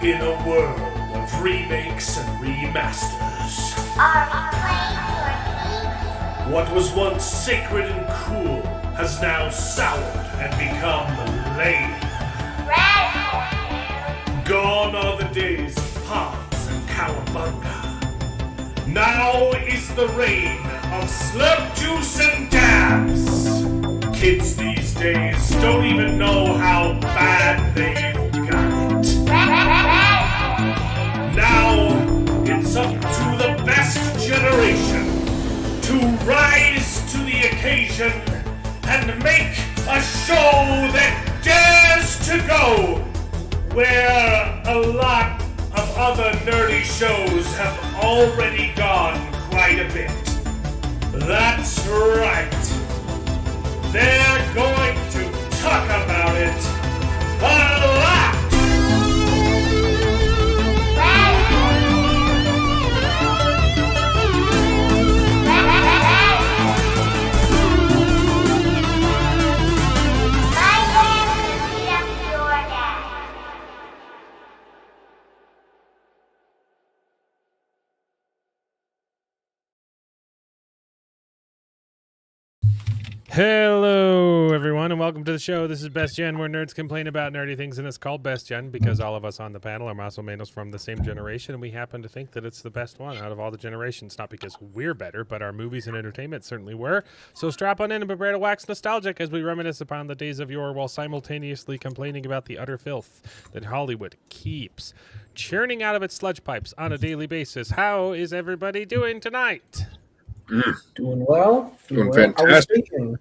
In a world of remakes and remasters, Are we playing for keeps? what was once sacred and cool has now soured and become lame. Red. Gone are the days of Pogs and Cowabunga. Now is the reign of slurp juice and dabs. Kids these days don't even know how bad they've got it. Now it's up to the best generation to rise to the occasion and make a show that dares to go where a lot of other nerdy shows have already gone quite a bit. That's right. They're going to talk about it a lot. Hello, everyone, and welcome to the show. This is Best Gen, where nerds complain about nerdy things, and it's called Best Gen because all of us on the panel are muscle manos from the same generation, and we happen to think that it's the best one out of all the generations. Not because we're better, but our movies and entertainment certainly were. So strap on in and prepare to wax nostalgic as we reminisce upon the days of yore while simultaneously complaining about the utter filth that Hollywood keeps churning out of its sludge pipes on a daily basis. How is everybody doing tonight? Doing well. Doing well. fantastic. I was thinking,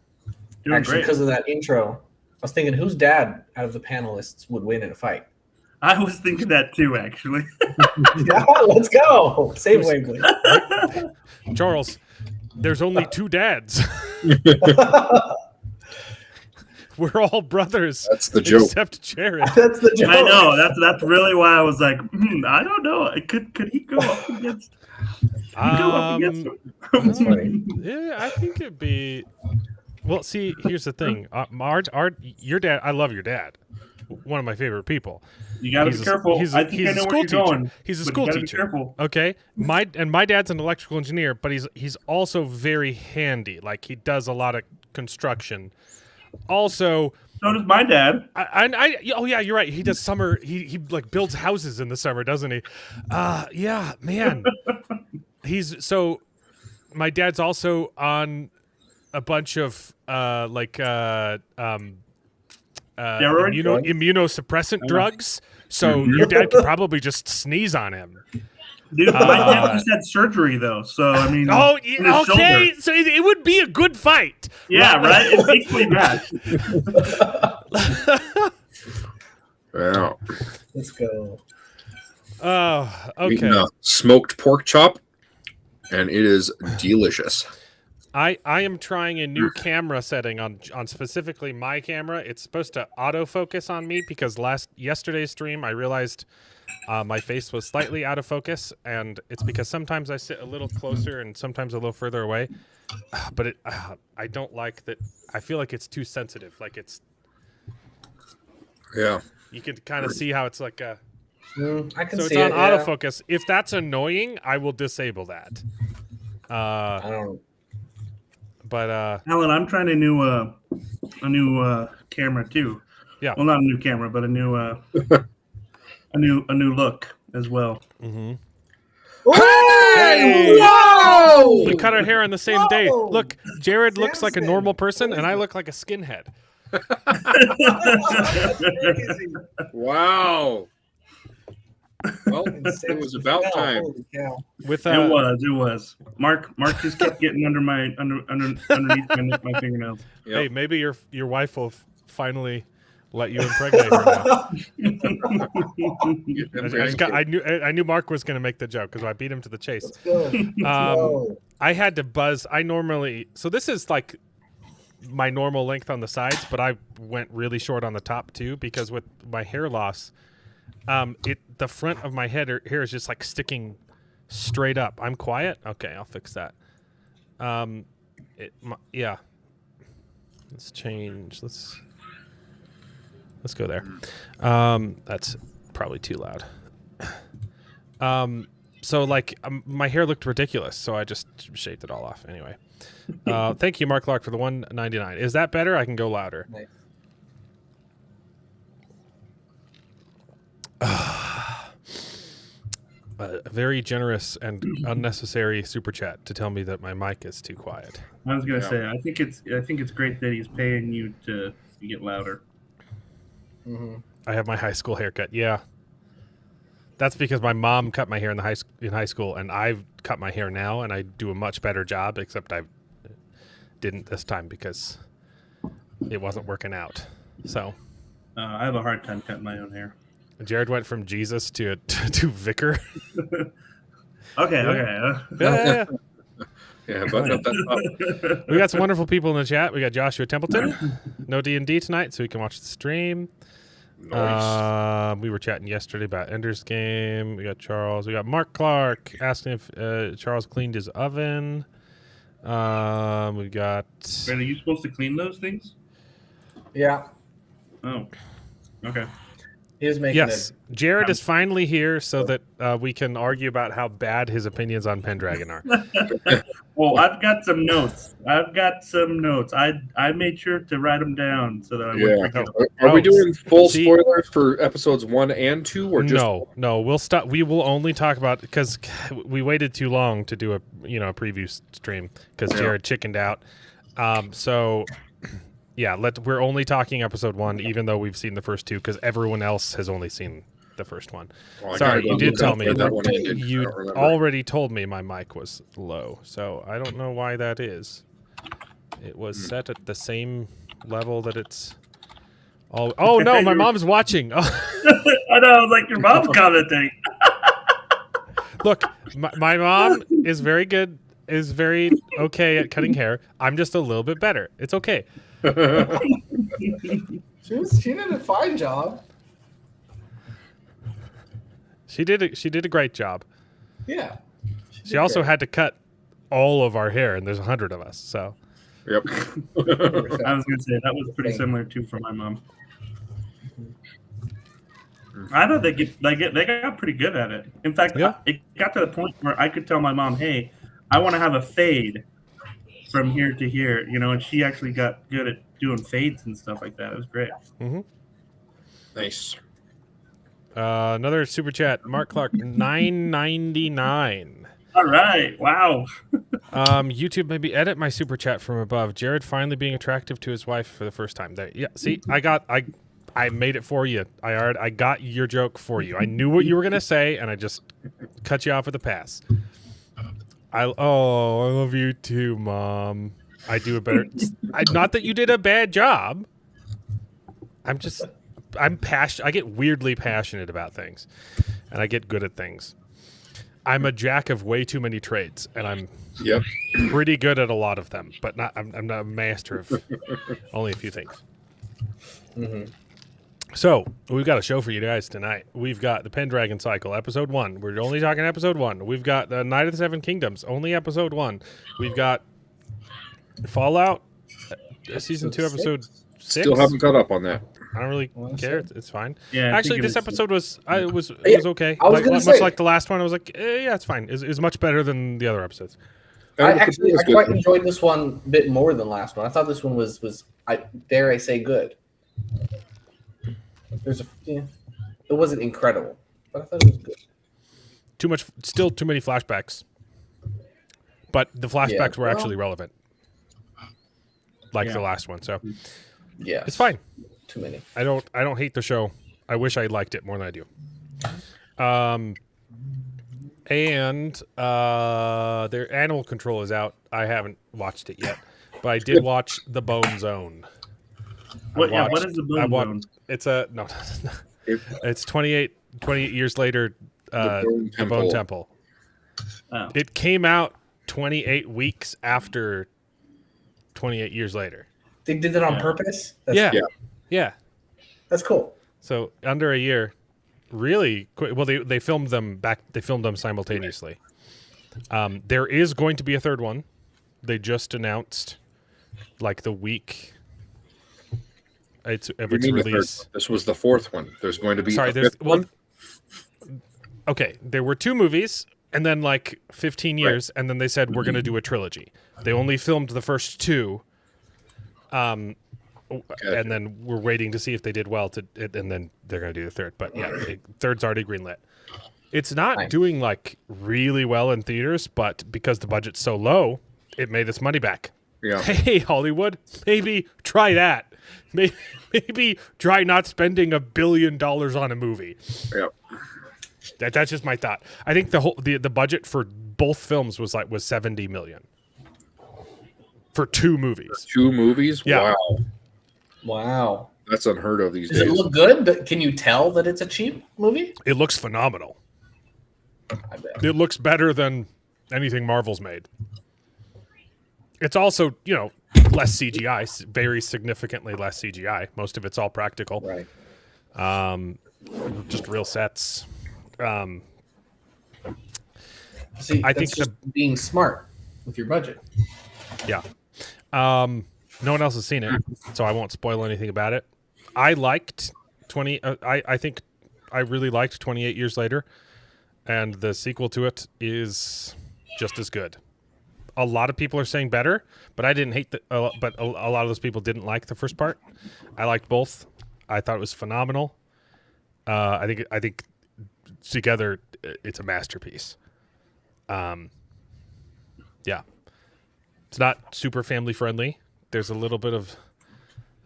Doing actually, great. because of that intro, I was thinking whose dad out of the panelists would win in a fight. I was thinking that too, actually. Yeah, let's go. Save Waveley. Charles, there's only two dads. We're all brothers. That's the joke. Except Jared. That's the joke. I know. That's really why I was like, I don't know. Could he go up against? Him? That's funny. Yeah, I think it'd be. Well, see, here's the thing. Your dad. I love your dad. One of my favorite people. You got to be careful. I think I know where you're going. He's a but school you gotta teacher. Be careful. Okay, my dad's an electrical engineer, but he's also very handy. Like he does a lot of construction. Also, So does my dad. oh yeah, you're right. He does summer. He like builds houses in the summer, doesn't he? Yeah, man. My dad's also on a bunch of immunosuppressant drugs. So your dad could probably just sneeze on him. Dude, my dad just had surgery though, so I mean. Oh, in his okay. shoulder. So it would be a good fight. Yeah, right. It's equally bad. Yeah. Let's go. Oh, Eating okay. a smoked pork chop, and it is delicious. I am trying a new camera setting on specifically my camera. It's supposed to autofocus on me because yesterday's stream I realized my face was slightly out of focus, and it's because sometimes I sit a little closer and sometimes a little further away. But I don't like that. I feel like it's too sensitive. Like Yeah. you can kind of see how it's like a. I can So see it's on it. Yeah. autofocus. If that's annoying, I will disable that. I don't. But Alan, I'm trying a new camera too. Yeah. Well, not a new camera, but a new a new look as well. mm-hmm. Hey! Whoa! We cut our hair on the same day. Whoa! Look, Jared looks like a Samson. normal person, and I look like a skinhead. Crazy. Wow. Well, it was about time. Holy cow. With It was. Mark just kept getting underneath my fingernails. Yep. Hey, maybe your wife will finally let you impregnate her now. I knew Mark was going to make the joke because I beat him to the chase. Let's go. Let's go. I had to buzz. So this is like my normal length on the sides, but I went really short on the top too because with my hair loss, the front of my hair is just like sticking straight up. I'm quiet. Okay, I'll fix that. Yeah. Let's change. Let's go there. That's probably too loud. So like my hair looked ridiculous, so I just shaved it all off. Anyway, thank you, Mark Clark, for the $1.99. Is that better? I can go louder. Nice. A very generous and unnecessary super chat to tell me that my mic is too quiet. I was gonna say, I think it's great that he's paying you to get louder. Mm-hmm. I have my high school haircut. Yeah, that's because my mom cut my hair in high school, and I've cut my hair now, and I do a much better job. Except I didn't this time because it wasn't working out. So I have a hard time cutting my own hair. Jared went from Jesus to vicar. Okay. Yeah. Yeah, button up that top. We got some wonderful people in the chat. We got Joshua Templeton. No D&D tonight, so we can watch the stream. Nice. We were chatting yesterday about Ender's Game. We got Charles. We got Mark Clark asking if Charles cleaned his oven. We got... Are you supposed to clean those things? Yeah. Oh, okay. He was making Yes, Jared is finally here so that we can argue about how bad his opinions on Pendragon are. Well, I've got some notes. I made sure to write them down so that I wouldn't forget. Are we doing full see- spoilers for episodes 1 and 2, or just No, we'll stop. We will only talk about because we waited too long to do a preview stream because Jared chickened out. So yeah, we're only talking episode 1, even though we've seen the first 2 because everyone else has only seen the first one. Well, I Sorry, gotta you go did look tell up me where that one ended. I you don't remember. already told me my mic was low, so I don't know why that is. It was set at the same level that it's. Oh no, my mom's watching. Oh. I know, like your mom's commenting. Look, my mom is very good, is very okay at cutting hair. I'm just a little bit better. It's okay. She did a fine job. She did a great job. Yeah. She also had to cut all of our hair, and there's 100 of us. So Yep. I was gonna say that was pretty similar too for my mom. I know they got pretty good at it. In fact, Yeah. it got to the point where I could tell my mom, "Hey, I want to have a fade from here to here," and she actually got good at doing fades and stuff like that. It was great. Nice. Another super chat, Mark Clark, $9.99. All right, wow. YouTube, maybe edit my super chat from above. Jared finally being attractive to his wife for the first time. There, yeah. See, I made it for you. I got your joke for you. I knew what you were gonna say, and I just cut you off with a pass. I love you too, Mom. I do a better. Not that you did a bad job. I'm passionate. I get weirdly passionate about things, and I get good at things. I'm a jack of way too many trades, and I'm pretty good at a lot of them, but I'm not a master of only a few things. So we've got a show for you guys tonight. We've got the Pendragon Cycle, episode 1. We're only talking episode 1. We've got the Night of the Seven Kingdoms, only episode 1. We've got Fallout, season 2, episode 6. Still haven't caught up on that. I don't really care. It's fine. Yeah, I Actually, think this episode was Yeah, okay. I was gonna much say- like the last one, I was like, yeah, it's fine. It's much better than the other episodes. I It's good. quite enjoyed this one a bit more than last one. I thought this one was dare I say good. It wasn't incredible, but I thought it was good. Still too many flashbacks. But the flashbacks were actually relevant. Like the last one. So Yeah, it's fine. Too many. I don't hate the show. I wish I liked it more than I do. And their Animal Control is out. I haven't watched it yet, but I did watch The Bone Zone. What is the Bone Zone? It's no. It's 28 years later. The Bone Temple. Oh. It came out 28 weeks after 28 years later. They did that on purpose. Yeah. That's cool. So under a year, really quick. Well, they filmed them back. They filmed them simultaneously. There is going to be a third one. They just announced, like the week. Of its release. This was the 4th one. There's going to be Sorry, a 5th one. okay, there were 2 movies, and then like 15 years, and then they said we're going to do a trilogy. They only filmed the first 2, and then we're waiting to see if they did well. And then they're going to do the third. But yeah, third's already greenlit. It's not doing like really well in theaters, but because the budget's so low, it made its money back. Yeah. Hey, Hollywood, maybe try that. Maybe try not spending $1 billion on a movie. Yeah. That's just my thought. I think the budget for both films was 70 million for 2 movies. 2 movies? Yeah. Wow. That's unheard of these Does days. it look good? Can you tell that it's a cheap movie? It looks phenomenal. I bet. It looks better than anything Marvel's made. It's also, less CGI, very significantly less CGI. Most of it's all practical. Right. Just real sets. See, I that's think just being smart with your budget. Yeah. No one else has seen it, so I won't spoil anything about it. I liked 20. I think I really liked 28 Years Later, and the sequel to it is just as good. A lot of people are saying better, but I didn't hate but a lot of those people didn't like the first part. I liked both. I thought it was phenomenal. I think together it's a masterpiece. Yeah. It's not super family friendly. There's a little bit of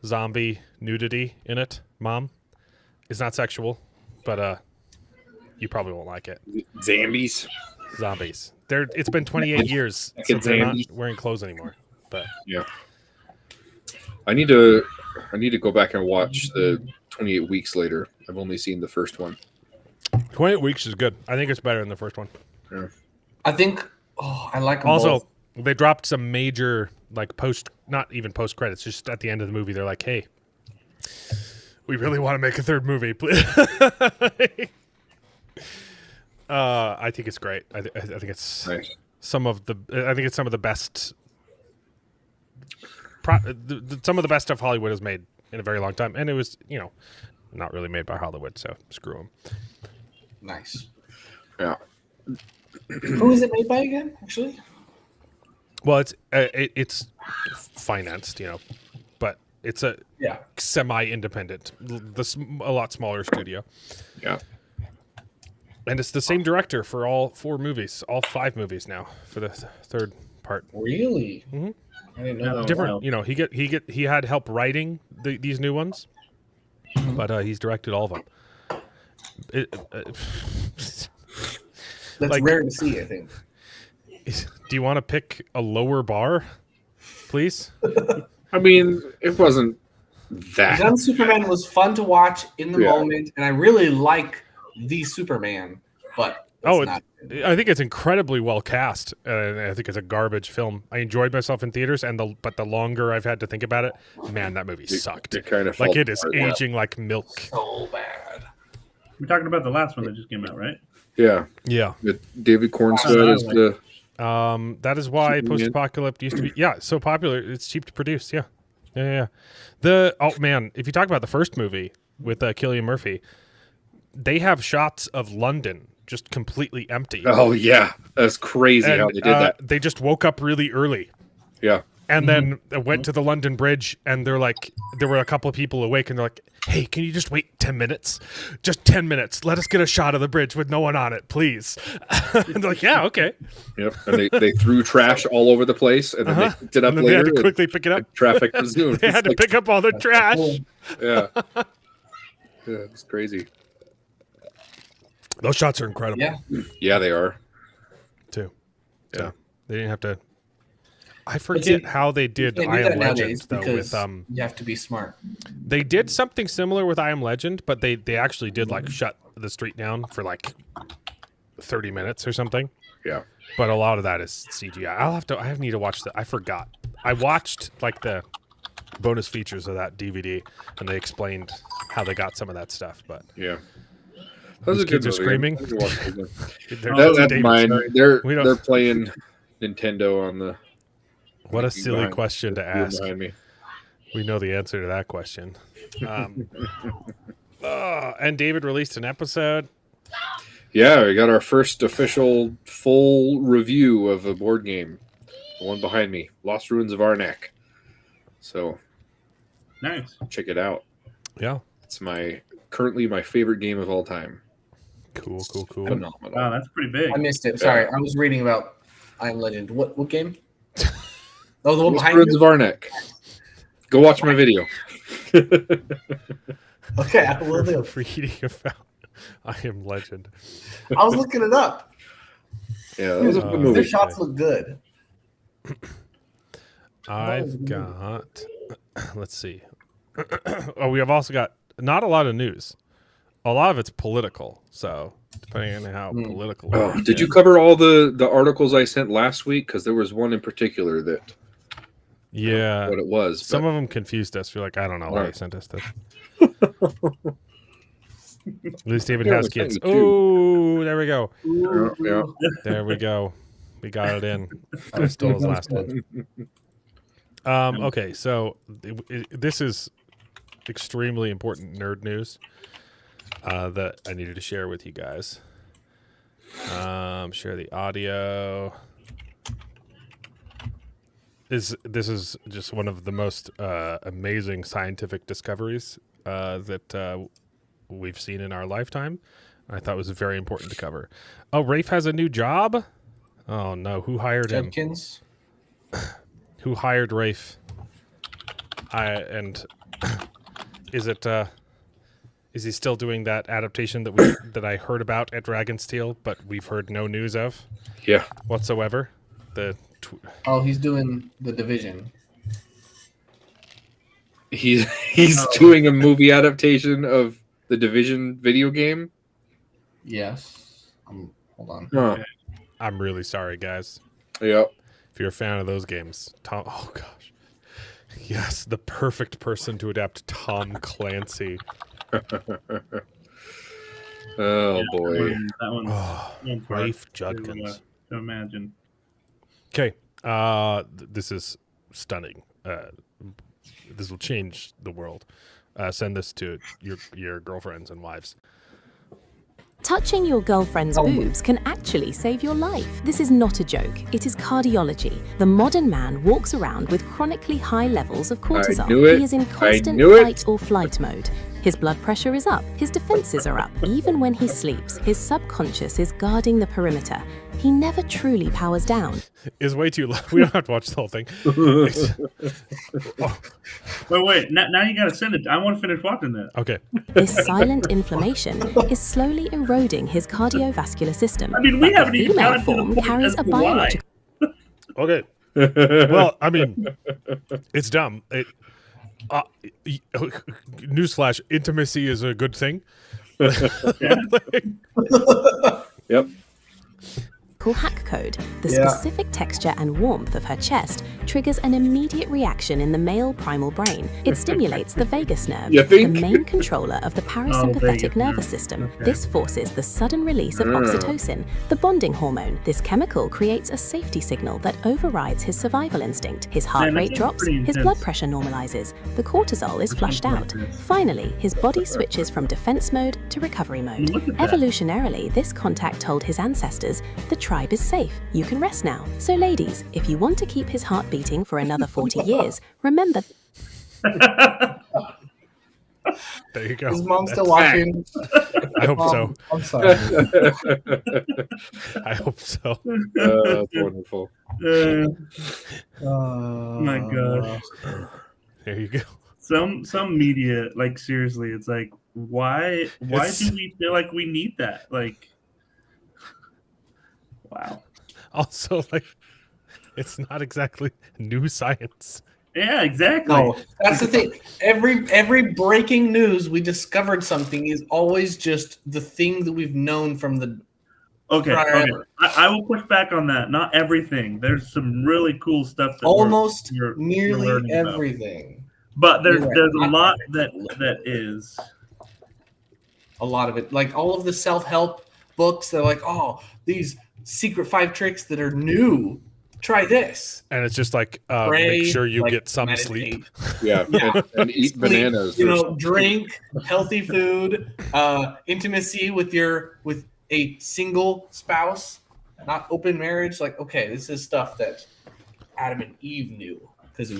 zombie nudity in it, Mom. It's not sexual, but you probably won't like it. Zambies. Zombies. It's been 28 years since they're not wearing clothes anymore. But Yeah. I need to go back and watch the 28 Weeks Later. I've only seen the first one. 28 Weeks is good. I think it's better than the first one. Yeah. I think. Oh, I like them Also, both. they dropped some major not even post credits, just at the end of the movie. They're like, "Hey, we really want to make a third movie, please." I think it's great. I think it's Nice. some of the best. Some of the best stuff Hollywood has made in a very long time, and it was not really made by Hollywood, so screw them. Nice. Yeah. Who is it made by again? Actually. Well, it's financed, but it's a Yeah. semi-independent, a lot smaller studio. Yeah. And it's the same director for all 4 movies, all 5 movies now for the third part. Really? Mhm. I didn't know that. Different, he had help writing these new ones, but he's directed all of them. That's rare to see, I think. Do you want to pick a lower bar, please? I mean, it wasn't that. Gun Superman was fun to watch in the Yeah. moment, and I really like the Superman, but it's not. I think it's incredibly well cast, and I think it's a garbage film. I enjoyed myself in theaters, but the longer I've had to think about it, man, that movie sucked. It kind of Like it is aging like milk. So bad. We're talking about the last one that just came out, right? Yeah. Yeah. With David Cornswell is the. That is why Superman. Post-Apocalypse used to be so popular. It's cheap to produce. Yeah. If you talk about the first movie with Cillian Murphy, they have shots of London just completely empty. Oh yeah, that's crazy how they did that. They just woke up really early. Yeah. And then went to the London Bridge, and they're like, there were a couple of people awake, and they're like, "Hey, can you just wait 10 minutes? Just 10 minutes. Let us get a shot of the bridge with no one on it, please." And they're like, "Yeah, okay." Yep. And they threw trash all over the place, and then they picked it up And then later. they had to and quickly pick it up. Traffic resumed. They had to pick up all the trash. Cool. Yeah. Yeah, it's crazy. Those shots are incredible, Yeah. Yeah, they are. too. Yeah. They didn't have to. I forget how they did You can't I do Am that Legend nowadays though. because With you have to be smart. they did something similar with I Am Legend, but they actually did like shut the street down for like 30 minutes or something. Yeah. But a lot of that is CGI. I need to watch that. I forgot. I watched like the bonus features of that DVD, and they explained how they got some of that stuff. But Yeah. That was These a good kids are movie. screaming. I need to watch it again. they're That's David, mine. sorry. They're We don't- they're playing Nintendo on the. What a behind- silly question to ask. behind me. We know the answer to that question. And David released an episode. Yeah, we got our first official full review of a board game. The one behind me, Lost Ruins of Arnak. So Nice. check it out. Yeah. It's currently my favorite game of all time. Cool. Phenomenal. Wow, that's pretty big. I missed it. Sorry, I was reading about I Am Legend. What game? Oh, the one Lost behind Ruins you? of Arnak. Go watch my video. Okay, I will do. Reading about I Am Legend. I was looking it up. Yeah, that was a good Their movie. shots look good. I've got. Let's see. Oh, we have also got not a lot of news. A lot of it's political. So depending on how political. it Oh, is. did you cover all the articles I sent last week? Because there was one in particular that Yeah. what it was. Some but- of them confused us. We're like, I don't know why Alright. you sent us this. At least David Yeah, has we sent kids. you two. Oh, there we go. Yeah. There we go. We got it in. I stole his last one. Okay, so this is extremely important nerd news that I needed to share with you guys. Share the audio. This is just one of the most amazing scientific discoveries that we've seen in our lifetime. I thought it was very important to cover. Oh, Rafe has a new job? Oh no, who hired him? Judkins. Who hired Rafe? Is he still doing that adaptation that I heard about at Dragonsteel, but we've heard no news of Yeah. whatsoever? Oh, he's doing The Division. He's doing a movie adaptation of the Division video game. Yes. Hold on. Huh. I'm really sorry, guys. Yep. If you're a fan of those games, Tom. Oh gosh, yes, the perfect person to adapt Tom Clancy. Oh boy. That one's Oh, one's hard Rafe Judkins. to imagine. Okay, this is stunning. This will change the world. Send this to your girlfriends and wives. Touching your girlfriend's boobs can actually save your life. This is not a joke. It is cardiology. The modern man walks around with chronically high levels of cortisol. knew it. He is in I constant knew it. fight or flight mode. His blood pressure is up. His defenses are up. Even when he sleeps, his subconscious is guarding the perimeter. He never truly powers down. Is way too low. We don't have to watch the whole thing. Wait. Now you gotta send it. I want to finish watching that. Okay. This silent inflammation is slowly eroding his cardiovascular system. I mean, we But haven't the even female gotten to the form point carries as a to why. biological Okay. Well, I mean, it's dumb. Newsflash: intimacy is a good thing. Yep. hack code. The Yeah. specific texture and warmth of her chest triggers an immediate reaction in the male primal brain. It stimulates the vagus nerve, You the think? main controller of the parasympathetic vagus nervous nerve. system. Okay. This forces the sudden release of oxytocin, the bonding hormone. This chemical creates a safety signal that overrides his survival instinct. His heart Man, that rate sounds drops, pretty his intense. blood pressure normalizes, the cortisol is flushed out. intense. Finally, his body switches from defense mode to recovery mode. Look at that. Evolutionarily, this contact told his ancestors, the tribe is safe, you can rest now. So ladies, if you want to keep his heart beating for another 40 years, remember There you go. Is mom still watching? I hope so. I'm sorry. I hope so. That's wonderful. My gosh. There you go. Some media, like seriously, it's like why It's- do we feel like we need that? Like, wow. Also, like, it's not exactly new science. Yeah, exactly. No, that's the thing. Every breaking news we discovered something is always just the thing that we've known from the Okay. prior. I will push back on that. Not everything. There's some really cool stuff that Almost we're nearly learning about. everything. But there's You're right. there's a lot that is. A lot of it, like all of the self-help books, they're like, oh, these secret 5 tricks that are new. Try this. And it's just like, Pray, make sure you like, get some meditate. sleep. Yeah. And eat Sleep, bananas. You or know, something. drink healthy food, intimacy with a single spouse, not open marriage. Like, okay, this is stuff that Adam and Eve knew because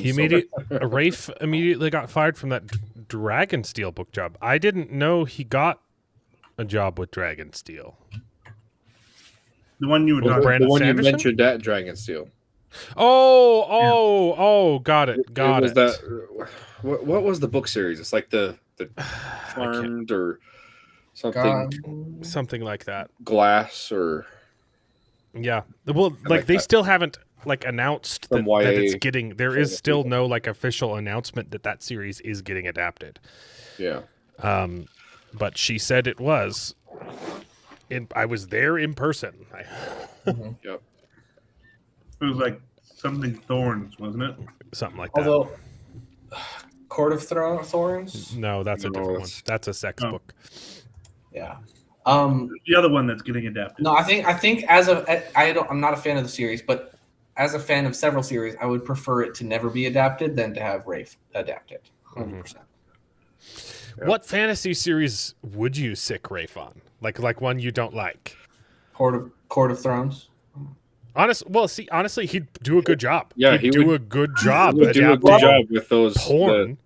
Rafe immediately got fired from that Dragonsteel book job. I didn't know he got a job with Dragonsteel. The one you were Well, talking Brandon the one Sanderson? you mentioned at Dragonsteel. Oh, got it. It was that. What was the book series? It's like the Charmed or something. Something like that. Glass or Yeah. Well, like they still haven't like announced that it's getting. There is still no like official announcement that series is getting adapted. Yeah. But she said it was. I was there in person. Yep. It was like something Thorns, wasn't it? Something like that. Although, Court of Thorns. No, that's a different one. That's a sex book. Yeah. The other one that's getting adapted. No, I think I'm not a fan of the series, but as a fan of several series, I would prefer it to never be adapted than to have Rafe adapt it. 100%. What fantasy series would you sick Rafe on? Like one you don't like? Court of Thrones. Honestly, he'd do a good job. Yeah, he'd do a good job. He would do a good job with those porn.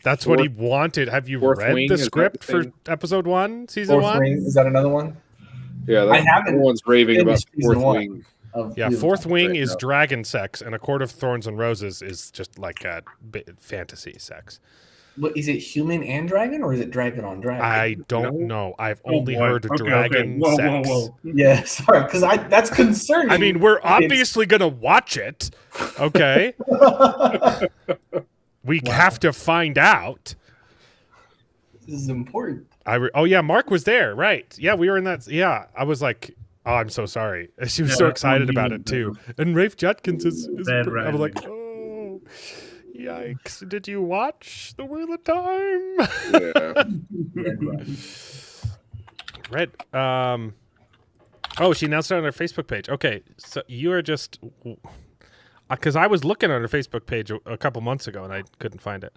That's what he wanted. Have you read the script for episode 1, season 1? Wing, is that another one? Yeah, I haven't. Everyone's raving about Fourth Wing. Yeah, Fourth Wing is dragon sex, and A Court of Thorns and Roses is just like a fantasy sex. What, is it human and dragon, or is it dragon on dragon? I don't know. I've only heard dragon sex. Whoa. Yeah, sorry, because that's concerning. I mean, we're obviously going to watch it, okay? We have to find out. This is important. Mark was there, right? Yeah, we were in that. Yeah, I was like, oh, I'm so sorry. She was so excited about it, too. And Rafe Judkins is I was like, oh, yikes. Did you watch The Wheel of Time? Yeah. She announced it on her Facebook page. Okay, so you are just... Because I was looking on her Facebook page a couple months ago, and I couldn't find it.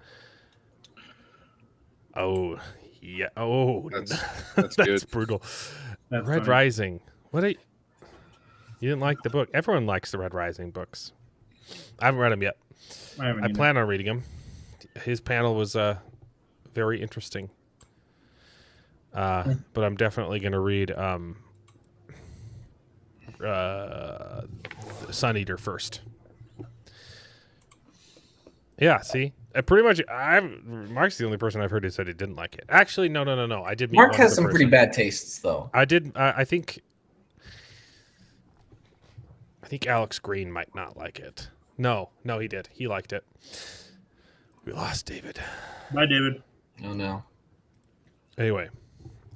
Oh, yeah. Oh, that's good. Brutal. That's Red funny. Rising. You didn't like the book? Everyone likes the Red Rising books. I haven't read them yet. I plan on reading them. His panel was very interesting. But I'm definitely going to read Sun Eater first. Yeah, see? Pretty much, Mark's the only person I've heard who said he didn't like it. Actually, no. I did meet Mark one has other some pretty person. bad tastes, though. I did. I think Alex Green might not like it. No, he did. He liked it. We lost David. Bye, David. Oh, no. Anyway,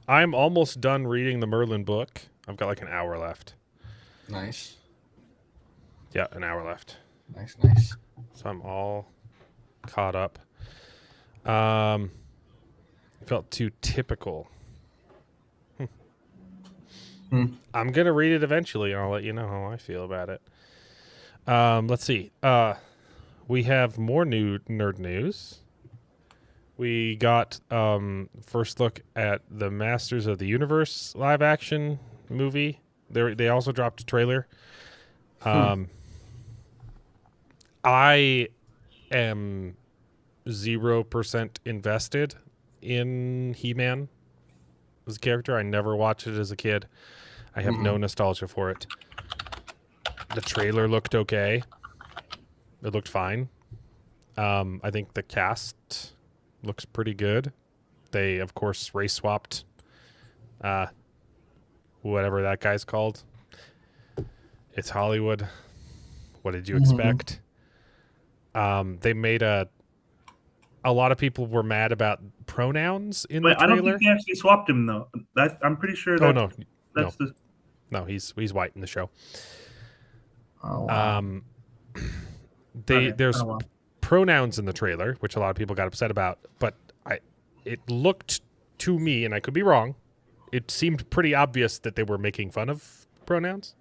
I'm almost done reading the Merlin book. I've got like an hour left. Nice. Yeah, an hour left. Nice. So I'm all caught up. Felt too typical. I'm gonna read it eventually, and I'll let you know how I feel about it. Let's see. We have more new nerd news. We got first look at the Masters of the Universe live action movie. They also dropped a trailer. I am 0% invested in He-Man as a character. I never watched it as a kid. I have no nostalgia for it. The trailer looked okay. It looked fine. I think the cast looks pretty good. They, of course, race swapped whatever that guy's called. It's Hollywood. What did you expect? They made a lot of people were mad about pronouns in the I don't trailer. think they actually swapped him, though. I'm pretty sure that. No, he's white in the show. Oh, wow. There's pronouns in the trailer, which a lot of people got upset about, but it looked to me, and I could be wrong, it seemed pretty obvious that they were making fun of pronouns.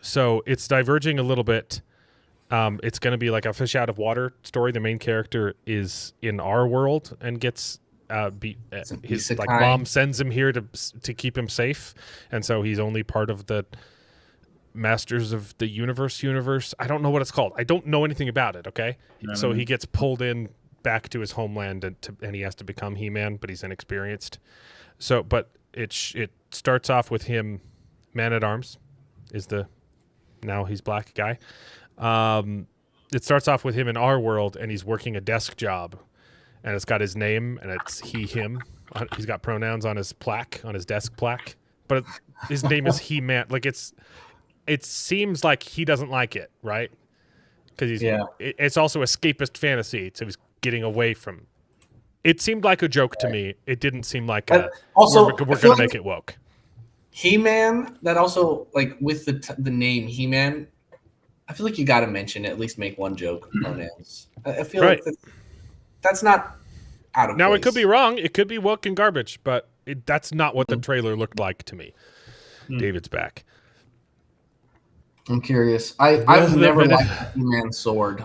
So it's diverging a little bit. It's going to be like a fish out of water story. The main character is in our world and gets Some his isekai. mom sends him here to keep him safe, and so he's only part of the Masters of the Universe. I don't know what it's called. I don't know anything about it. Okay, so he gets pulled in back to his homeland, and he has to become He-Man, but he's inexperienced. So, but it starts off with him, Man-at-Arms, now he's black guy. It starts off with him in our world, and he's working a desk job, and it's got his name, and it's he, him. He's got pronouns on his plaque, on his desk plaque, but his name is He-Man. Like it seems like he doesn't like it, right? Because it's also escapist fantasy, so he's getting away from. It seemed like a joke to me. It didn't seem like also we're going to make it woke. He-Man, that also, like, with the name He-Man, I feel like you got to mention, at least make one joke of pronouns. I feel like that's not out of Now, place. it could be wrong. It could be woke and garbage, but that's not what the trailer looked like to me. David's back. I'm curious. I've never liked He-Man sword.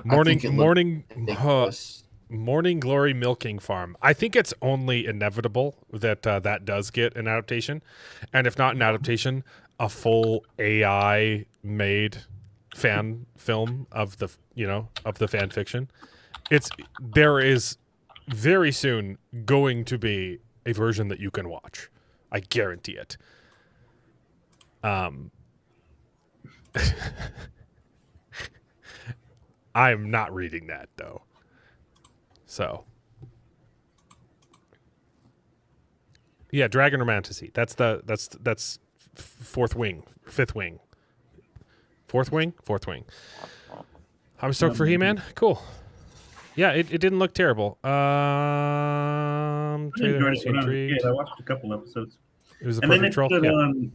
Morning Glory Milking Farm. I think it's only inevitable that that does get an adaptation, and if not an adaptation, a full AI made fan film of the fan fiction. There is very soon going to be a version that you can watch. I guarantee it. I'm not reading that though. So, yeah, Dragon Romantasy. That's fifth wing. I'm stoked for He-Man. Cool. Yeah, it didn't look terrible. I watched a couple episodes. It was a and then perfect troll.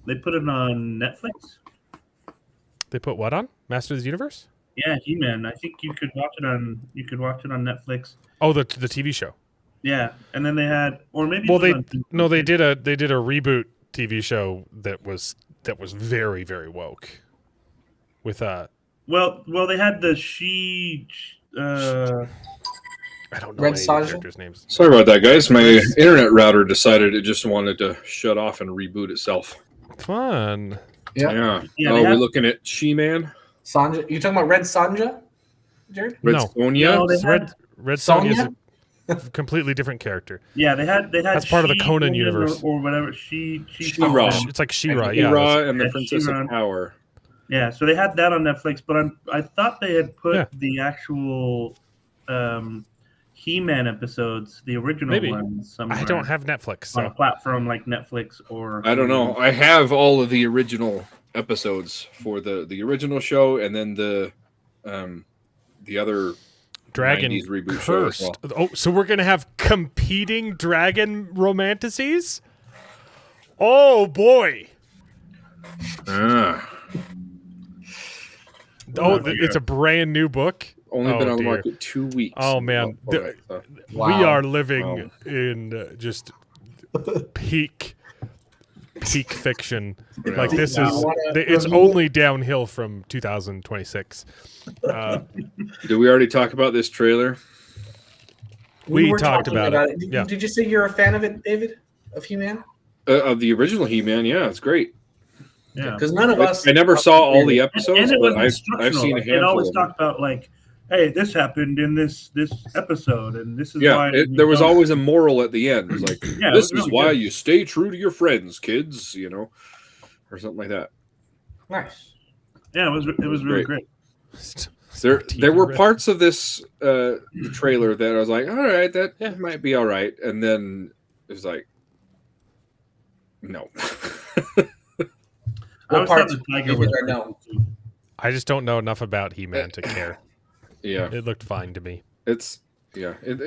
They put it on Netflix. They put what on? Masters of the Universe? Yeah, He-Man. I think you could watch it on Netflix. Oh, the TV show. Yeah, and then they had, or maybe they did a reboot TV show that was very, very woke. With well they had the I don't know Red any Sonja? characters' names. Sorry about that, guys. My internet router decided it just wanted to shut off and reboot itself. Fun. Yeah. Yeah, We're looking at She-Man. Sonja. You talking about Red Sonja, Jared? Red No. Sonja. No, they had, Red Sonya? Sonja is a completely different character. yeah, they had. That's part of the Conan universe. or whatever. She-Ra. It's like She-Ra, She-Ra and the Yeah, Princess She-Ra. of Power. Yeah, so they had that on Netflix, but I thought they had put Yeah. the actual He-Man episodes, the original Maybe. ones, somewhere I don't have Netflix, on a so platform like Netflix or. I don't know. I have all of the original episodes for the original show, and then the other Dragon 90s reboot show as Cursed. well. Oh, so we're gonna have competing dragon romantasies? Oh boy! Ah, It's a brand new book. only been on the dear. market 2 weeks. Oh man, all that stuff. Wow. we are living Wow. in just peak fiction. Yeah. Like this Wow. is, What a it's review. only downhill from 2026. Did we already talk about this trailer? We were talked talking about it. Did, Yeah. did you say you're a fan of it, David? Of He-Man? Of the original He-Man, yeah, it's great. Yeah. Because none of us. I never saw all the And episodes, it was but I've instructional. seen a Like, it handful always of them. talked about like, hey, this happened in this episode, and this is Yeah, why. there was always a moral at the end. It was like, Yeah, it this was is really why good. you stay true to your friends, kids, or something like that. Nice. Yeah, it was really great. There were parts of this trailer that I was like, all right, that Yeah. might be all right. And then it was like, no. I What was parts thought the tiger did was you pretty know? cool, too. I just don't know enough about He-Man to care. Yeah, It looked fine to me. it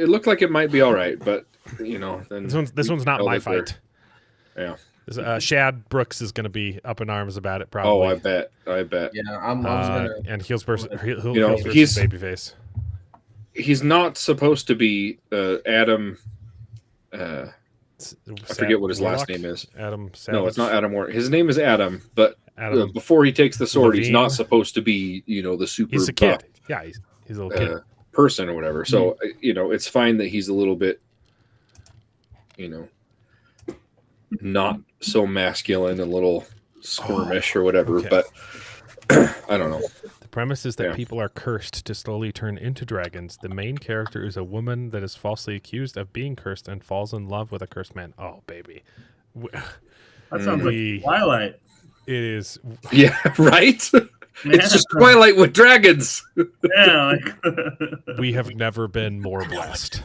looked like it might be all right, but then This one's not tell my that they're- fight. Yeah. Shad Brooks is going to be up in arms about it, probably. Oh, I bet. Yeah, I was gonna. And Heels versus he's- versus Babyface. He's not supposed to be Adam. I forget what his last name is. Adam Savage. No, it's not Adam Warren. His name is Adam, but Adam. before he takes the sword, he's Levine. not supposed to be, the super He's a buff, kid. Yeah, he's a little kid. person or whatever. So, it's fine that he's a little bit not so masculine, a little squirmish or whatever. Okay. But I don't know. The premise is that Yeah. people are cursed to slowly turn into dragons. The main character is a woman that is falsely accused of being cursed and falls in love with a cursed man. Oh, baby. That sounds We- like Twilight. It is. Yeah, right. It's just Twilight with dragons. Yeah, like We have never been more blessed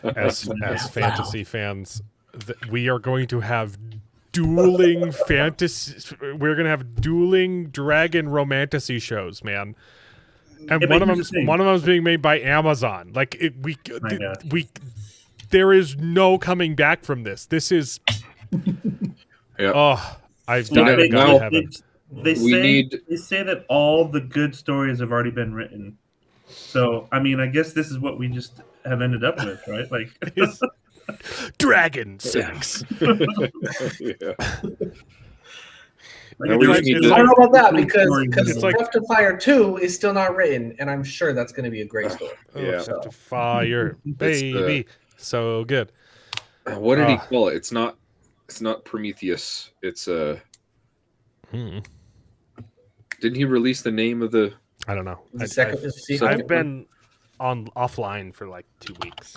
as fantasy fans. We are going to have dueling fantasy. We're going to have dueling dragon romantasy shows, man. And Yeah, but one of here's the thing. them's being made by Amazon. Like My gosh. there is no coming back from this. This is. Yeah. Oh, I've Well, died they- and gone to well, heaven. They We say need- they say that all the good stories have already been written. So I mean, I guess this is what we just have ended up with, right? Like, It's dragon sex. Yeah. like Now we just it's need like- to- I don't know about that it's because like- It's like- Left to Fire 2 is still not written, and I'm sure that's going to be a great story. Yeah. Oh, to fire, baby. So good. What did he Ah. call it? It's not Prometheus. It's Didn't he release the name of the? I don't know. The second, the sequel? I've been on offline for like 2 weeks.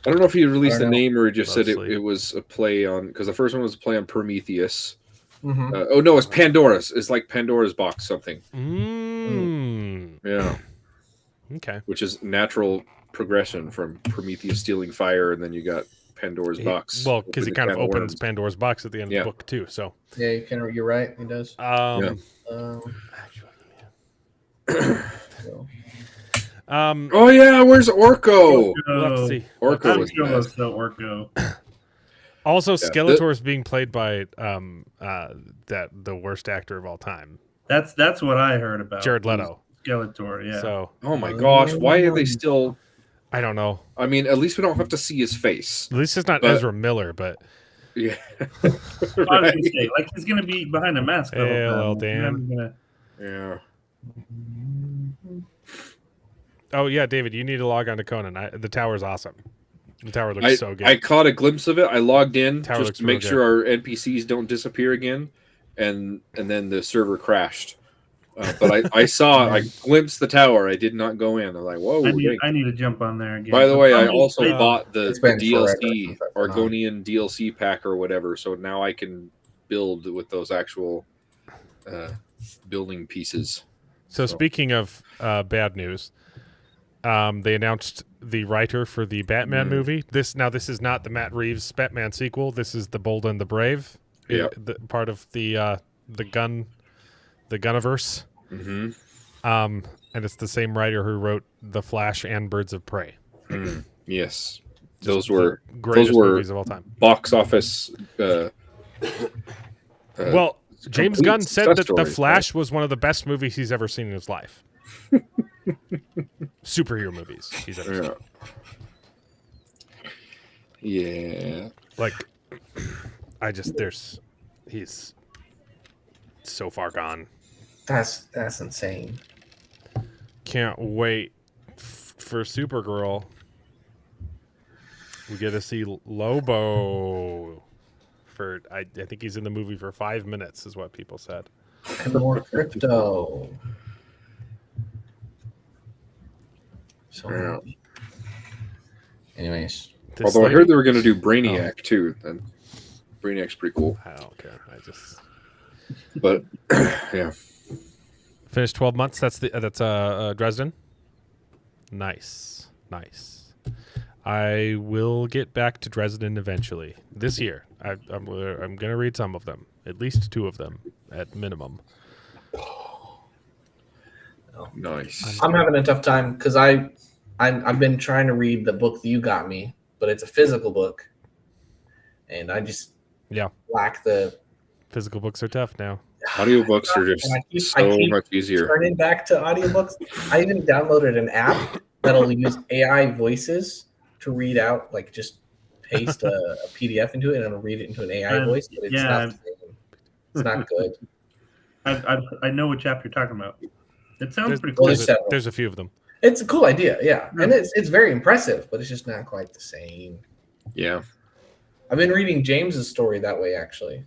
I don't know if he released I the don't know. name or just said Mostly. it was a play on, because the first one was a play on Prometheus. Mhm. Oh no, it's Pandora's. It's like Pandora's box something. Yeah, Okay. which is natural progression from Prometheus stealing fire, and then you got Pandora's box. Well, because he Open the kind of can of opens worms. Pandora's box at the end Yeah. of the book too. So, Yeah, you're right. He does. Yeah. So. Oh yeah, where's Orko? we'll have to see. Orko I'm was sure bad. those don't work though. Also, Yeah, Skeletor is being played by that the worst actor of all time, That's what I heard about Jared Leto. Skeletor. Yeah. So Oh my gosh, why are they still? I don't know. I mean, at least we don't have to see his face. At least it's not But- Ezra Miller, but Yeah. I was gonna say, like he's gonna be behind a mask. the whole Hey, time. little He's Dan. never Yeah. oh yeah, David, you need to log on to Conan. The tower's awesome. The tower looks so good. I caught a glimpse of it. I logged in Tower just looks to make real sure our NPCs don't disappear again, and then the server crashed. But I glimpsed the tower. I did not go in. I'm like, whoa. I need, dang. I need to jump on there again. By the way, I I'm just- also bought the It's been forever DLC since I've been on. Argonian DLC pack or whatever, so now I can build with those actual building pieces. So speaking of bad news, they announced the writer for the Batman movie. This is not the Matt Reeves Batman sequel. This is the Bold and the Brave. Yep. Part of the Gunniverse. Mm-hmm. And it's the same writer who wrote The Flash and Birds of Prey. Yes, Just those were the greatest were movies of all time. box office. Well, James complete Gunn said success that The stories, Flash was one of the best movies he's ever seen in his life. Superhero movies he's ever seen. Yeah. Like, he's so far gone. That's insane. Can't wait for Supergirl. We get to see Lobo. I think he's in the movie for 5 minutes, is what people said. And more crypto. So, Yeah. anyways, This Although I lady- heard they were going to do Brainiac too, and Brainiac's pretty cool. I don't care. But yeah, Finished 12 months. That's Dresden. Nice. I will get back to Dresden eventually this year. I'm going to read some of them, at least 2 of them at minimum. nice. I'm having a tough time because I've been trying to read the book that you got me, but it's a physical book, and I just lack the Physical books are tough now. Audiobooks are just And I keep so much easier. turning back to audiobooks. I even downloaded an app that'll use AI voices to read out, like just paste a PDF into it and it'll read it into an AI voice, but it's not the same. It's not good. I know what chapter you're talking about. It sounds pretty cool. There's several. There's a few of them. It's a cool idea, yeah. And it's very impressive, but it's just not quite the same. Yeah. I've been reading James's story that way, actually.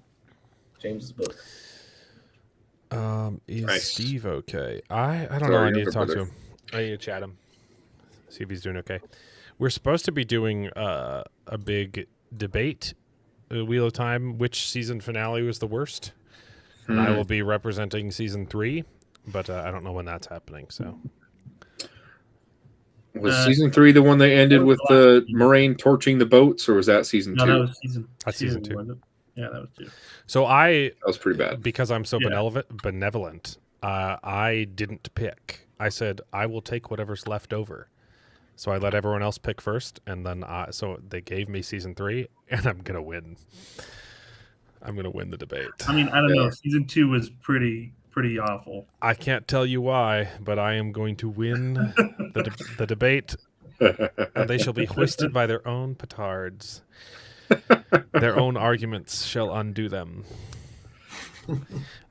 James's book. Is Nice. Steve okay? I don't So know. our I need to younger talk to brother. him. I need to chat him. See if he's doing okay. We're supposed to be doing a big debate, Wheel of Time, which season finale was the worst. And I will be representing season 3, but I don't know when that's happening. So Was season 3 the one that ended That was with the last the season. Moraine torching the boats, or was that season No, 2? that was season. That's season 2. Was it? Yeah, that was 2. So I, That was pretty bad. because I'm so Yeah. benevolent, I didn't pick. I said I will take whatever's left over. So I let everyone else pick first, and then so they gave me season 3, and I'm gonna win. I'm gonna win the debate. I mean, I don't Yeah. know. Season 2 was pretty awful. I can't tell you why, but I am going to win the debate, and they shall be hoisted by their own petards. Their own arguments shall undo them.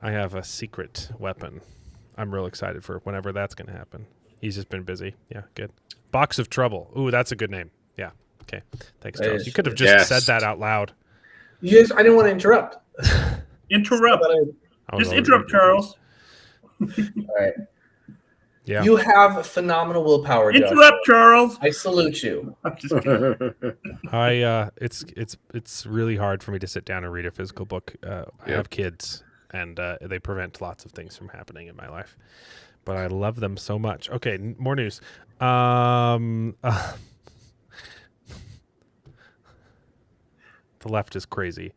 I have a secret weapon. I'm real excited for whenever that's going to happen. He's just been busy. Yeah, good. Box of Trouble. Ooh, that's a good name. Yeah. Okay. Thanks, That Charles. is You could have good. just Yes. said that out loud. You guys, I didn't want to interrupt. Interrupt. I was Just already interrupt, reading Charles. All right. Yeah. You have phenomenal willpower, Josh. Interrupt, Charles. I salute you. I'm just kidding. It's really hard for me to sit down and read a physical book. I have kids, and they prevent lots of things from happening in my life. But I love them so much. Okay, more news. The left is crazy.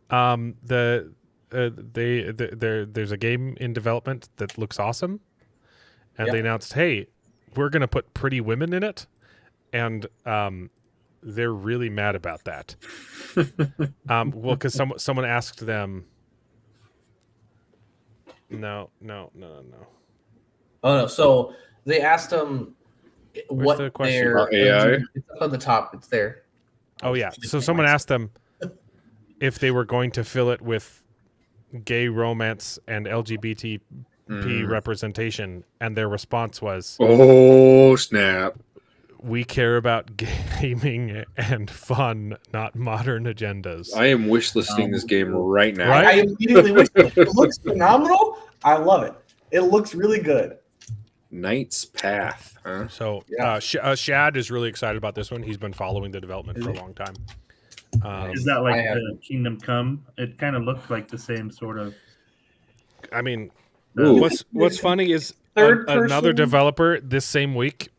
There's a game in development that looks awesome, and they announced, hey, we're gonna put pretty women in it, and they're really mad about that. Well, because someone asked them. No. Oh no! So they asked him what the question? their About AI? It's up on the top. It's there. Oh yeah. So someone asked them if they were going to fill it with gay romance and LGBT representation, and their response was, Oh, snap. "We care about gaming and fun, not modern agendas." I am wish listing this game right now. Right? I immediately wish it looks phenomenal. I love it. It looks really good. Knight's Path, huh? So Yeah. Shad is really excited about this one. He's been following the development for a long time. Is that like I have- Kingdom Come? It kind of looked like the same sort of. I mean, Ooh. what's funny is Third another person? developer this same week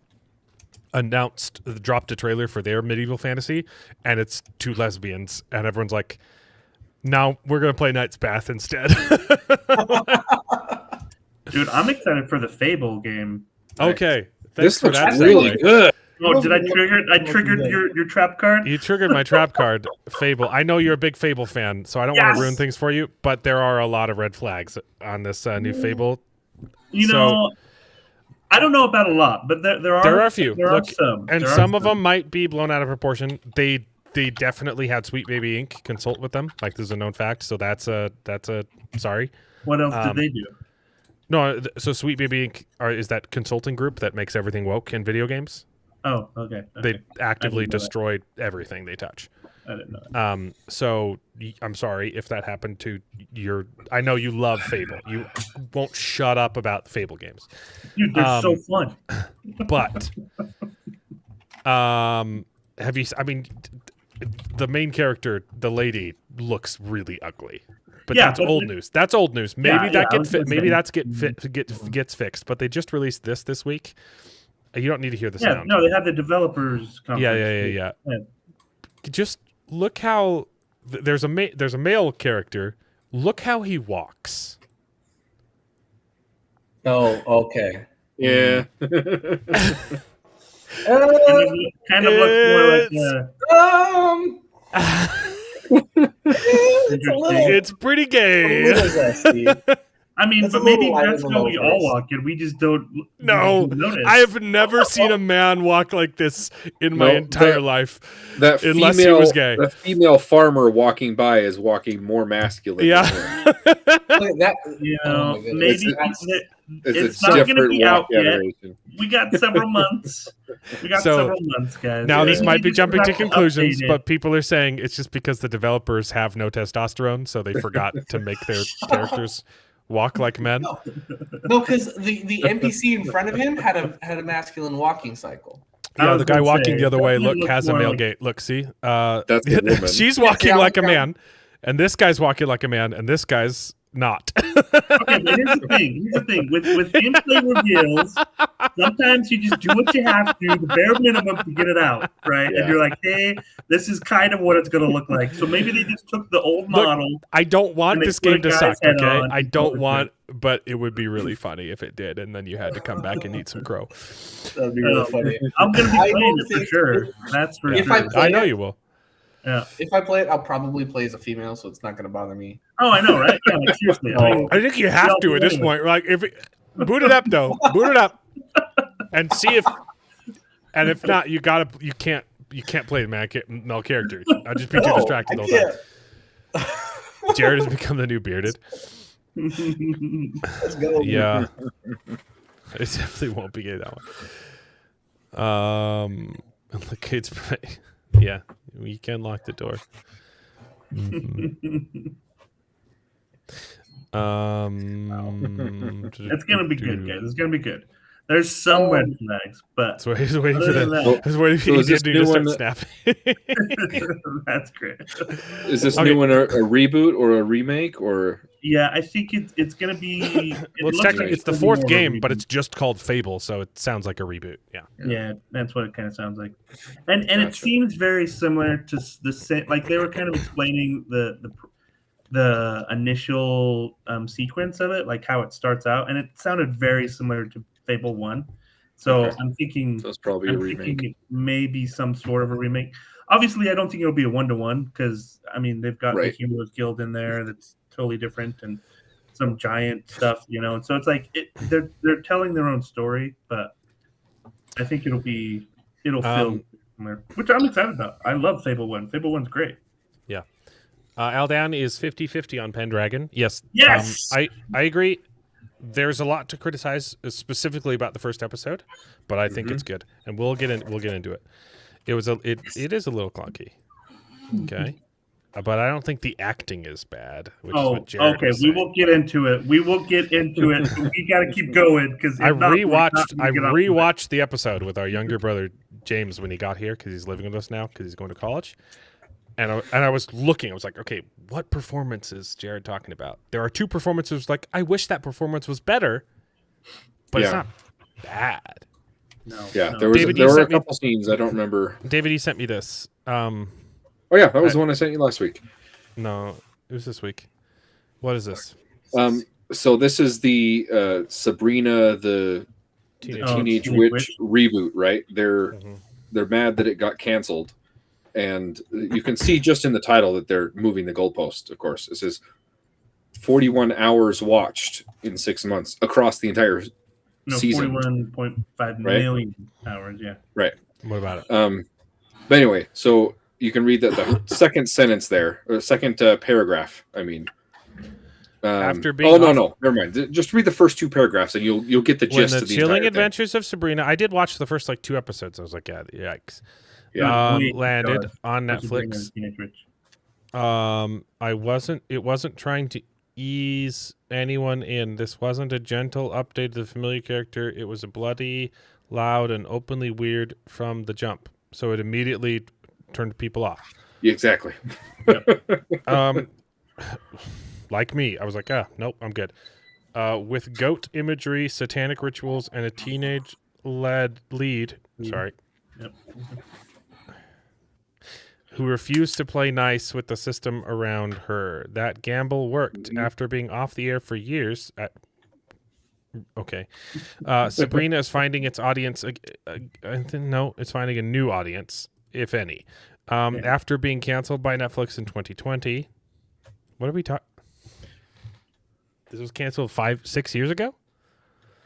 dropped a trailer for their medieval fantasy, and it's 2 lesbians, and everyone's like, "No, we're gonna play Knight's Path instead." Dude, I'm excited for the Fable game. Okay, thanks This for looks that. really segue. good. Oh, did I trigger? I triggered your trap card. You triggered my trap card, Fable. I know you're a big Fable fan, so I don't want Yes! to ruin things for you, but there are a lot of red flags on this new Fable. You So- know, I don't know about a lot, but there are There are a few. There Look, are some, and There are some of them might be blown out of proportion. They definitely had Sweet Baby Inc. consult with them. Like, this is a known fact. So that's a sorry. What else did they do? No, so Sweet Baby Inc. is that consulting group that makes everything woke in video games. Oh, okay. They actively know that. destroyed everything they touch. I didn't know that. So I'm sorry if that happened to your. I know you love Fable. You won't shut up about Fable games. Dude, they're so fun. But have you? I mean, the main character, the lady, looks really ugly. But Yeah, that's but old news. That's old news. Maybe Yeah, that I was gonna maybe say. that's gets fixed. But they just released this week. You don't need to hear the Yeah, sound. no, they have the developers conference. Yeah. Just look how there's a male character. Look how he walks. Oh, okay. Yeah. Kind of looks more like. It's a little, It's pretty gay. zesty. I mean, That's a but maybe little light that's on the how low we all face. walk, and we just don't. No, notice. I have never seen a man walk like this in my No, entire life, That unless he female, was gay. the female farmer walking by is walking more masculine. Yeah. Than him. Look at that. You Oh know, my goodness. maybe That's- it's a not going to different be out walk yet. generation. We got several months. So, several months, guys. Now this Maybe might be we just jumping have to conclusions, update it. but people are saying it's just because the developers have no testosterone, so they forgot to make their characters walk like men. No, because the NPC in front of him had a masculine walking cycle. I Yeah, was the guy gonna walking say, the other way definitely look has a more male like- gait. Look, see, That's a woman. she's walking Yeah, like a yeah. man, and this guy's walking like a man, and this guy's not. Okay, but here's the thing. With gameplay reveals, sometimes you just do what you have to, the bare minimum to get it out, right? Yeah. And you're like, hey, this is kind of what it's going to look like. So maybe they just took the old Look, model. I don't want And they this put a game to guy's suck, head okay? on I and don't call it want, but it would be really funny if it did, and then you had to come back and eat some crow. That'd be really funny. I'm going to be I playing don't it for think- sure. That's for If sure. I play I know it- you will. Yeah. If I play it, I'll probably play as a female, so it's not going to bother me. Oh, I know, right? Yeah, like, seriously. I mean, I think you have to at this point. Like, if it, boot it up though, boot it up, and see if, and if not, you can't play the male character. I'll just be too distracted I the whole can't. time. Jared has become the new bearded. Let's go. Yeah, it definitely won't be gay, that one. The kids play. Yeah, we can lock the door. it's going to be good, guys. It's going to be good. There's some red flags, but So he's waiting for other that. than I was waiting for So you is this to new start one snapping. that's great. Is this Okay. new one a reboot or a remake or? Yeah, I think it's going to be. Well, it's technically it's the gonna be fourth more of a game, but reboot. it's just called Fable, so it sounds like a reboot. Yeah. Yeah, that's what it kind of sounds like, and it Gotcha. seems very similar to the same. Like they were kind of explaining the initial sequence of it, like how it starts out, and it sounded very similar to Fable 1. So Okay. I'm thinking So it's probably a I'm remake. thinking it may be some sort of a remake. Obviously, I don't think it'll be a 1-to-1 because I mean they've got Right. the Heroes Guild in there that's totally different and some giant stuff, you know. And so it's like they're telling their own story, but I think it'll feel somewhere, which I'm excited about. I love Fable 1. Fable 1's great. Aldan is 50-50 on Pendragon. Yes. Yes! I agree. There's a lot to criticize specifically about the first episode, but I think it's good, and we'll get into it. It is a little clunky. Okay. But I don't think the acting is bad. Which is what Jared okay. was We saying. will get into it. We got to keep going because I rewatched the episode with our younger brother James when he got here because he's living with us now because he's going to college. And I was looking. I was like, okay, what performance is Jared talking about? There are two performances. Like, I wish that performance was better, but it's Yeah. not bad. No, Yeah, no. there was David, there you were a sent me- couple scenes I don't remember. David, he sent me this. Oh yeah, that was the one I sent you last week. No, it was this week. What is this? So this is the Sabrina the Teenage Teenage Teenage Witch reboot, right? They're Mhm. they're mad that it got canceled, and you can see just in the title that they're moving the goalpost. Of course, it says 41 hours watched in 6 months across the entire season. 41.5 Right? million hours. Yeah. Right. What about it? But anyway, so you can read that the second sentence there, or second paragraph. I mean, After being oh no, off- no, never mind. Just read the first two paragraphs, and you'll get the When gist the of the Chilling entire thing. Adventures of Sabrina, I did watch the first like 2 episodes. I was like, yeah, yikes. Yeah. Landed God. on Sabrina Netflix. Teenage Witch. It wasn't trying to ease anyone in. This wasn't a gentle update to the familiar character. It was a bloody, loud, and openly weird from the jump. So it immediately turned people off. Yeah, exactly. Like me, I was like, nope, I'm good. With goat imagery, satanic rituals, and a teenage lead. Sorry. Yep. Who refused to play nice with the system around her. That gamble worked. After being off the air for years. Sabrina is finding its audience. No, it's finding a new audience, if any. After being canceled by Netflix in 2020. What are we talking? This was canceled 5-6 years ago.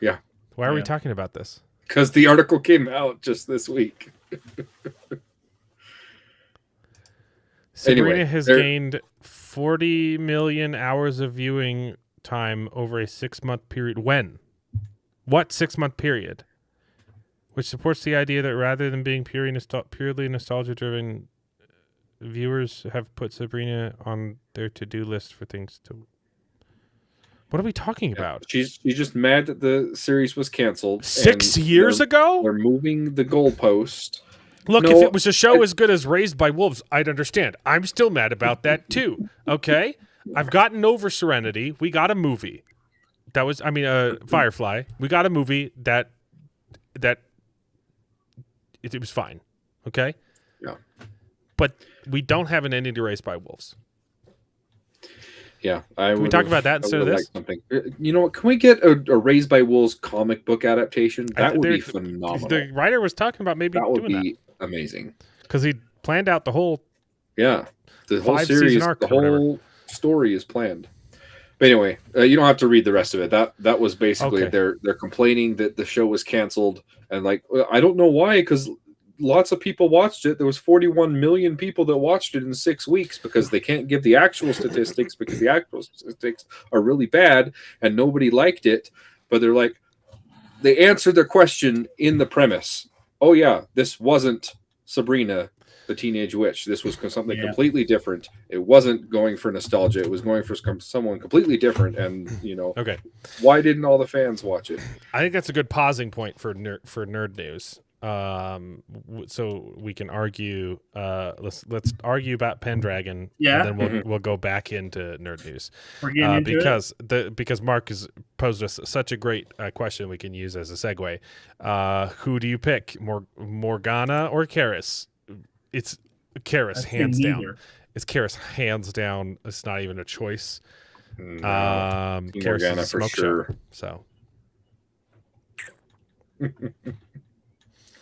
Yeah. Why are we talking about this? Because the article came out just this week. Sabrina Anyway, has gained 40 million hours of viewing time over a 6-month period. When? What 6-month period? Which supports the idea that rather than being purely nostalgia-driven, viewers have put Sabrina on their to-do list for things to... What are we talking about? She's just mad that the series was canceled. 6 years ago? They're moving the goalpost. Look, No, if it was a show as good as Raised by Wolves, I'd understand. I'm still mad about that too. Okay? I've gotten over Serenity. We got a movie. That was, Firefly. We got a movie that it was fine. Okay? Yeah. But we don't have an ending to Raised by Wolves. Yeah. Can we talk about that instead of this? Something. You know what? Can we get a Raised by Wolves comic book adaptation? That would be phenomenal. The writer was talking about maybe that would doing be amazing. Because he planned out the whole... Yeah. The whole 5-season series, arc the or whatever. whole story is planned. But anyway, you don't have to read the rest of it. That was basically Okay. they're complaining that the show was canceled, and like I don't know why, because lots of people watched it. There was 41 million people that watched it in 6 weeks, because they can't give the actual statistics because the actual statistics are really bad and nobody liked it. But they're like, they answered their question in the premise. Oh yeah, this wasn't Sabrina the Teenage Witch. This was something completely different. It wasn't going for nostalgia. It was going for someone completely different. And Okay. Why didn't all the fans watch it? I think that's a good pausing point for nerd news. So we can argue. Let's argue about Pendragon. Yeah. And then we'll go back into nerd news. We're getting into because Mark has posed us such a great question we can use as a segue. Who do you pick, Morgana or Karis? It's Karis, hands down. It's Karis, hands down. It's not even a choice. No, Karis Morgana is a for smoke sure. show. So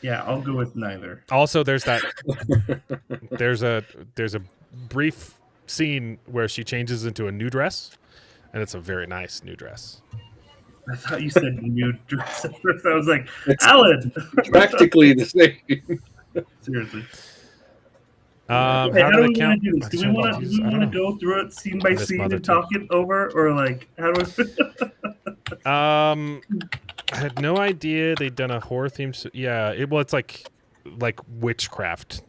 Yeah, I'll go with neither. also there's that there's a brief scene where she changes into a new dress, and it's a very nice new dress. I thought you said new dress at first. I was like, Alan. Practically the same. Seriously. How Hey, how do we they want count? to do this? Do we want to go through it scene by This scene mother and talk it over, or like how do we? I had no idea they'd done a horror theme. Yeah, it's like witchcraft.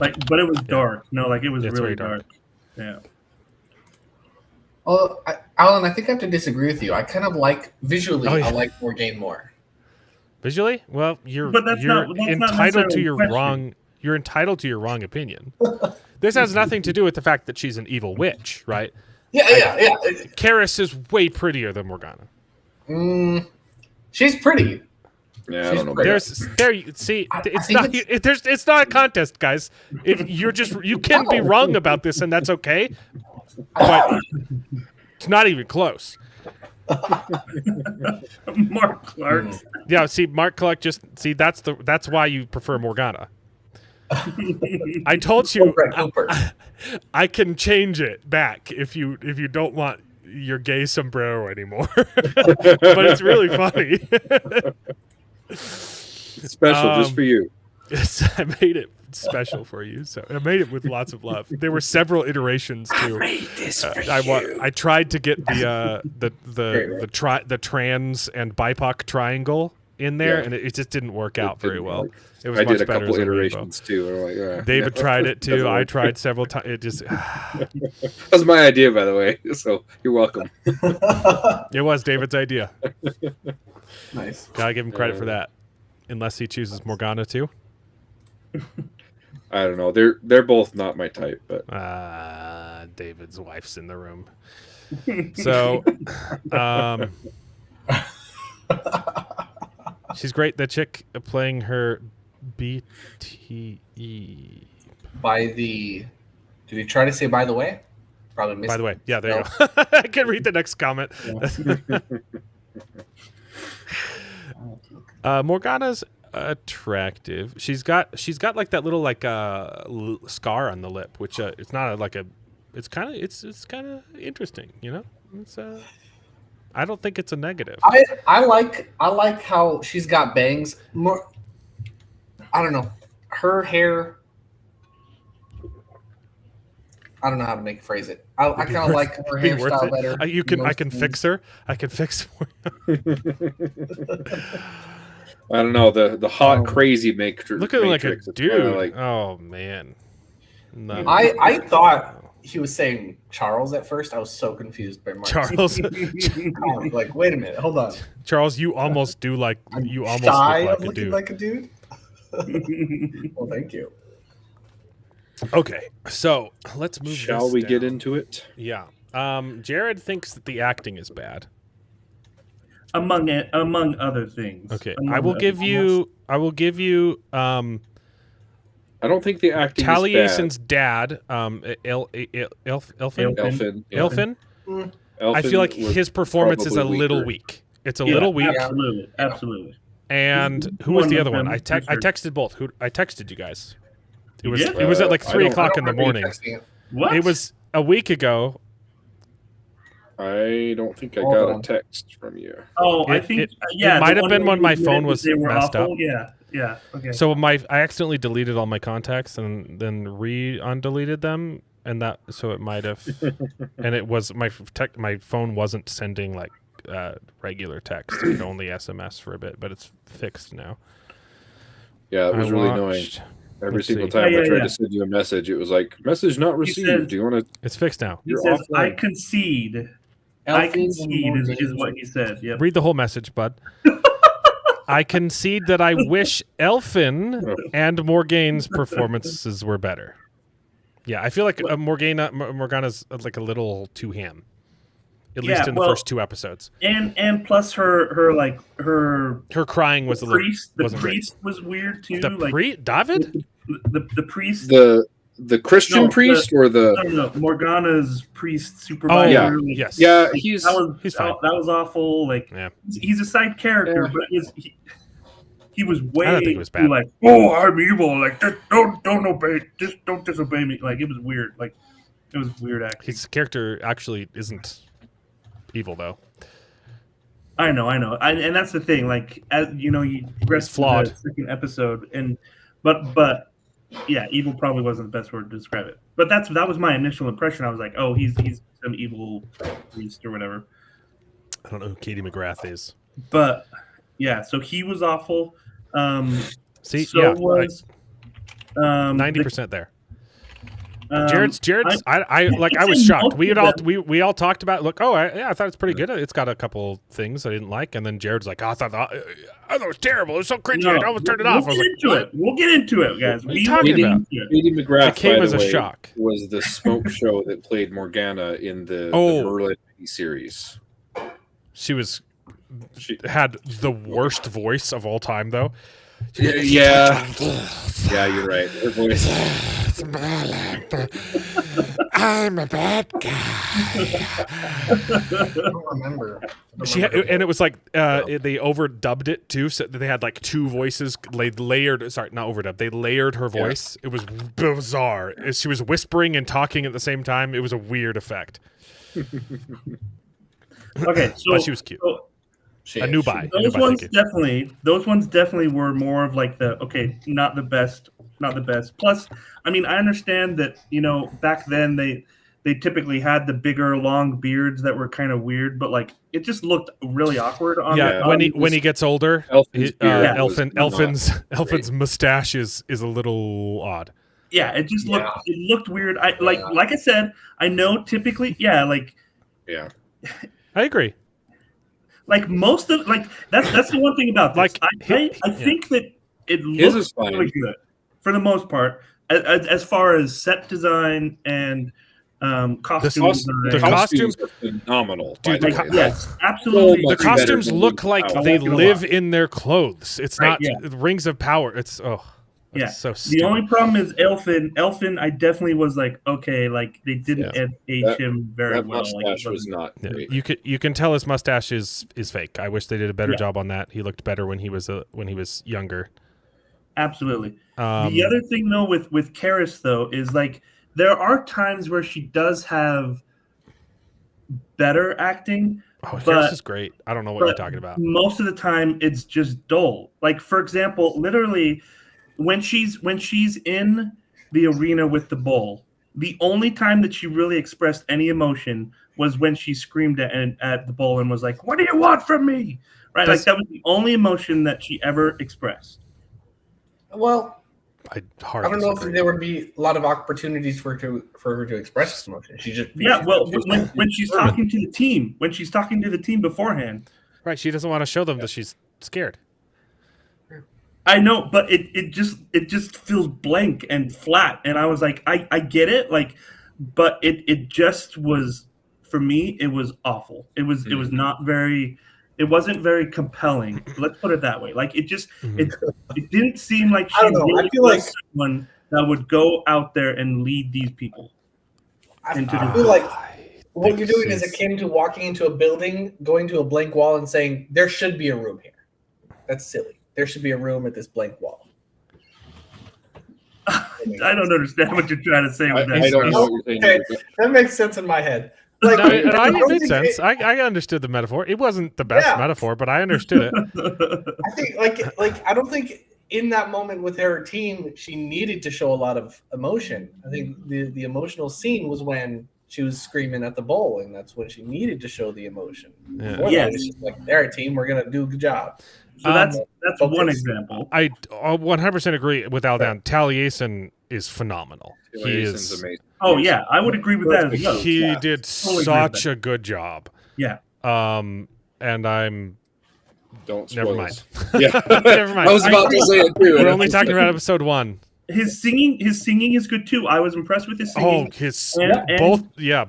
But it was dark. No, it was It's really very dark. Yeah. Well, Alan, I think I have to disagree with you. I kind of like visually. Oh, yeah. I like Morgaine more. Visually, well, you're But that's not entitled to necessarily your a question. wrong. You're entitled to your wrong opinion. This has nothing to do with the fact that she's an evil witch, right? Yeah. Karis is way prettier than Morgana. She's pretty. Yeah, I She's don't know. pretty. It's not a contest, guys. If you can be wrong about this, and that's okay. But it's not even close. Mark Clark. Yeah, see, Mark Clark that's why you prefer Morgana. I told you I can change it back if you don't want your gay sombrero anymore. But it's really funny. Special just for you. Yes, I made it special for you. So I made it with lots of love. There were several iterations too. I tried to get the trans and BIPOC triangle in there, and it just didn't work out very well. It was I much did a better couple as a iterations too. And I'm like, yeah. David tried it too. Doesn't I work. tried several times. It just That was my idea, by the way. So you're welcome. it was David's idea. Nice. Gotta give him credit for that. Unless he chooses Morgana too. I don't know. They're both not my type, but David's wife's in the room. So, she's great. The chick playing her BTE. Did he try to say by the way? Probably missed. By the way, yeah, there No. you go. I can read the next comment. Morgana's attractive. She's got like that little scar on the lip, which it's not it's kind of interesting, you know. It's I don't think it's a negative. I like how she's got bangs. More, I don't know. Her hair. I don't know how to phrase it. I kind of like her Be worth hairstyle it. better. I can fix her. I can fix for you. I don't know, the hot crazy matrix. Look at him like a Matrix, it's dude. kinda like, Oh man. No. I thought he was saying Charles at first. I was so confused by Mark. Charles. Like, wait a minute, hold on. Charles, you almost do like I'm you almost shy look of like a looking dude. like a dude. Well, thank you. Okay, so let's move. shall this we down. get into it? Yeah. Jared thinks that the acting is bad. Among other things. Okay, Among I will other give things. you. I will give you. I don't think the acting Taliesin's dad. Elfin. Elfin. Elfin. Elfin I feel like was his performance is a probably little weaker. weak. It's a little weak. Absolutely, absolutely. And who was the One other of one? them, I for sure. texted both. I texted you guys. It You was did? it was at like I 3 don't- o'clock I in the don't remember you morning. texting it. What? It was a week ago. I don't think I Hold got on. a text from you. Oh, I It- think it- yeah. it might the have one been where when you my admitted phone that was they were messed awful. up. Yeah. Okay. So I accidentally deleted all my contacts and then undeleted them, and that so it might have, and it was my phone wasn't sending like regular text, it could only SMS for a bit, but it's fixed now. Yeah, it was really annoying. watched- Every let's single see. time Yeah, I tried yeah. to send you a message, it was like, message not received. said- Do you want to? It's fixed now. He You're says, "I offline. concede." I Elfin and concede is Morgan. what he said. Yep. Read the whole message, bud. I concede that I wish Elfin and Morgane's performances were better. Yeah, I feel like Morgana's like a little too ham. At Yeah, least in the well- first 2 episodes. And plus her Her crying was a little priest. The wasn't great. priest was weird too. The like David? the priest. The Christian No, priest or the? No, Morgana's priest Oh, supervisor. yeah. like, Yes. Yeah, like, he's he's fine. that was awful. Like Yeah. he's a side character, Yeah. but he was way I don't think it was bad. too like, oh, I'm evil. Like just don't obey, just don't disobey me. Like it was weird. Like it was weird acting. His character actually isn't evil though. I know, and that's the thing. Like, as you know, you progress to flawed. the second episode, and but yeah, evil probably wasn't the best word to describe it. But that was my initial impression. I was like, oh, he's some evil priest or whatever. I don't know who Katie McGrath is. But yeah, so he was awful. See, so yeah, was 90% there. Jared's. I I it's was in shocked. most We had of all them. we all talked about. Look, I thought it's pretty good. It's got a couple things I didn't like, and then Jared's like, I thought it was terrible. It was so cringy. I almost turned it off. I was like, what? We'll get into it, guys. What are you We will talking get about? into it. Katie McGrath, It came by as the a way, shock. was the smoke show that played Morgana in the Merlin series. She was She, had the worst voice of all time, though. yeah, you're right. Her voice. I'm a bad guy. I don't remember. And it was like they overdubbed it too, so they had like 2 voices layered. Sorry, not overdubbed. They layered her voice. It was bizarre. She was whispering and talking at the same time. It was a weird effect. Okay, so But she was cute. so A new buy. those ones definitely were more of like not the best. Plus, I mean, I understand that, you know, back then they typically had the bigger long beards that were kind of weird, but like it just looked really awkward on Yeah, when he gets older, Elfin's beard was Elfin's mustache is a little odd. Yeah, it just looked weird. Like I said, I know typically, yeah. I agree. Like most of that's the one thing about this. Like, I think that it His looks is fine. really good for the most part, as far as set design and costume design. The costumes are phenomenal. Dude, by the the way. Yes, absolutely. So The much better costumes than look like Wow. they Walking a live lot. in their clothes. It's Right, not Rings of Power. It's Yeah. so The stupid. only problem is Elfin, I definitely was like, okay, like they didn't age him very That well. Like, it mustache was wasn't- not Yeah, great. you can tell his mustache is fake. I wish they did a better Yeah. job on that. He looked better when he was younger. Absolutely. The other thing though with Karis though is like there are times where she does have better acting. Oh, but Harris is great. I don't know what you're talking about. Most of the time, it's just dull. Like, for example, literally, when she's in the arena with the bull, the only time that she really expressed any emotion was when she screamed at the bull and was like, "What do you want from me?" Right? Like, that was the only emotion that she ever expressed. Well, I don't know if there would be a lot of opportunities for her to express this emotion. When she's talking to the team, beforehand. Right, she doesn't want to show them that she's scared. I know, but it just feels blank and flat, and I was like, I get it, like, but it just was, for me, it was awful. It was not very. It wasn't very compelling. Let's put it that way. Like, it just it didn't seem like she really was someone that would go out there and lead these people. I feel like what you're doing is akin to walking into a building, going to a blank wall, and saying there should be a room here. That's silly. There should be a room at this blank wall. I don't understand what you're trying to say with that. I don't know what you're saying. Okay, that makes sense in my head. Like, it made sense. I understood the metaphor. It wasn't the best metaphor, but I understood it. I think I don't think in that moment with her team she needed to show a lot of emotion. I think the emotional scene was when she was screaming at the bull, and that's when she needed to show the emotion. Yeah. Yes, it's just like, all right, team, we're gonna do a good job. So that's one example. I 100% agree with Aldan. Taliesin is phenomenal. He is amazing. Oh yeah, I would agree with that as well. He did such a good job. Yeah. And I'm Don't spoil never mind. us. Yeah. Never mind. I was about to say it too. We're only talking about episode 1. His singing is good too. I was impressed with his singing.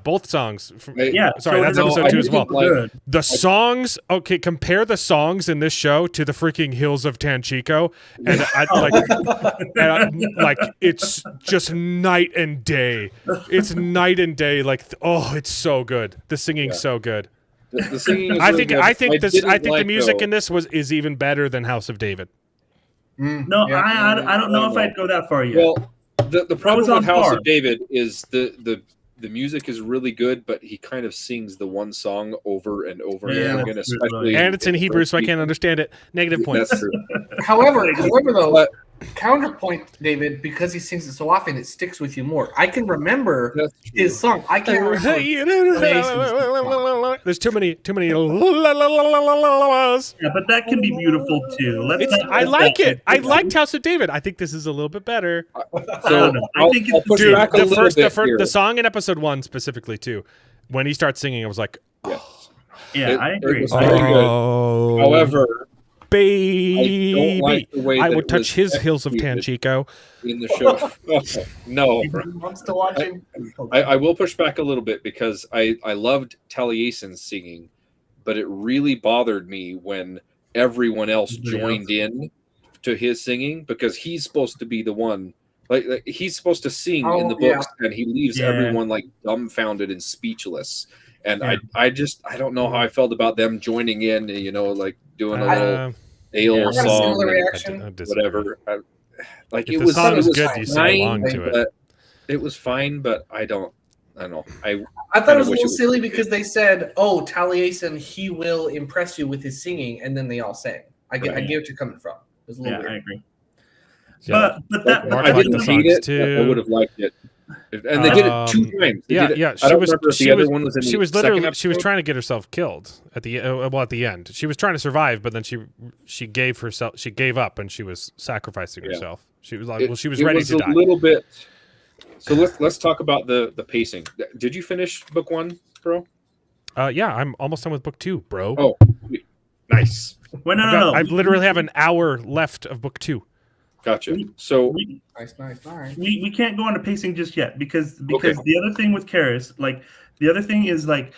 Both songs. Yeah, sorry, that's episode 2 as well. Good. The songs, okay, compare the songs in this show to the freaking Hills of Tanchico, and like it's just night and day. It's night and day. Like, oh, it's so good. The singing's so good. The singing is I really think good. the music in this is even better than House of David. No, I don't know if I'd go that far yet. Well, the problem with House of David is the music is really good, but he kind of sings the one song over and over again, especially. And it's in Hebrew, so I can't understand it. Negative points. That's true. However, though, counterpoint, David, because he sings it so often, it sticks with you more. I can remember his song. I can't remember. There's too many. Yeah, but that can be beautiful too. I like it. I liked House of David. I think this is a little bit better. So I think I'll push back a little bit here. The song in episode 1 specifically too. When he starts singing, I was like, I agree. It was very good. However, baby, I don't like the way I that would it touch was his Hills of Tanchico. in the show. No. He wants to watch him. I will push back a little bit because I loved Taliesin's singing, but it really bothered me when everyone else joined in to his singing, because he's supposed to be the one, like he's supposed to sing in the books, and he leaves everyone like dumbfounded and speechless. And I don't know how I felt about them joining in, like doing a little ale song, whatever. It was good, you sing along to it. It was fine, but I don't know. I thought it was a little silly because they said, "Oh, Taliesin, he will impress you with his singing," and then they all sang. I get what you're coming from. It was a little weird. I agree. Yeah. But I didn't hate it. Too. I would have liked it. And they did it 2 times. She was trying to get herself killed at the end. She was trying to survive, but then she gave up, and she was sacrificing herself. She was like, she was ready to die. A little bit. So let's talk about the pacing. Did you finish book 1, bro? Yeah, I'm almost done with book 2, bro. Oh, nice. Well, no. I literally have an hour left of book 2. Gotcha. So nice. We can't go on to pacing just yet because the other thing with Karis, like the other thing is like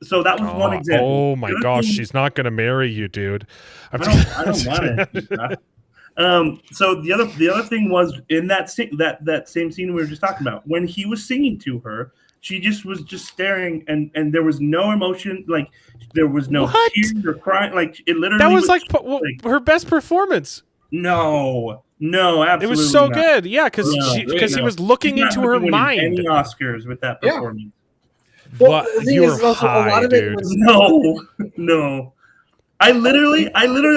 so that was one example. Oh my gosh, she's not gonna marry you, dude. I don't want it. So the other thing was in that same scene we were just talking about, when he was singing to her, she was staring, and there was no emotion, like there was no tears or crying, like it literally. That was like her best performance. No, absolutely. It was so not. good, yeah, because he was looking into her mind. Any Oscars with that performance? Well, the thing You're is also, a high, lot of it dude. was No. I literally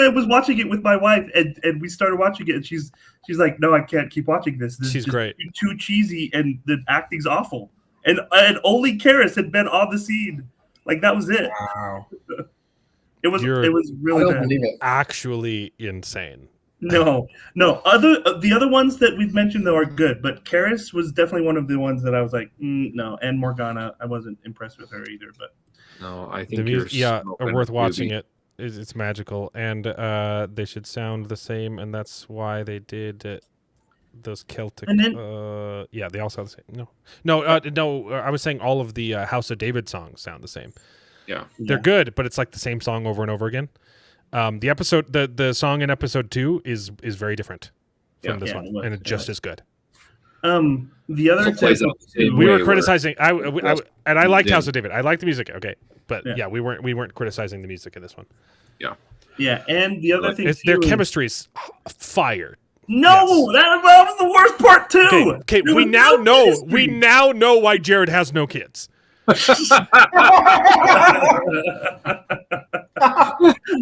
was watching it with my wife, and we started watching it, and she's like, "No, I can't keep watching this. This She's is just great. too cheesy, and the acting's awful." And only Karis had been on the scene, like that was it. wow. It was You're- it was I really don't bad. believe it. Actually insane. No. The other ones that we've mentioned though are good, but Karis was definitely one of the ones that I was like, no. And Morgana, I wasn't impressed with her either. But No, I think The you're music, yeah, smoking worth a watching doobie. it. It's magical, and they should sound the same, and that's why they did those Celtic. And then- yeah, they all sound the same. No. I was saying all of the House of David songs sound the same. Yeah. They're good, but it's like the same song over and over again. The episode, the song in episode 2 is very different from this Yeah, one, it was, and it's it just was. as good. The other It plays example out the same too- We way were where- criticizing, and I liked Yeah. House of David. I liked the music. Okay, but Yeah. yeah, we weren't criticizing the music in this one. Yeah, and the other thing Their too is- chemistry's fire. No, Yes. that was the worst part too. Okay, There we was now no know chemistry. why Jared has no kids.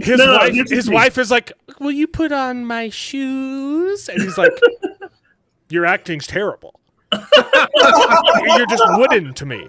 His No, wife this is his me. wife is like, "Will you put on my shoes?" And he's like, "Your acting's terrible. You're just wooden to me."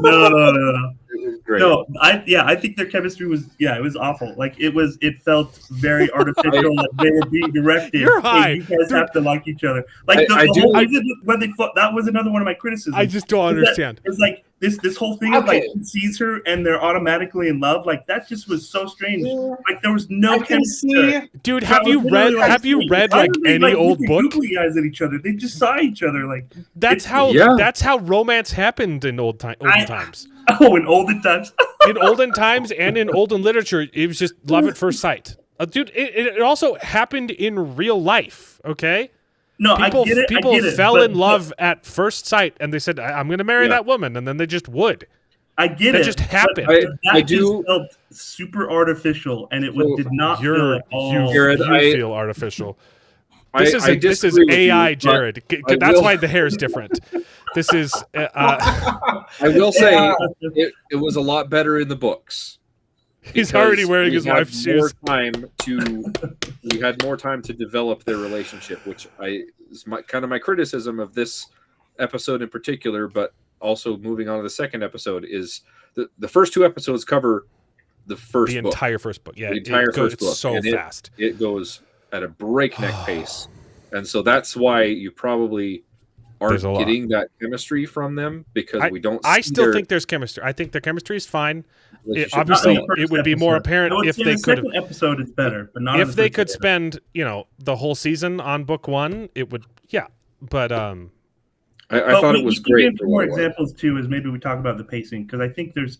No. It was great. No, I think their chemistry was it was awful. Like it felt very artificial. Like they were being directed. You're "Hey, high. you guys have to like each other. Like I the do- whole reason when they fought, that was another one of my criticisms. I just don't understand. It's like this whole thing of like Okay. he sees her and they're automatically in love. Like that just was so strange. Like there was no I can chemistry. see. Dude, I have was you literally read like, have you read why like are they, any old looking book? googly eyes at each other? They just saw each other like That's how romance happened in olden times. in olden times. In olden times and in olden literature, it was just love at first sight. Dude, it also happened in real life, okay? No, People I get it. people I get it, fell but- in love at first sight, and they said, "I'm going to marry Yeah. that woman," and then they just would. I get That it. just but happened. that I just do- felt super artificial, and it So did not feel You at all. Jared, I- feel artificial. I This is disagree with AI, you, but Jared. I That's will- why the hair is different. This is I will say Yeah. it was a lot better in the books. he's because already wearing we his had wife's more shoes. we had more time to develop their relationship, which is my criticism of this episode in particular, but also moving on to the second episode is the first 2 episodes cover the first The book. entire first book. Yeah, The entire it goes, first book, it's so and fast. It goes at a breakneck pace, and so that's why you probably aren't There's a lot. getting that chemistry from them because we don't. I see still their think there's chemistry. I think their chemistry is fine. relationship obviously, develop. it would be more apparent I would if say they the could second episode is better, but not in if the they first could episode. spend, the whole season on book 1, it would, yeah. But I But thought we- it was we can great. give for more what it was. examples too. Is maybe we talk about the pacing because I think there's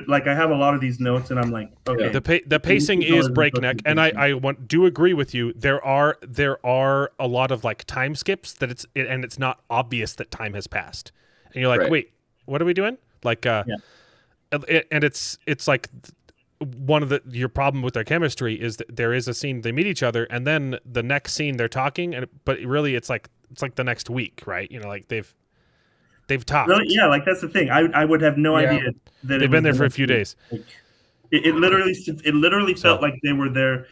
like I have a lot of these notes and I'm like, okay, the pacing We can is go breakneck, into and pacing. I do agree with you. There are a lot of like time skips that it's not obvious that time has passed, and you're like, Right. wait, what are we doing? Like, and it's like one of your problem with their chemistry is that there is a scene they meet each other, and then the next scene they're talking, but really it's like the next week, right? Like they've talked. Really? Yeah, like that's the thing. I would have no Yeah. idea that They've been there for a few days. It literally felt like they were there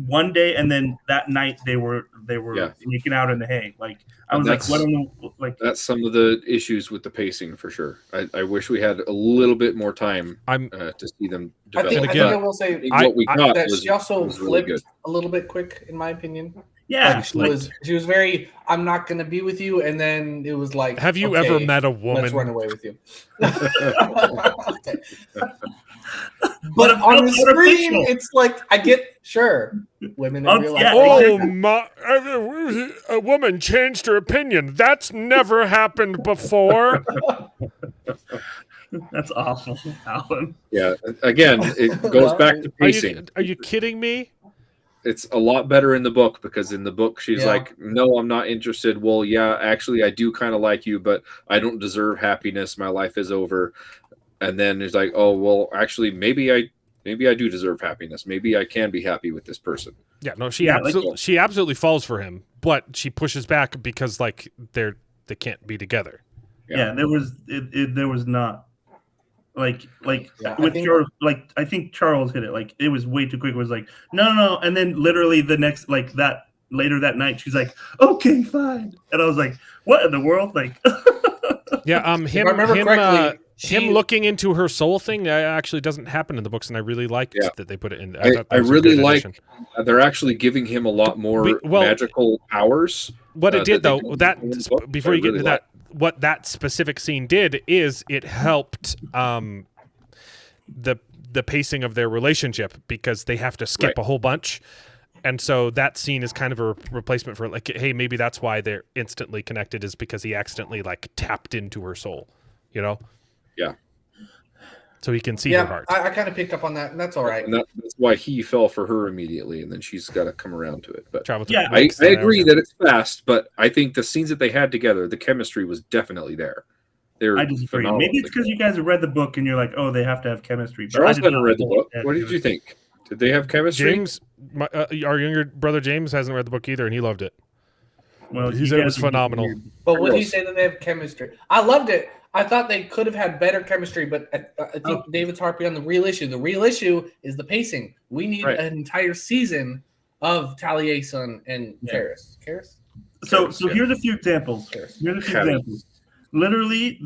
one day and then that night they were Yeah. sneaking out in the hay. Like I And was like, that's- what on the like? That's some of the issues with the pacing for sure. I wish we had a little bit more time I'm to see them I develop. think, And I again, think I will say what we got that was, she also was really flipped good. a little bit quick, in my opinion. Yeah, Like, she was very, I'm not going to be with you, and then it was like, Have you okay, ever met a let's woman? run away with you. Okay. But it on the felt screen, artificial. it's like, I get, sure, women in real life. Yeah. Oh my! A woman changed her opinion. That's never happened before. that's awful, Alan. Yeah, again, it goes back to Are pacing. you kidding me? It's a lot better in the book because in the book she's Yeah. like, "No, I'm not interested." Well, yeah, actually, I do kind of like you, but I don't deserve happiness. My life is over. And then it's like, "Oh, well, actually, maybe I do deserve happiness. Maybe I can be happy with this person." Yeah, no, she Yeah, like- absolutely falls for him, but she pushes back because like they can't be together. Yeah, there was not like Yeah, with Charles. Like I think Charles hit it. Like it was way too quick. It was like no, and then literally the next like that later that night, she's like, okay, fine, and I was like, what in the world? Like, Yeah, If I remember correctly, him looking into her soul thing actually doesn't happen in the books, and I really liked that they put it in. I thought that was a really good like addition. they're actually giving him a lot more magical powers. What it did, they though, don't that in the book, before I you get really into like. that, what that specific scene did is it helped the pacing of their relationship because they have to skip a whole bunch. And so that scene is kind of a replacement for like, hey, maybe that's why they're instantly connected is because he accidentally like tapped into her soul, you know? Yeah. So he can see her heart. I kind of picked up on that, and that's all right. And that's why he fell for her immediately, and then she's got to come around to it. But I agree that it's fast, but I think the scenes that they had together, the chemistry was definitely there. I disagree. Maybe it's because you guys have read the book and you're like, oh, they have to have chemistry. But Charles hadn't read the book. What did you think? Did they have chemistry? James, our younger brother James hasn't read the book either, and he loved it. Well, he said it was phenomenal. But would he say that they have chemistry? I loved it. I thought they could have had better chemistry, but I think David's harping on the real issue. The real issue is the pacing. We need an entire season of Taliesin and Karis. So here's a few examples. Literally,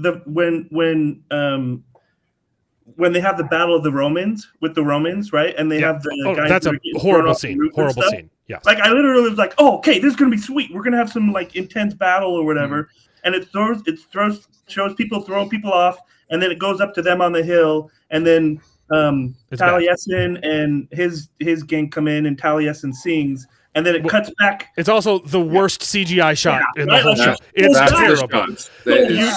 when they have the battle of the Romans with the Romans, right? And they have the guys. That's a horrible scene. Horrible scene. Yes. Like I literally was like, oh, okay, this is gonna be sweet. We're gonna have some like intense battle or whatever. And it shows people throwing people off, and then it goes up to them on the hill, and then Taliesin and his gang come in, and Taliesin sings, and then it cuts back. It's also the worst CGI shot in the whole show. It's terrible.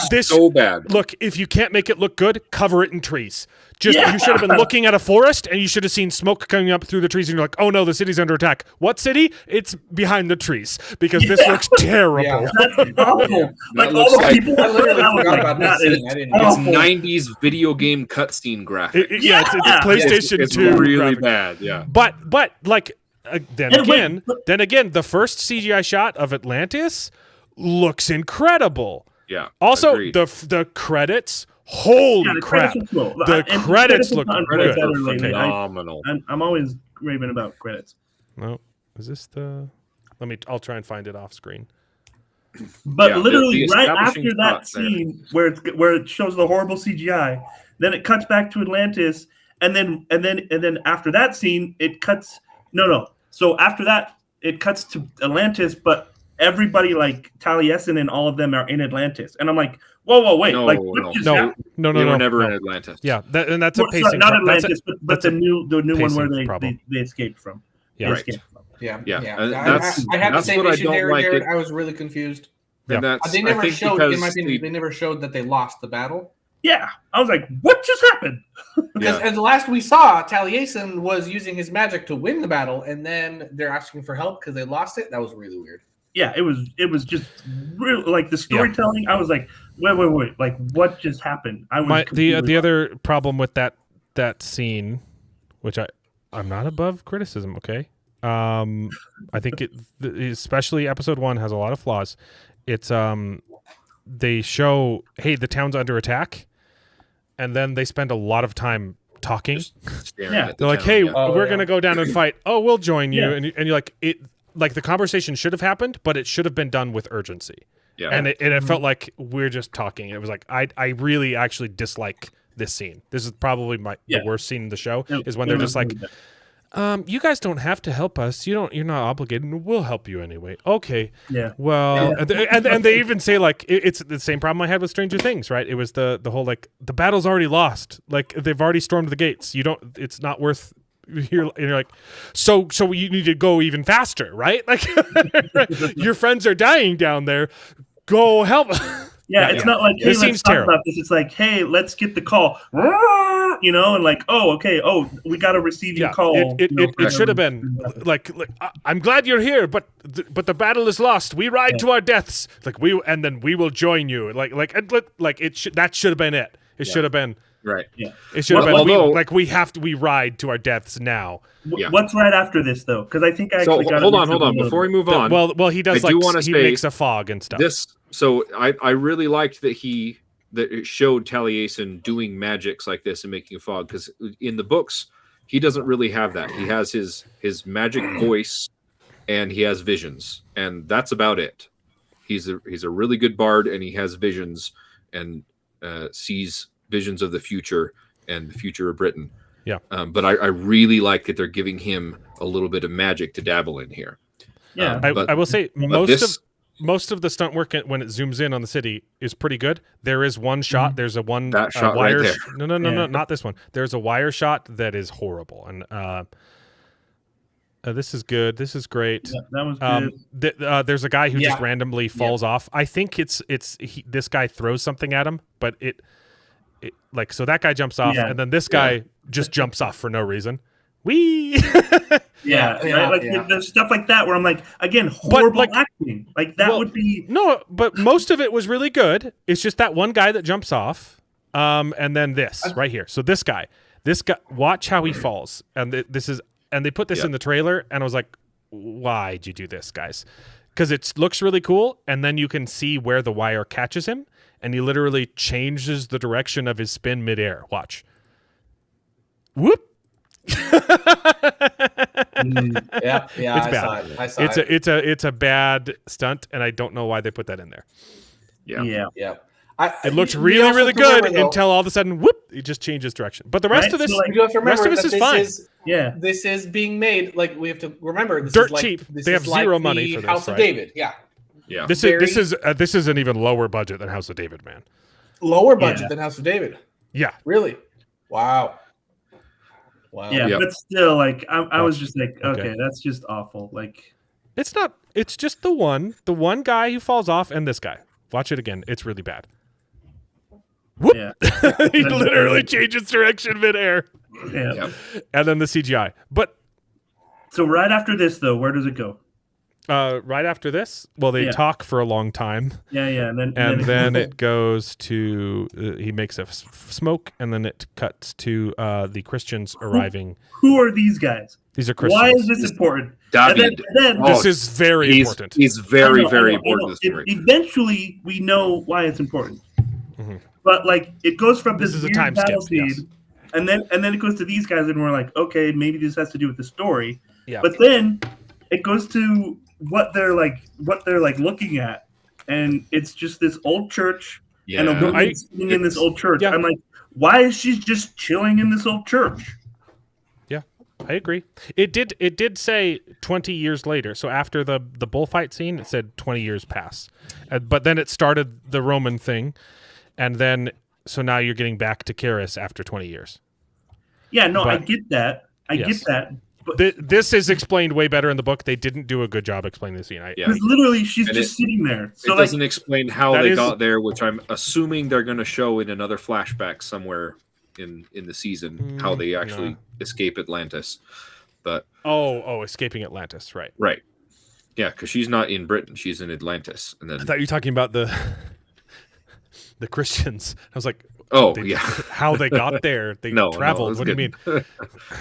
This so bad. Look, if you can't make it look good, cover it in trees. You should have been looking at a forest, and you should have seen smoke coming up through the trees, and you're like, oh no, the city's under attack. What city? It's behind the trees, because this looks terrible. Yeah, that's awful. Like all the people I literally forgot about that scene. I didn't It's 90s video game cutscene graphic. It's PlayStation 2. It's really graphic. bad, yeah. But like then again, the first CGI shot of Atlantis looks incredible. Yeah. Also, agreed. the credits. Holy crap! The credits look good. Phenomenal. I'm always raving about credits. No, is this the? I'll try and find it off screen. But literally, right after that scene where it shows the horrible CGI, then it cuts back to Atlantis, and then after that scene, it cuts. No. So after that, it cuts to Atlantis, but everybody like Taliesin and all of them are in Atlantis, and I'm like, whoa, wait, no. They were never in Atlantis. Yeah, and that's a pacing. Not Atlantis, but the new one where they escaped from. Yeah, right. Yeah. I had the same issue there, like Jared. I was really confused. Yeah. They never showed, in my opinion, they never showed that they lost the battle. Yeah, I was like, what just happened? Because as the last we saw, Taliesin was using his magic to win the battle, and then they're asking for help because they lost it. That was really weird. Yeah, it was just real, like the storytelling. I was like, wait, like what just happened? I was the other problem with that scene, which I'm not above criticism. Okay, I think especially episode 1 has a lot of flaws. It's they show, hey, the town's under attack, and then they spend a lot of time talking. They're like, hey, we're gonna go down and fight. Oh, we'll join you, and you're like it. Like the conversation should have happened, but it should have been done with urgency. Yeah. And it felt like we're just talking. It was like I really actually dislike this scene. This is probably the worst scene in the show is when they're just like, you guys don't have to help us. You're not obligated. We'll help you anyway. Okay. Yeah. Well, and they even say like it's the same problem I had with Stranger Things, right? It was the whole like the battle's already lost. Like they've already stormed the gates. It's not worth. You're like, so you need to go even faster, right? Like your friends are dying down there. Go help. Yeah, it's not like, hey, let's talk about this. It's like, hey, let's get the call. And like, okay, we got a receiving call. It should have been like I'm glad you're here, but the battle is lost. We ride to our deaths. Like then we will join you. That should have been it. It should have been. Right. Yeah. It should have been. We ride to our deaths now. What's right after this though? Because I think I actually got. Hold on. Before we move on. Well, he does. He makes a fog and stuff. So I really liked that it showed Taliesin doing magics like this and making a fog, because in the books he doesn't really have that. He has his magic voice and he has visions, and that's about it. He's a really good bard, and he has visions and sees visions of the future and the future of Britain. Yeah. But I really like that they're giving him a little bit of magic to dabble in here. Yeah. I will say most of the stunt work when it zooms in on the city is pretty good. There is one shot. There's a shot wire. right there. No, not this one. There's a wire shot that is horrible, and this is good. This is great. Yeah, that was good. There's a guy who just randomly falls off. I think this guy throws something at him, but it so that guy jumps off, and then this guy just jumps off for no reason. Whee! There's stuff like that where I'm like, again, horrible acting. Like that would be but most of it was really good. It's just that one guy that jumps off, and then this right here. So this guy, watch how he falls, and they put this in the trailer, and I was like, why'd you do this, guys? Because it looks really cool, and then you can see where the wire catches him, and he literally changes the direction of his spin midair. Watch. Whoop. I saw it. It's a bad stunt, and I don't know why they put that in there. Yeah. It looked really good until all of a sudden, whoop! It just changes direction. But the rest of this, is fine. This is being made like we have to remember. This Dirt is like, cheap. This They is have like zero the money for this. House of David. Yeah. This is an even lower budget than House of David, man. Lower budget than House of David. Yeah. Really? Wow. Yeah, but still, like I was just like, okay, that's just awful. Like, it's not. It's just the one guy who falls off, and this guy. Watch it again. It's really bad. Whoop! Yeah. He literally changes direction midair. Yeah. And then the CGI. But so right after this, though, where does it go? Right after this, they talk for a long time. Yeah, and then it goes to he makes a smoke, and then it cuts to the Christians arriving. Who are these guys? These are Christians. Why is this important? David. This is very important. He's very important. Eventually, we know why it's important. Mm-hmm. But like, it goes from this is a weird time skip, battle scene, and then it goes to these guys, and we're like, okay, maybe this has to do with the story. Yeah. But then it goes to what they're looking at, and it's just this old church and a woman sitting in this old church. I'm like, why is she just chilling in this old church? Yeah, I agree. It did say 20 years later. So after the bullfight scene, it said 20 years pass, but then it started the Roman thing, and then so now you're getting back to Karis after 20 years. Yeah, no, I get that. I get that. But this is explained way better in the book. They didn't do a good job explaining the scene. Because literally, she's just sitting there. So it doesn't explain how they got there, which I'm assuming they're going to show in another flashback somewhere in the season, how they actually escape Atlantis. But escaping Atlantis, right? Right. Yeah, because she's not in Britain; she's in Atlantis. And then I thought you were talking about the Christians. I was like, how they got there? They traveled. What do you mean?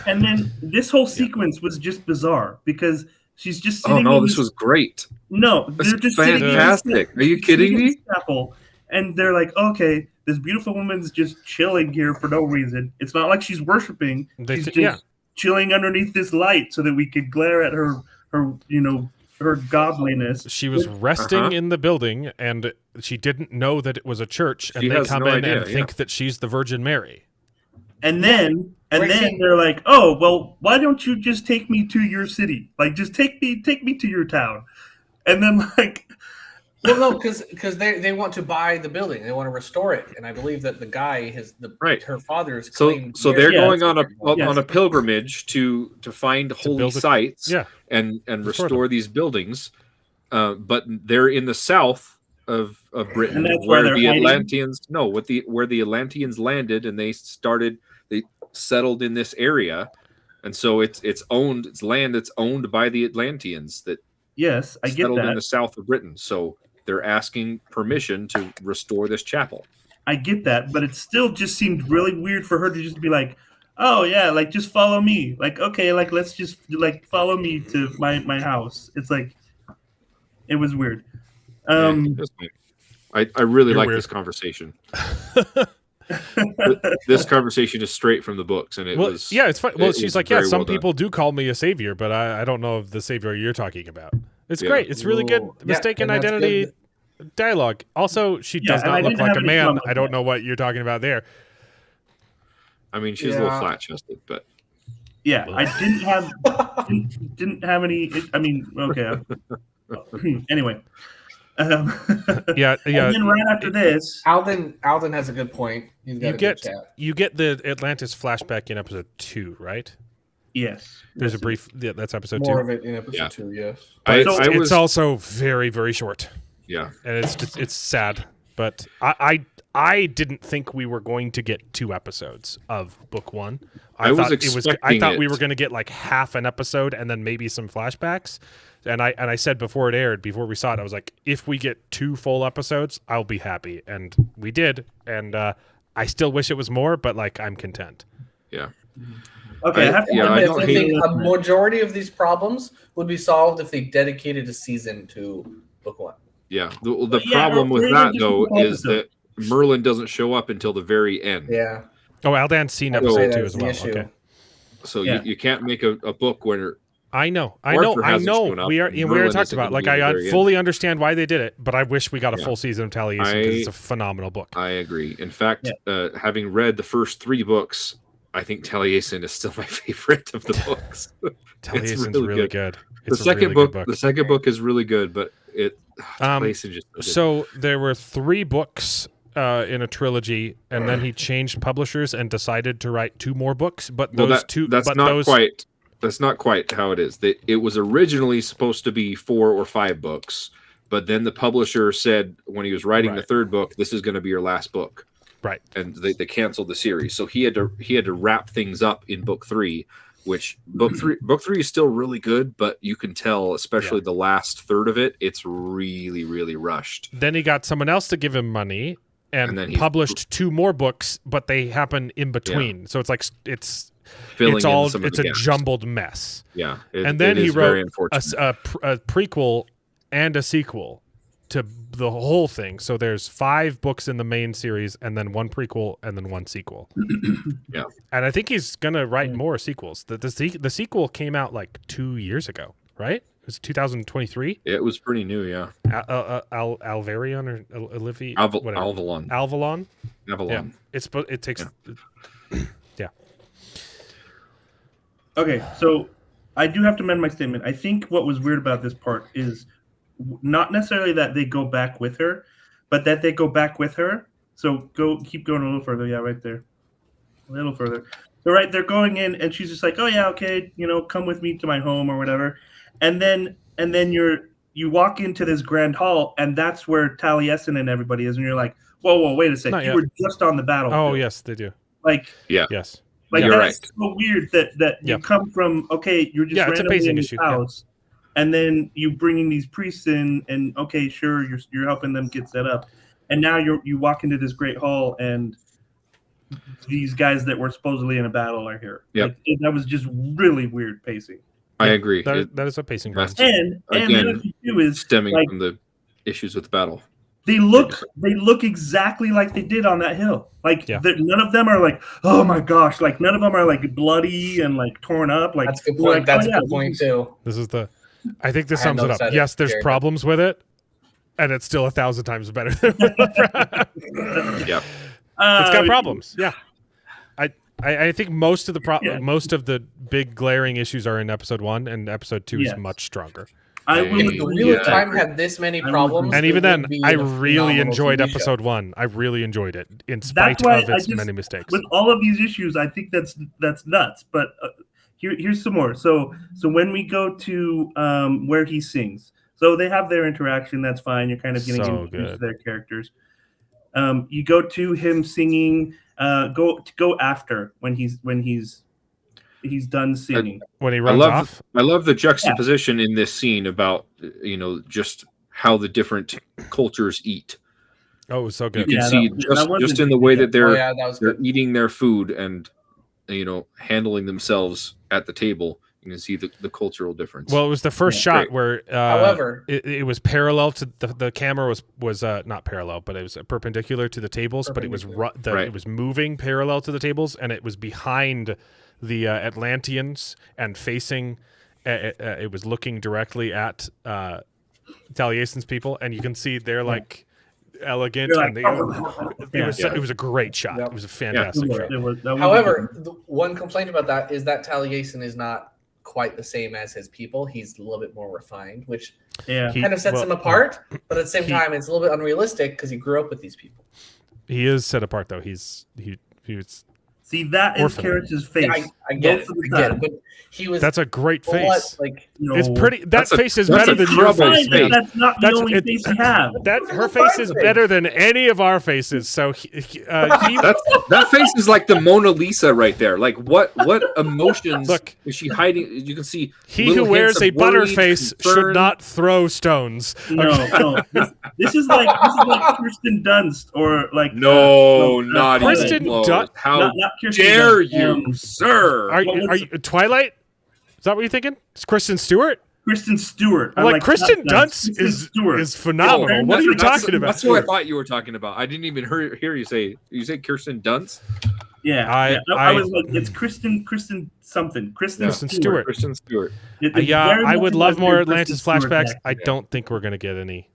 And then this whole sequence was just bizarre because she's just sitting. This was great. No, they're just fantastic. Are you kidding me? Chapel, and they're like, okay, this beautiful woman's just chilling here for no reason. It's not like she's worshiping. She's just chilling underneath this light so that we could glare at her godliness. She was resting in the building, and she didn't know that it was a church, and they come in and think that she's the Virgin Mary. And then they're like, "Oh, well, why don't you just take me to your city? Like, just take me to your town." And then well, no, because they want to buy the building, they want to restore it, and I believe that the guy her father's claimed. So they're going on a pilgrimage to find holy sites, and restore these buildings, but they're in the south of Britain, where the Atlanteans where the Atlanteans landed, and they settled in this area, and so it's land that's owned by the Atlanteans that I get settled that in the south of Britain. So they're asking permission to restore this chapel. I get that, but it still just seemed really weird for her to just be like, "Oh yeah, like just follow me." Like, okay, like let's just like follow me to my house. It's like it was weird. I really You're like weird. this conversation. This conversation is straight from the books, and it was it's fun. Well, it she's was like, yeah, very some well done. people do call me a savior, but I don't know of the savior you're talking about. It's Yeah. great. It's really good. Ooh, yeah, Mistaken and that's identity good. dialogue. Also, she Yeah, does and I not look didn't like have a any man. problem with I don't that. know what you're talking about there. I mean, she's a little Yeah. flat chested, but Yeah, I didn't have any. I mean, okay. Anyway, Yeah. and then right after this, Alden has a good point. He's got You a good get chat. you get the Atlantis flashback in episode 2, right? yes, There's yes, a brief. Yeah, that's episode More 2. of it in episode Yeah. 2, yes. But it's, I it's was also very, very short, yeah. and it's sad. But I didn't think we were going to get 2 episodes of book 1. I was thought expecting we it. were going to get like half an episode and then maybe some flashbacks. And I said before it aired, before we saw it, I was like, if we get 2 full episodes, I'll be happy. And we did. And I still wish it was more, but like I'm content. Yeah. okay. I have to I I don't think hate a majority of these problems would be solved if they dedicated a season to book 1. Yeah. The Yeah, problem or with even that just though a is episode. that Merlin doesn't show up until the very end. Yeah. Oh, Aldan's seen I would say episode 2 that's as the well. issue. Okay. So Yeah. you can't make a book where I know. Arthur hasn't shown up, We and already Merlin talked isn't about. gonna Like be at the I very fully understand why they did it, but I wish we got a Yeah. full season of Taliesin because it's I- a phenomenal book. I agree. In fact, having read the first 3 books, I think Taliesin is still my favorite of the books. Taliesin's really really good. good. The It's a second really book, good the second book is really good, but Taliesin just So there were 3 books in a trilogy, and then he changed publishers and decided to write 2 more books. But Well, those two, that's but not those, quite. That's not quite how it is. It was originally supposed to be 4 or 5 books, but then the publisher said when he was writing the Right. 3rd book, "This is going to be your last book," right? and they canceled the series. So he had to wrap things up in book 3, which book 3 is still really good, but you can tell, especially the last third of it, it's really really rushed. Then he got someone else to give him money and then he- published 2 more books, but they happen in between. So it's like it's Filling it's in all some of it's the a gaps. jumbled mess. Yeah, And then it he is very wrote unfortunate. a prequel and a sequel to the whole thing. So there's 5 books in the main series, and then 1 prequel, and then 1 sequel. Yeah. And I think he's gonna write more sequels. The sequel came out like 2 years ago, right? It was 2023. It was pretty new, yeah. Alvarion or Olivia? Avalon. Avalon. Avalon. Yeah. It takes. Yeah. Okay, so I do have to amend my statement. I think what was weird about this part is not necessarily that they go back with her, but that they go back with her. So keep going a little further. Yeah, right there. A little further. So right, they're going in, and she's just like, "Oh yeah, okay, come with me to my home or whatever." And then you walk into this grand hall, and that's where Taliesin and everybody is, and you're like, "Whoa, wait a second! Not You yet. were just on the battlefield." Oh yes, they do. Like Yes. Like You're that's so weird that you come from you're just Yeah, it's a randomly pacing in this issue, yeah. house, and then you bringing these priests in, and okay, sure, you're helping them get set up, and now you walk into this great hall, and these guys that were supposedly in a battle are here. Yep. Like, that was just really weird pacing. I agree. That is a pacing problem. That's And the Again, other thing too is stemming like, from the issues with the battle. they look exactly like they did on that hill. Like Yeah. none of them are like, oh my gosh, like none of them are like bloody and like torn up. Like That's a good you're point. like, That's oh, a yeah, good point too. This is I think this I had sums it notes up. on it, Yes, there's Jared. problems with it, and it's still 1,000 times better than Yeah. It's got problems. Yeah. I think most of the big glaring issues are in episode 1, and episode 2 is Yes. much stronger. I will If the agree Wheel with of that. Time had this many I will problems, agree. And it even would then, be I a really phenomenal enjoyed TV show. episode 1. I really enjoyed it, in spite That's why of I its just- many mistakes. With all of these issues, I think that's nuts. But here's some more. So when we go to where he sings, so they have their interaction. That's fine. You're kind of getting So introduced to good. their characters. You go to him singing. Go after when he's done singing. When he I runs off, love the juxtaposition in this scene about just how the different cultures eat. oh, it was so You good. can Yeah, see that wasn't- just in the way that they're Oh yeah, that was they're good. eating their food and handling themselves at the table. You can see the cultural difference. Well, it was the first shot great. where, However, it was parallel to the camera was not parallel, but it was perpendicular to the tables, but it was it was moving parallel to the tables, and it was behind the Atlanteans and facing. It was looking directly at Taliesin's people, and you can see they're like elegant, and it was a great shot. Yep. It was a fantastic shot. However, the one complaint about that is that Taliesin is not quite the same as his people. He's a little bit more refined, which kind of sets him apart. But at the same time, it's a little bit unrealistic because he grew up with these people. He is set apart, though. He was. See, that is Carrick's face. Yeah, I get it, but he was. That's a great face. No. It's pretty. That face is that's better a than your trouble face. face. That's not the only face you have. Her face is better than any of our faces. So that face is like the Mona Lisa right there. Like what emotions is she hiding? You can see he who wears a butter face should not throw stones. No. This is like Kirsten Dunst or like not Kristen Dunst. How not Kirsten dare Dunst. you, sir? Are you Twilight? Is that what you're thinking? It's Kristen Stewart? Kristen Stewart. I'm like Kristen Dunst is phenomenal. What are you talking about? That's what I thought you were talking about. I didn't even hear you say. You said Kirsten Dunst. Yeah, I was like, it's Kristen something. Kristen Stewart. Kristen Stewart. I would love more Atlantis flashbacks. I don't think we're gonna get any.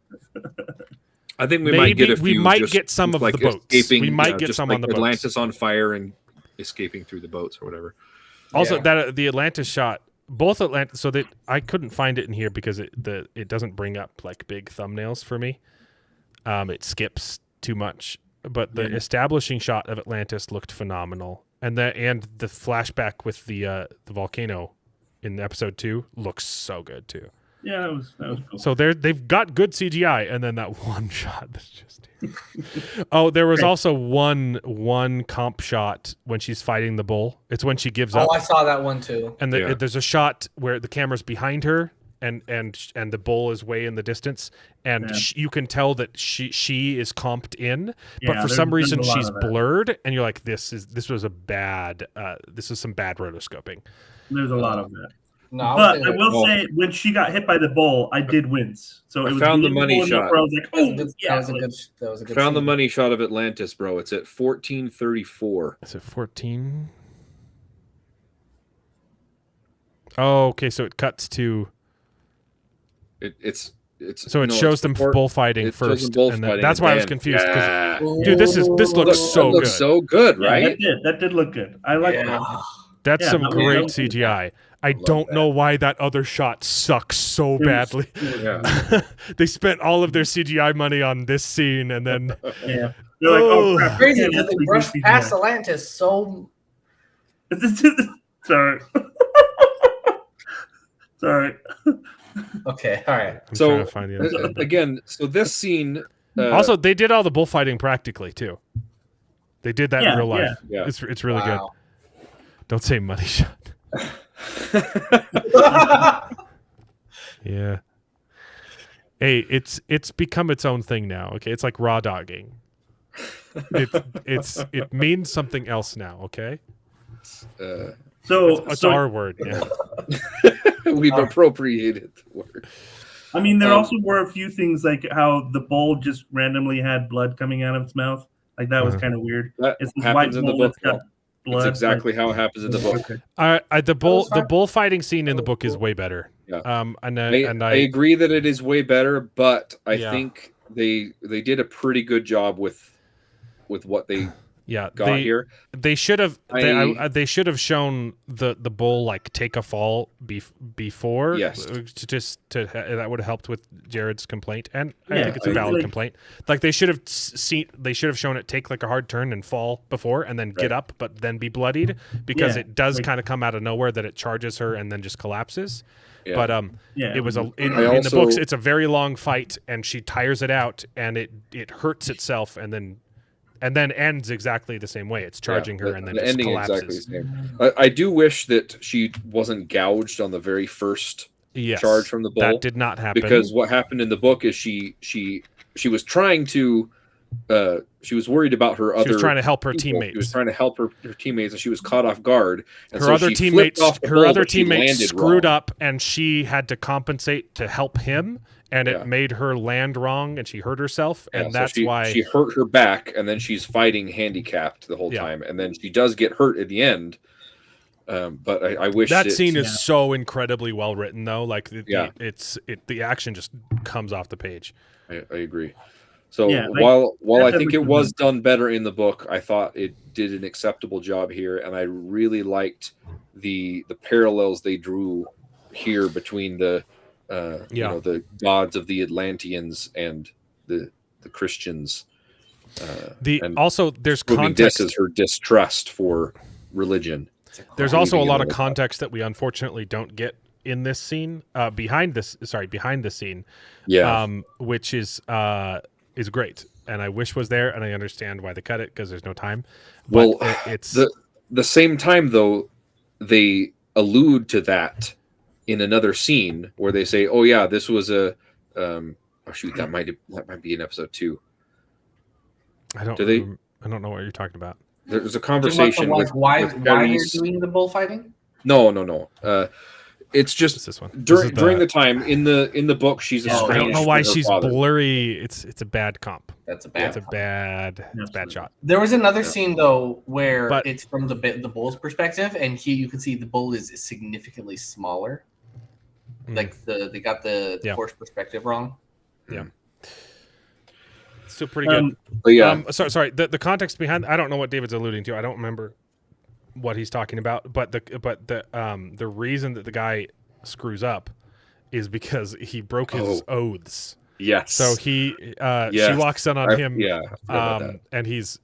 I think we might get a few. We might get some of the boats. We might get some on the boats. Atlantis on fire and escaping through the boats or whatever. Also, that the Atlantis shot, both Atlantis. So that I couldn't find it in here because it doesn't bring up like big thumbnails for me. It skips too much. But the establishing shot of Atlantis looked phenomenal, and the flashback with the volcano in episode 2 looks so good too. Yeah, that was cool. So they've got good CGI, and then that one shot that's just. Oh, there was also one comp shot when she's fighting the bull. It's when she gives up. Oh, I saw that one too. And there's a shot where the camera's behind her, and the bull is way in the distance, and you can tell that she is comped in, but for some reason she's blurred, and you're like, this was some bad rotoscoping. There's a lot of that. No, but I will say, when she got hit by the bull, I did wince. So it was found the money shot. I was like, "Oh, that was a good. Found the money shot of Atlantis, bro. It's at 1434. Is it 14? Oh, okay. So it cuts to. It's so it shows them bullfighting first, and that's why I was confused. Yeah. Dude, this looks so good. So good, right? That did look good. I like that. That's some great CGI. I don't know why that other shot sucks so badly. Yeah. They spent all of their CGI money on this scene, and then they're like, "Oh, crap, crazy because they brushed past Atlantis so." Sorry. Sorry. Okay, all right. I'm trying to find the other again, so this scene. Also, they did all the bullfighting practically too. They did that in real life. Yeah. It's really good. Don't say money shot. Yeah. Hey, it's become its own thing now. Okay, it's like raw dogging. It means something else now. Okay. So it's our word. Yeah. We've appropriated the word. I mean, there also were a few things like how the bull just randomly had blood coming out of its mouth. Like that was kind of weird. That it's happens in the book. Blood, it's exactly how it happens in the book. The bullfighting scene in the book is way better. Yeah. I agree that it is way better, but I think they did a pretty good job with what they got here. They should have they should have shown the bull like take a fall before. Yes. That would have helped with Jared's complaint, and I think it's a valid complaint. Like they should have shown it take like a hard turn and fall before, and then get up, but then be bloodied, because it does kind of come out of nowhere that it charges her and then just collapses. Yeah. But it was in the books. It's a very long fight, and she tires it out, and it hurts itself, and then ends exactly the same way. It's charging her and then just collapses. Exactly the same. I do wish that she wasn't gouged on the very first charge from the bull. That did not happen. Because what happened in the book is she was trying to she was worried about her other. She was trying to help her people. teammates. She was trying to help her teammates, and she was caught off guard. And Her so other she teammates, flipped off the bull, but she landed screwed wrong. up, and she had to compensate to help him, and it made her land wrong, and she hurt herself, and so that's why she hurt her back, and then she's fighting handicapped the whole time, and then she does get hurt at the end. But I wish that scene is so incredibly well written, though. Like, the action just comes off the page. I agree. So Yeah, while I think it everything. was done better in the book, I thought it did an acceptable job here, and I really liked the parallels they drew here between the you know, the gods of the Atlanteans and the Christians. Also there's proving context. this as her distrust for religion. There's also a lot of context that we unfortunately don't get in this scene, behind the scene, which is great, and I wish was there, and I understand why they cut it because there's no time. But well, it's the same time though, they allude to that in another scene where they say, "Oh yeah, this was a oh shoot, that might be in episode 2." I don't know what you're talking about. There's a conversation with why with they're Clarice. doing the bullfighting. No. It's just this one. during the time in the book she's estranged. I don't know why from her she's father. blurry. It's a bad comp. That's a bad. It's a bad shot. There was another scene though where But- it's from the bull's perspective, and here you can see the bull is significantly smaller. Like they got the force perspective wrong. Yeah. Still pretty good. But yeah, Sorry. The context behind, I don't know what David's alluding to. I don't remember what he's talking about. But the reason that the guy screws up is because he broke his oaths. yes. So she walks in on him. Yeah, I forgot about that. And he's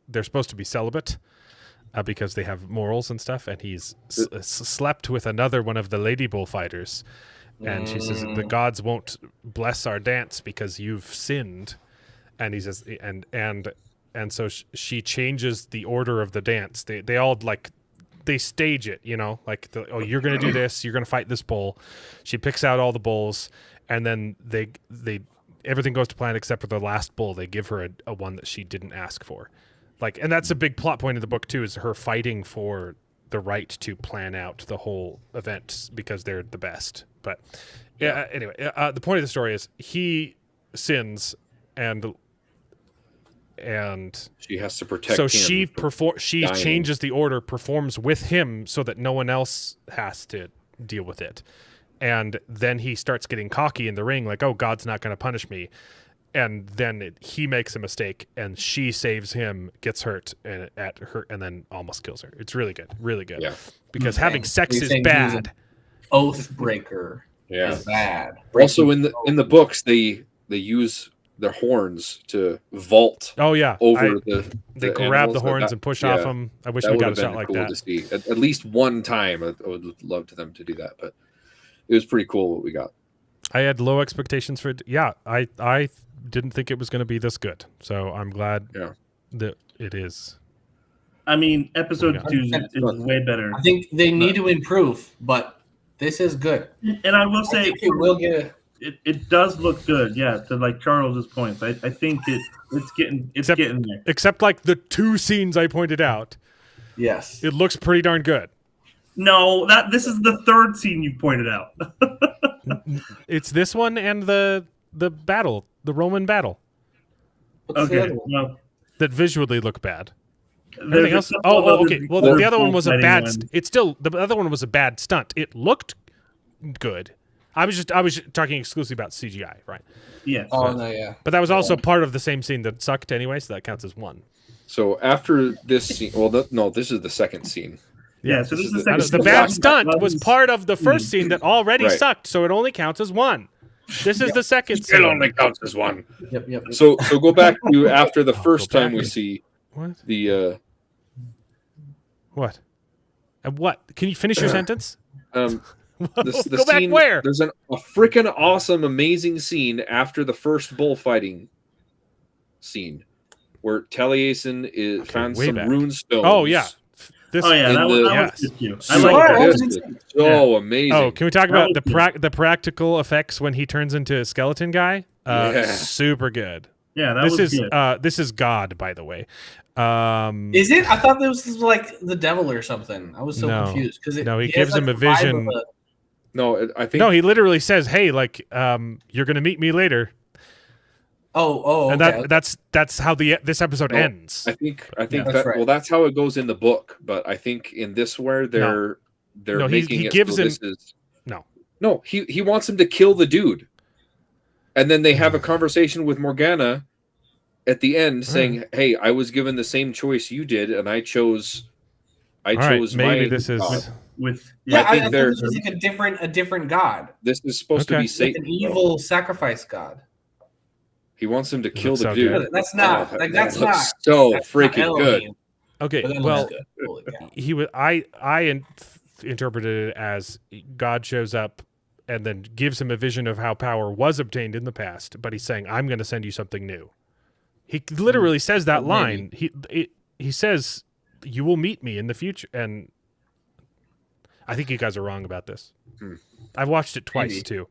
they're supposed to be celibate. Because they have morals and stuff, and he's slept with another one of the lady bullfighters, and she says the gods won't bless our dance because you've sinned, and he says and so she changes the order of the dance. They all they stage it, you know, like you're gonna do this, you're gonna fight this bull. She picks out all the bulls, and then they everything goes to plan except for the last bull. They give her a one that she didn't ask for. And that's a big plot point of the book too, is her fighting for the right to plan out the whole event because they're the best. But anyway, the point of the story is he sins, and she has to protect. So him she dying. changes the order, performs with him so that no one else has to deal with it, and then he starts getting cocky in the ring, like, "Oh, God's not going to punish me." And then he makes a mistake, and she saves him, gets hurt, and then almost kills her. It's really good, really good. Yeah. Because having sex is saying he was bad. Oath breaker. Yeah. Is bad. Also in the books they use their horns to vault. Oh yeah, over they grab animals. the horns and push off them. I wish we got a shot like that. To see. At least one time, I would love to them to do that, but it was pretty cool what we got. I had low expectations for it. Yeah, I didn't think it was going to be this good, so I'm glad that it is. I mean, episode 2 is way better. I think they need to improve, but this is good. And I will I say, think it will get. it does look good. Yeah, to like Charles's points, I think it's getting there. Except like the 2 scenes I pointed out, Yes. it looks pretty darn good. No, this is the 3rd scene you pointed out. It's this one and the battle, the Roman battle, What's the Okay, other one? well, that visually look bad. there's Everything a else. couple Oh, other okay. Well, before the other one was a bullfighting bad. ones. The other one was a bad stunt. It looked good. I was just talking exclusively about CGI, right? Yes. Oh no, yeah. But that was also part of the same scene that sucked anyway, so that counts as one. So after this scene, no, this is the second scene. Yeah, so this is the The second bad scene. stunt was part of the first scene that already Right. sucked, so it only counts as one. This is the second Still scene. only counts as one. Yep. So go back to after the first go time back. we see What? the What? And what? Can you finish your sentence? the Go back scene, where? There's a freaking awesome, amazing scene after the first bullfighting scene where Taliesin found way some back. rune stones. Oh yeah. This, Oh yeah, in that the- was yes. good too. So, I Sure. like that. this is so amazing. Oh, can we talk That about was the practical effects when he turns into a skeleton guy? Yeah. Super good. Yeah, that This was is good. this is God, by the way. Is it? I thought this was like the devil or something. I was so No. confused because No, he gives him a vision. No, I think No, he literally says, "Hey, like, you're gonna meet me later," and okay. that's how this episode No, ends. I think That's that right. well, that's how it goes in the book. But I think in this where they're No, making he it gives so him this is no. no. He wants him to kill the dude, and then they have a conversation with Morgana at the end saying, "Hey, I was given the same choice you did, and I chose All right, maybe my this is God." With Yeah, I think I thought they're- this was like a different god, This is supposed to Okay. be like Satan. an evil sacrifice god. He wants him to kill looks the so dude. good. That's not Oh, like that that's looks not so that's not freaking good. Elohim, okay. but that Well, looks good. Holy cow. he was interpreted it as God shows up and then gives him a vision of how power was obtained in the past, but he's saying, "I'm going to send you something new." He literally says that Maybe. line. He says, "You will meet me in the future," and I think you guys are wrong about this. I've watched it twice Maybe. too,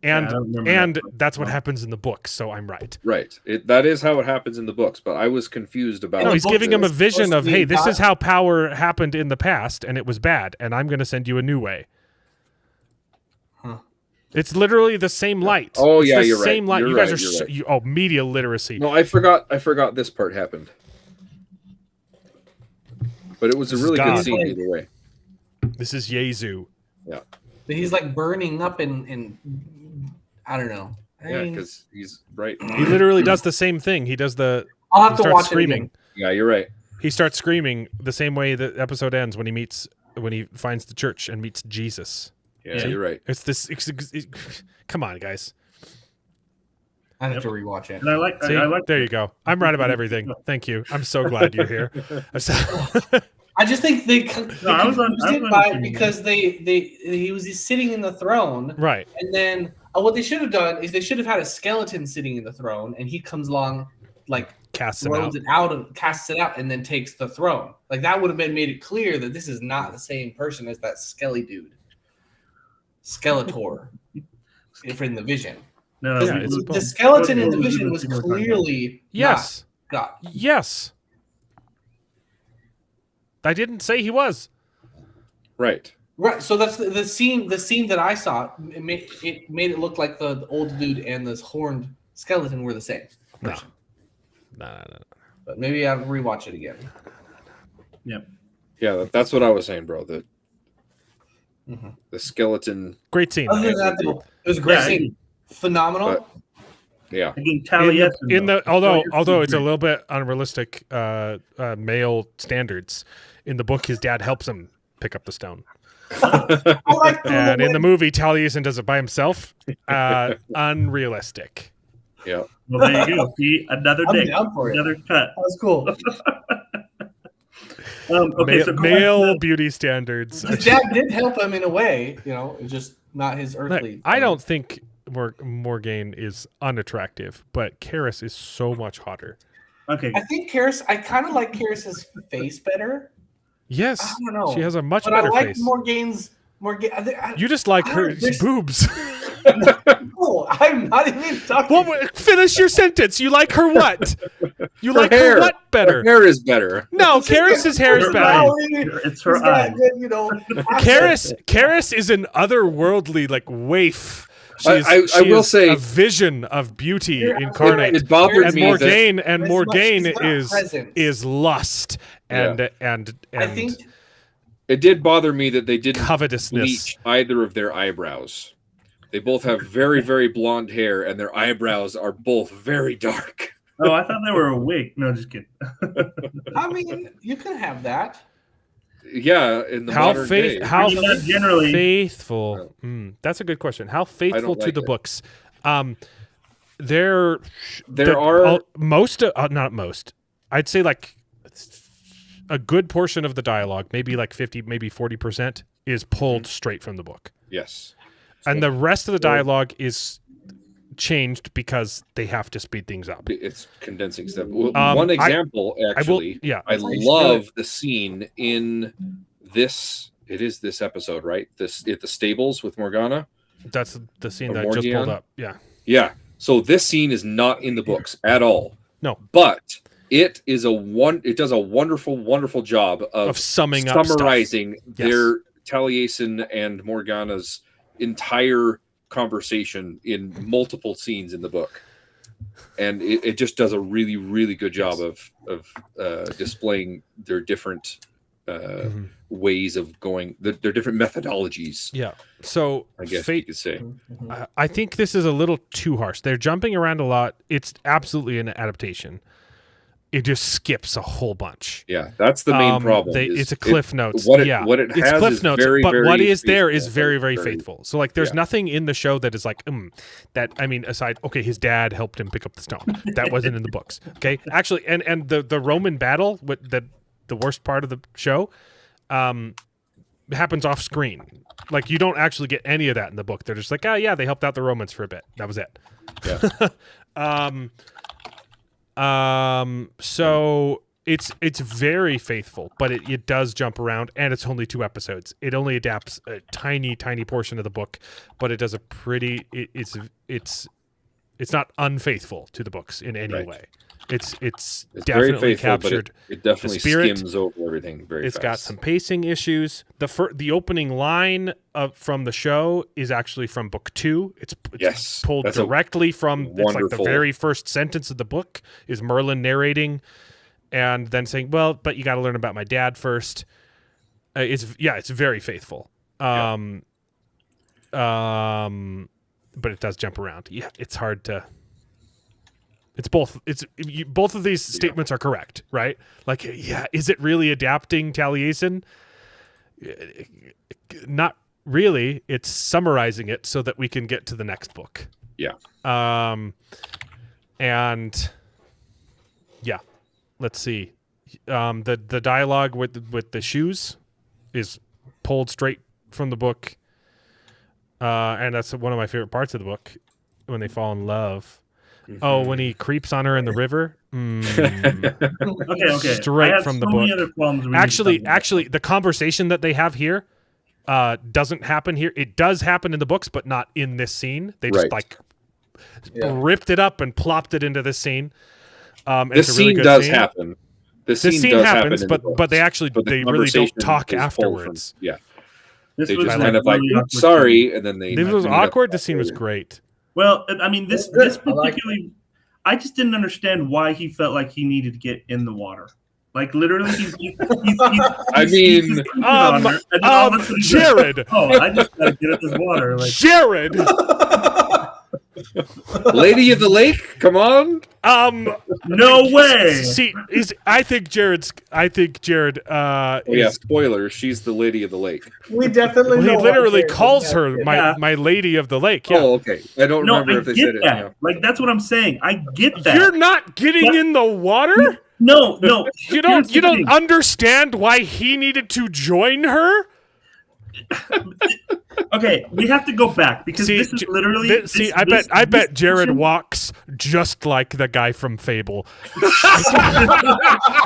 Yeah, I and don't remember and that. that's what happens in the book. So I'm right. Right. That is how it happens in the books, but I was confused about. No, the he's book giving him a is vision supposed to of, be "Hey, a this god. is how power happened in the past, and it was bad, and I'm going to send you a new way." Huh. It's literally the same light. Oh, It's yeah, the you're right. same light. You're You guys right, are you're right. oh, media literacy. No, I forgot this part happened. But it was a This is really God. good scene either way. This is Yezu. Yeah. But he's like burning up in I don't know. I Yeah, mean, because he's right. He literally does the same thing. He does the. I'll have He to starts watch screaming. it again. Yeah, you're right. He starts screaming the same way the episode ends when he finds the church and meets Jesus. Yeah, Yeah. you're right. It's this. Come on, guys. I have to rewatch it. And I like. See, I like. there you go. I'm right about everything. Thank you. I'm so glad you're here. I'm so- I just think they I was on- confused I it was by on- because he was just sitting in the throne, right. and then what they should have done is they should have had a skeleton sitting in the throne, and he comes along, like Casts him out. throws it out and casts it out, and then takes the throne. Like that would have made it clear that this is not the same person as that Skelly dude, Skeletor, if in the vision. No, Yeah, we- it's we- both. The skeleton in the we- vision we- was we- we- we- clearly Yes. not God. Yes. I didn't say he was. Right. Right, so that's the scene. The scene that I saw, it made it look like the old dude and this horned skeleton were the same No. person. No. But maybe I'll rewatch it again. Yep. Yeah, that's what I was saying, bro. The Mhm. the skeleton. Great scene. Other than that, though, it was a great Yeah, scene. Phenomenal. But- Yeah. Again, Taliesin, In though. the although Taliesin it's a was little bit unrealistic male standards, in the book his dad helps him pick up the stone, I like and in the movie Taliesin does it by himself. Unrealistic. Yeah. great. Well, there you go. See, another I'm dick, down for it. another cut. That was cool. Okay, so go back Male to- beauty standards. His dad did help him in a way, just not his Look, earthly. I don't think Morgaine is unattractive, but Karis is so much hotter. Okay, I think Karis. I kind of like Karis's face better. Yes, I don't know. she has a much But I better like face. Morgaine. You just like I her don't- there's- boobs. No, I'm not even talking. Well, finish your sentence. You like her what? You like hair. her what better? Her hair is better. No, Karis's hair is Her better. eyes. It's It's her eyes. Karis is an otherworldly like waif. She I will is say- a vision of beauty You're- incarnate. It bothered And me that Morgaine she's not present. is lust and I think it did bother me that they didn't covetousness. bleach either of their eyebrows. They both have very, very blonde hair, and their eyebrows are both very dark. oh, I thought they were a wig. No, just kidding. I mean, you can have that. Yeah, in the modern day. How I mean, not generally. faithful? That's a good question. How faithful to like the it. books? There are most, not most. I'd say like a good portion of the dialogue, maybe like 50, maybe 40%, is pulled straight from the book, yes. and the rest of the dialogue is changed because they have to speed things up. It's condensing stuff. Well, Um, one I- example, I will, actually, yeah. I love the scene in this. It is this episode, right? This at the stables with Morgana. That's the scene Or that I just pulled Morgion? up. Yeah. Yeah. So this scene is not in the books at all. No. But it does a wonderful job of summarizing their Taliesin and Morgana's entire conversation in multiple scenes in the book. And it just does a really, really good job of displaying their different ways of going, their different methodologies. Yeah. So I guess you could say. I think this is a little too harsh. They're jumping around a lot. It's absolutely an adaptation. It just skips a whole bunch. Yeah, that's the main problem. It's a cliff notes. What it has cliff is notes, very, but very what is there faithful. is very, very faithful. So like, there's nothing in the show that is like, that, I mean, aside, okay, his dad helped him pick up the stone. That wasn't in the books. Okay, actually, and the Roman battle, with the worst part of the show, happens off screen. Like, you don't actually get any of that in the book. They're just like, oh yeah, they helped out the Romans for a bit. That was it. Yeah. So it's very faithful, but it does jump around, and it's only 2 episodes. It only adapts a tiny portion of the book, but it does a pretty. It's not unfaithful to the books in any way. It's definitely very faithful, captured. But it definitely the spirit. skims over everything very It's fast. got some pacing issues. The opening line from the show is actually from book 2. It's pulled directly from. It's like the very first sentence of the book is Merlin narrating, and then saying, "Well, but you got to learn about my dad first." It's very faithful. But it does jump around. Yeah, it's hard to. It's both. Both of these statements are correct, right? Like, yeah, is it really adapting Taliesin? Not really. It's summarizing it so that we can get to the next book. Yeah. And yeah, let's see. The dialogue with the shoes is pulled straight from the book, and that's one of my favorite parts of the book when they fall in love. Oh, when he creeps on her in the river. Okay. Straight from the book. Actually, the conversation that they have here doesn't happen here. It does happen in the books, but not in this scene. They just ripped it up and plopped it into this scene. This scene does happen. This scene happens, but they really don't talk afterwards. They just kind of like, sorry, and then they. This was awkward. This scene was great. Well, I mean, this particularly, I just didn't understand why he felt like he needed to get in the water. Like, literally, Jared. I just gotta get in this water. Like, Jared. Lady of the Lake, come on. No way. See, I think Jared. Spoilers. She's the Lady of the Lake. We definitely. He literally calls her my Lady of the Lake. Yeah. Oh, okay. I don't remember if they said it. Yeah. Like, that's what I'm saying. I get that. You're not getting in the water. No. You don't understand why he needed to join her. Okay, we have to go back because this is literally. I bet Jared walks just like the guy from Fable.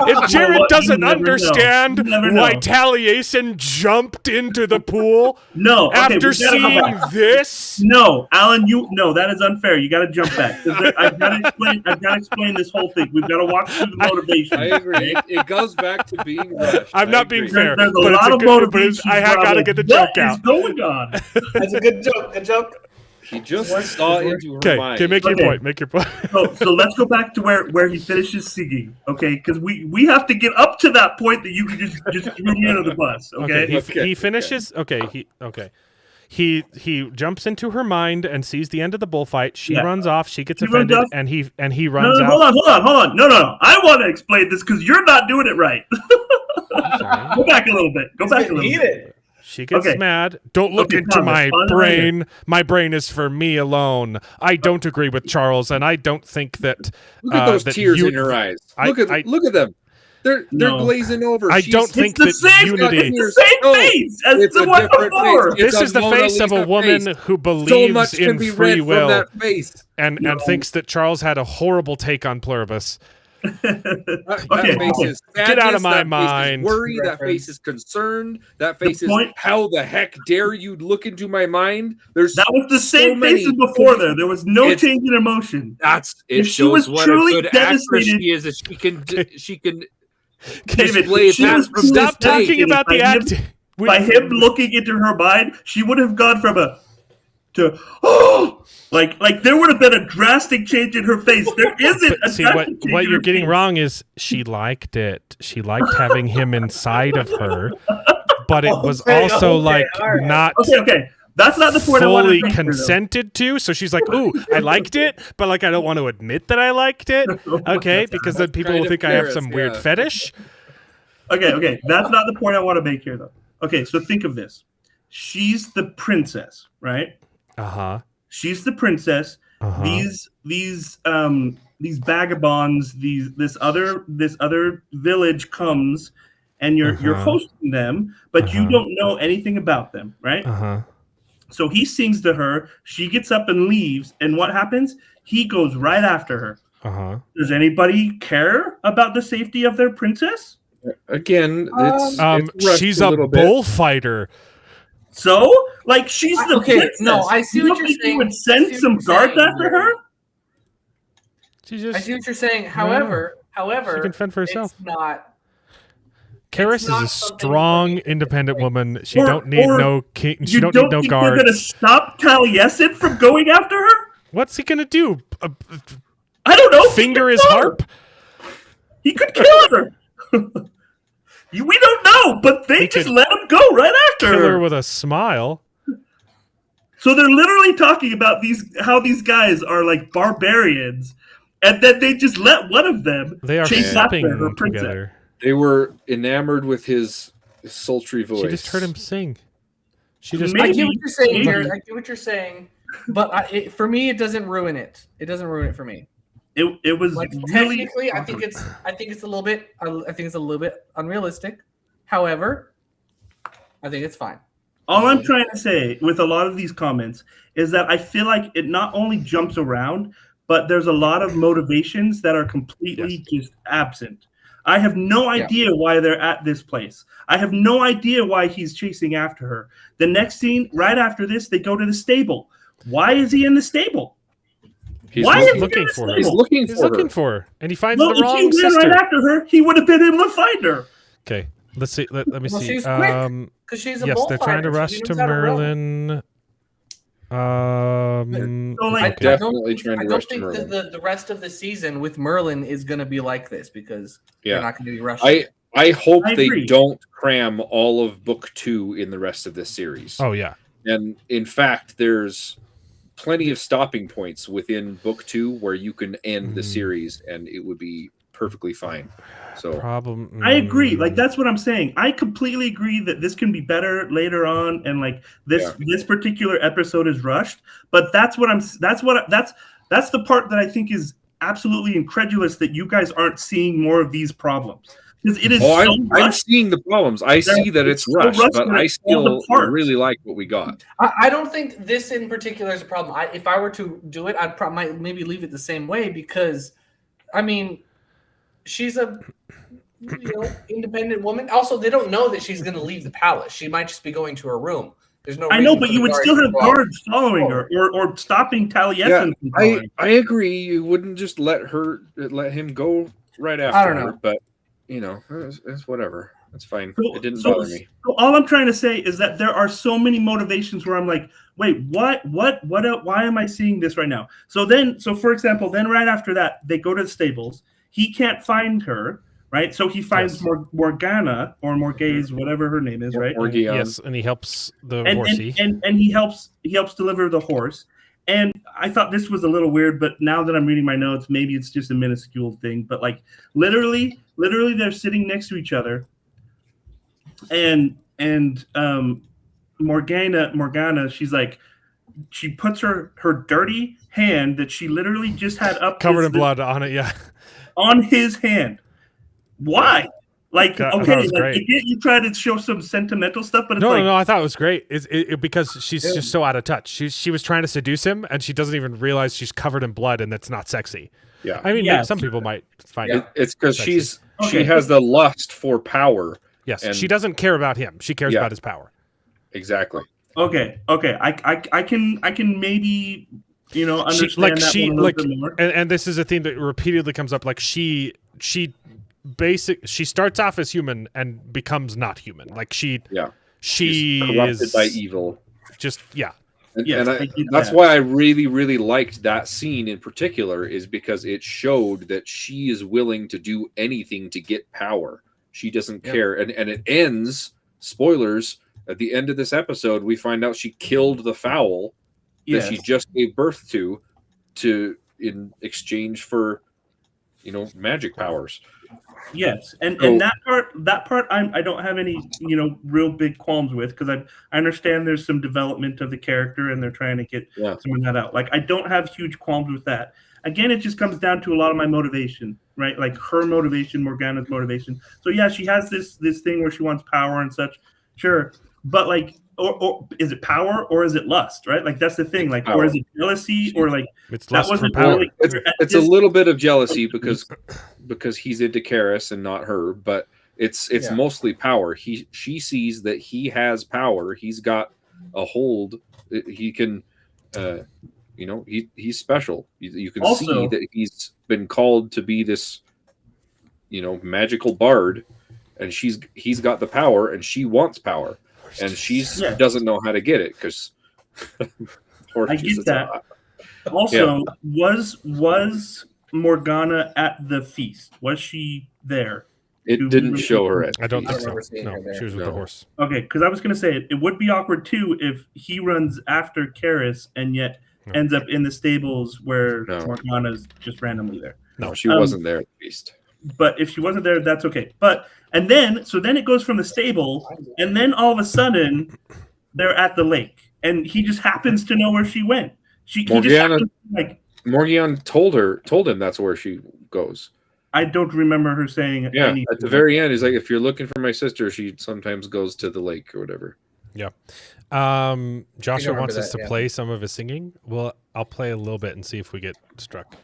If Jared doesn't understand why Taliesin jumped into the pool, after seeing this, Alan, that is unfair. You got to jump back. I've got to explain this whole thing. We've got to walk through the motivation. I agree. It goes back to being rushed. I'm not being fair. There's a lot of motivation. I have got to get the joke out. What is going on? That's a good joke. Good joke. He just saw into her mind. Okay, make your point. Make your point. So let's go back to where he finishes singing, okay? Because we have to get up to that point that you can just throw me under the bus, okay? He finishes. Okay. He jumps into her mind and sees the end of the bullfight. She runs off. She gets offended, and he runs out. Hold on. No. I want to explain this because you're not doing it right. Go back a little bit. She gets mad. Don't look into my brain. Right, my brain is for me alone. I don't agree with Charles, and I don't think that. Look at those tears in her eyes. Look at them. They're glazing over. I don't think that unity. It's the same face as the one before. This is the face of a woman who believes in free will that face. and thinks that Charles had a horrible take on Pluribus. That face is sadness, Get out of my that face mind. is worry. That Reference. face is concerned. That face is point- how the heck dare you look into my mind? There's That was the so same many- face as before. There was no It's- change in emotion. It If she was shows what a truly good actress devastated- she is. That she can David, display she that was from truly Stop this talking stage. about the by him- acting. By him looking into her mind, she would have gone from a to oh, like there would have been a drastic change in her face. There isn't. A See, drastic change what in you're her getting face. wrong is she liked it. She liked having him inside of her, but it was also like not Okay. That's not the point I want to fully make here, though. consented to. So she's like, "Ooh, I liked it, but like I don't want to admit that I liked it." Okay, because then people Kind will of think I have Ferris, some weird yeah. fetish. Okay. That's not the point I want to make here, though. Okay, so think of this. She's the princess, right? Uh-huh. She's the princess. Uh-huh. These vagabonds, this other village comes, and you're hosting them, but you don't know anything about them, right? Uh-huh. So he sings to her. She gets up and leaves, and what happens? He goes right after her. Uh-huh. Does anybody care about the safety of their princess? Again, it's rushed She's a a little bit. bullfighter. So, like, she's the Okay, princess. no, I see You what don't you're think saying. You would I send see what some you're guards saying, after Larry. her. She I just see what you're saying. However, she can fend for herself. It's not. Karis it's is not a something strong, for me to independent like- woman. She Or- don't need or no king. She You don't don't need no think they're going to guards. stop Taliesin from going after her? What's he gonna do? I don't know. Finger He his could kill her. harp? He could kill her. We don't know, but they He just could let him go right after Kill her. her with a smile. So they're literally talking about how these guys are like barbarians, and then they just let one of them They are chase after her sipping princess. together. They were enamored with his sultry voice. She just heard him sing. She just Maybe. I get what you're saying, Maybe. Jared. I get what you're saying, but for me, it doesn't ruin it. It doesn't ruin it for me. It was Like really technically, I think it's a little bit. I think it's a little bit unrealistic. However, I think it's fine. all I'm trying to say with a lot of these comments is that I feel like it not only jumps around, but there's a lot of motivations that are completely just absent. I have no idea why they're at this place. I have no idea why he's chasing after her. The next scene, right after this, they go to the stable. Why is he in the stable? He's Why looking, is looking he for her. he's looking He's for looking her. for her, and he finds Well, the if wrong he ran sister. right after her, he would have been able to find her. Okay, let's see. Let me Well, see. she's quick. Because she's a Yes, they're trying to bullfighter. rush She to knows how run. Merlin. So, like, Okay. Definitely trying to I rush don't to think Merlin. the rest of the season with Merlin is going to be like this because Yeah. they're not going to be rushing. I hope I they agree. don't cram all of book 2 in the rest of this series. Oh yeah. And in fact, there's plenty of stopping points within book 2 where you can end the series and it would be perfectly fine. So Problem. I agree. Like that's what I'm saying. I completely agree that this can be better later on, and like this particular episode is rushed. But that's the part that I think is absolutely incredulous that you guys aren't seeing more of these problems because it is I'm rushed. seeing the problems. I see that it's it's so rushed, rushed but that I it falls still apart. really like what we got. I don't think this in particular is a problem. If I were to do it, I'd might maybe leave it the same way because, I mean, she's a independent woman. Also, they don't know that she's going to leave the palace. She might just be going to her room. There's no. I know, reason but for you the would guards still to have go out. guards following her or stopping Taliesin from following. I agree. You wouldn't just let him go right after I don't her, know. but it's whatever. It's fine. So- It didn't so- bother me. So all I'm trying to say is that there are so many motivations where I'm like, wait, why am I seeing this right now? So for example, then right after that, they go to the stables. He can't find her, right? So he finds Morgana or Morgaze, whatever her name is, right? Morgion. Yes, and he helps the And horsey. and he helps deliver the horse. And I thought this was a little weird, but now that I'm reading my notes, maybe it's just a minuscule thing. But like literally they're sitting next to each other. And Morgana, she's like, she puts her dirty hand that she literally just had up Covered his- in blood on it. Yeah. on his hand. Why? Like, I thought it okay, was like, great. you try to show some sentimental stuff, but it's No, I thought it was great. It's because she's just so out of touch. She was trying to seduce him, and she doesn't even realize she's covered in blood, and that's not sexy. Yeah. I mean, Yeah. some people might find Yeah. it. It's because Sexy. she Okay. has the lust for power. Yes, and- she doesn't care about him. She cares Yeah. about his power. Exactly. Okay. I can maybe understand that one a little bit more. and this is a theme that repeatedly comes up. Like she starts off as human and becomes not human. Like she She's corrupted is by evil. just And, Yes, and I get that's that. why I really, really liked that scene in particular, is because it showed that she is willing to do anything to get power. She doesn't care. And it ends, spoilers, at the end of this episode, we find out she killed the fowl that she just gave birth to in exchange for, magic powers. Yes, and So- that part I don't have any real big qualms with, because I understand there's some development of the character and they're trying to get some of that out. Like, I don't have huge qualms with that. Again, it just comes down to a lot of my motivation, right? Like her motivation, Morgana's motivation. So yeah, she has this thing where she wants power and such, sure, but like, or is it power or is it lust, right? Like that's the thing, like, or is it jealousy, or like it's that lust for wasn't power. really clear. It's a little bit of jealousy because he's into Karis and not her, but it's mostly power. She sees that he has power. He's got a hold. He can, he's special. You can Also- see that he's been called to be this, magical bard, and he's got the power, and she wants power, and she doesn't know how to get it because. I get that. Also, was Morgana at the feast? Was she there? It didn't show her at. I don't think remember so. seeing No, her there. she was with the horse. Okay, because I was going to say it would be awkward too if he runs after Karis and yet ends up in the stables where Morgana's just randomly there. No, she wasn't there at the feast. But if she wasn't there, that's okay. But then it goes from the stable, and then all of a sudden they're at the lake, and he just happens to know where she went. He just Morgana, happens to, like, Morgiana told him that's where she goes. I don't remember her saying anything. At the very end, he's like, if you're looking for my sister, she sometimes goes to the lake or whatever. Yeah. Joshua remember wants us that, to yeah. play some of his singing. Well, I'll play a little bit and see if we get struck.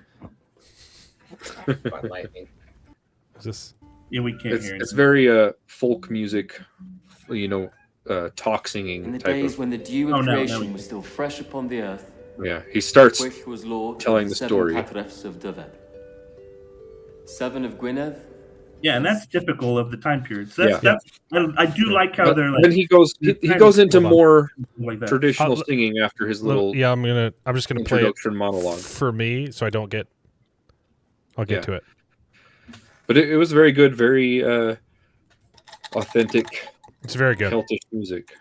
By lightning. Is this? Yeah, we can't hear It's anything. very folk music, talk singing In the type days of. when the dew Oh, of no, creation no. was still fresh upon the earth, Yeah, he starts. Gwyll was lord telling of the 7 story. Patrefs of Dyfed. 7 of Gwynedd. Yeah, and that's typical of the time period. So Yeah. that's I do like how But they're like then he goes into Hold on. more like that. traditional I'll- singing after his little Yeah, I'm just gonna play it introduction monologue. for me, so I don't get. I'll get Yeah. to it. But it was very good, very authentic It's very good. Celtic music,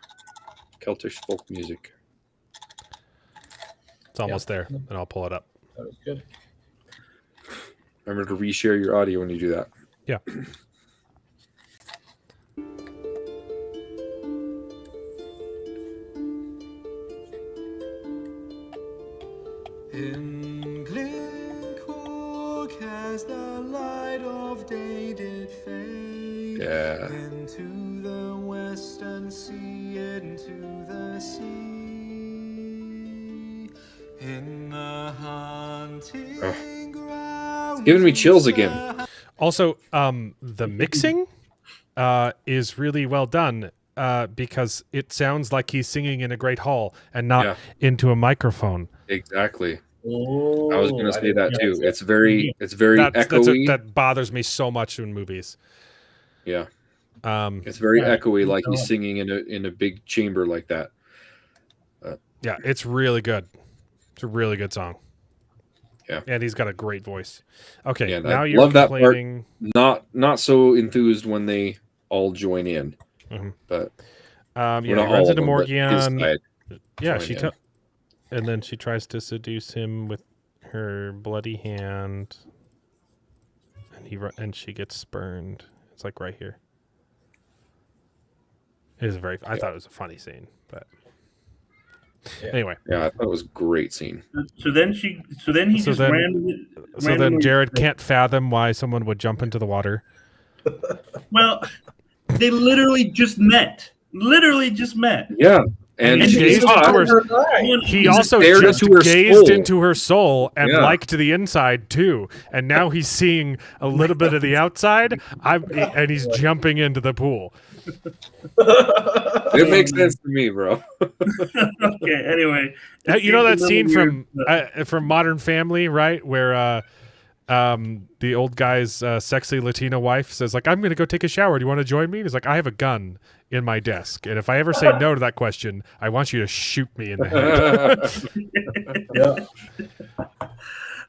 Celtic folk music. It's almost there, and I'll pull it up. That was good. Remember to reshare your audio when you do that. Yeah. In Glencork as the light of day did fade Yeah. into the western sea, into the sea. In the hunting ground, giving me chills again. Also, the mixing is really well done because it sounds like he's singing in a great hall and not into a microphone. Exactly. Oh, I was going to say that too. notice It's very echoey. That bothers me so much in movies. Yeah. Um, It's very Yeah. echoey, like he's singing in a big chamber like that. yeah, it's really good. It's a really good song. Yeah. And he's got a great voice. Okay, Yeah, now I you're love that part. complaining. Not so enthused when they all join in, Mhm. but Yeah, well, he not all runs of into them, but his Morgiana. side Yeah, join she in. and then she tries to seduce him with her bloody hand, and she gets spurned. It's like right here. It is I thought it was a funny scene, but anyway. Yeah, I thought it was a great scene. So then he So just then- randomly. So then Jared can't fathom why someone would jump into the water. Well, they literally just met. Literally just met. Yeah, And he she's gazed hot. into her, he also stared just into her gazed soul. into her soul and Yeah. liked the inside too. And now he's seeing a little bit of the outside. And he's jumping into the pool. It makes sense to me, bro. Okay. Anyway, You know that it's a scene little weird, from Modern Family, right? Where the old guy's sexy Latina wife says, like, I'm going to go take a shower. Do you want to join me? He's like, I have a gun in my desk. And if I ever say no to that question, I want you to shoot me in the head.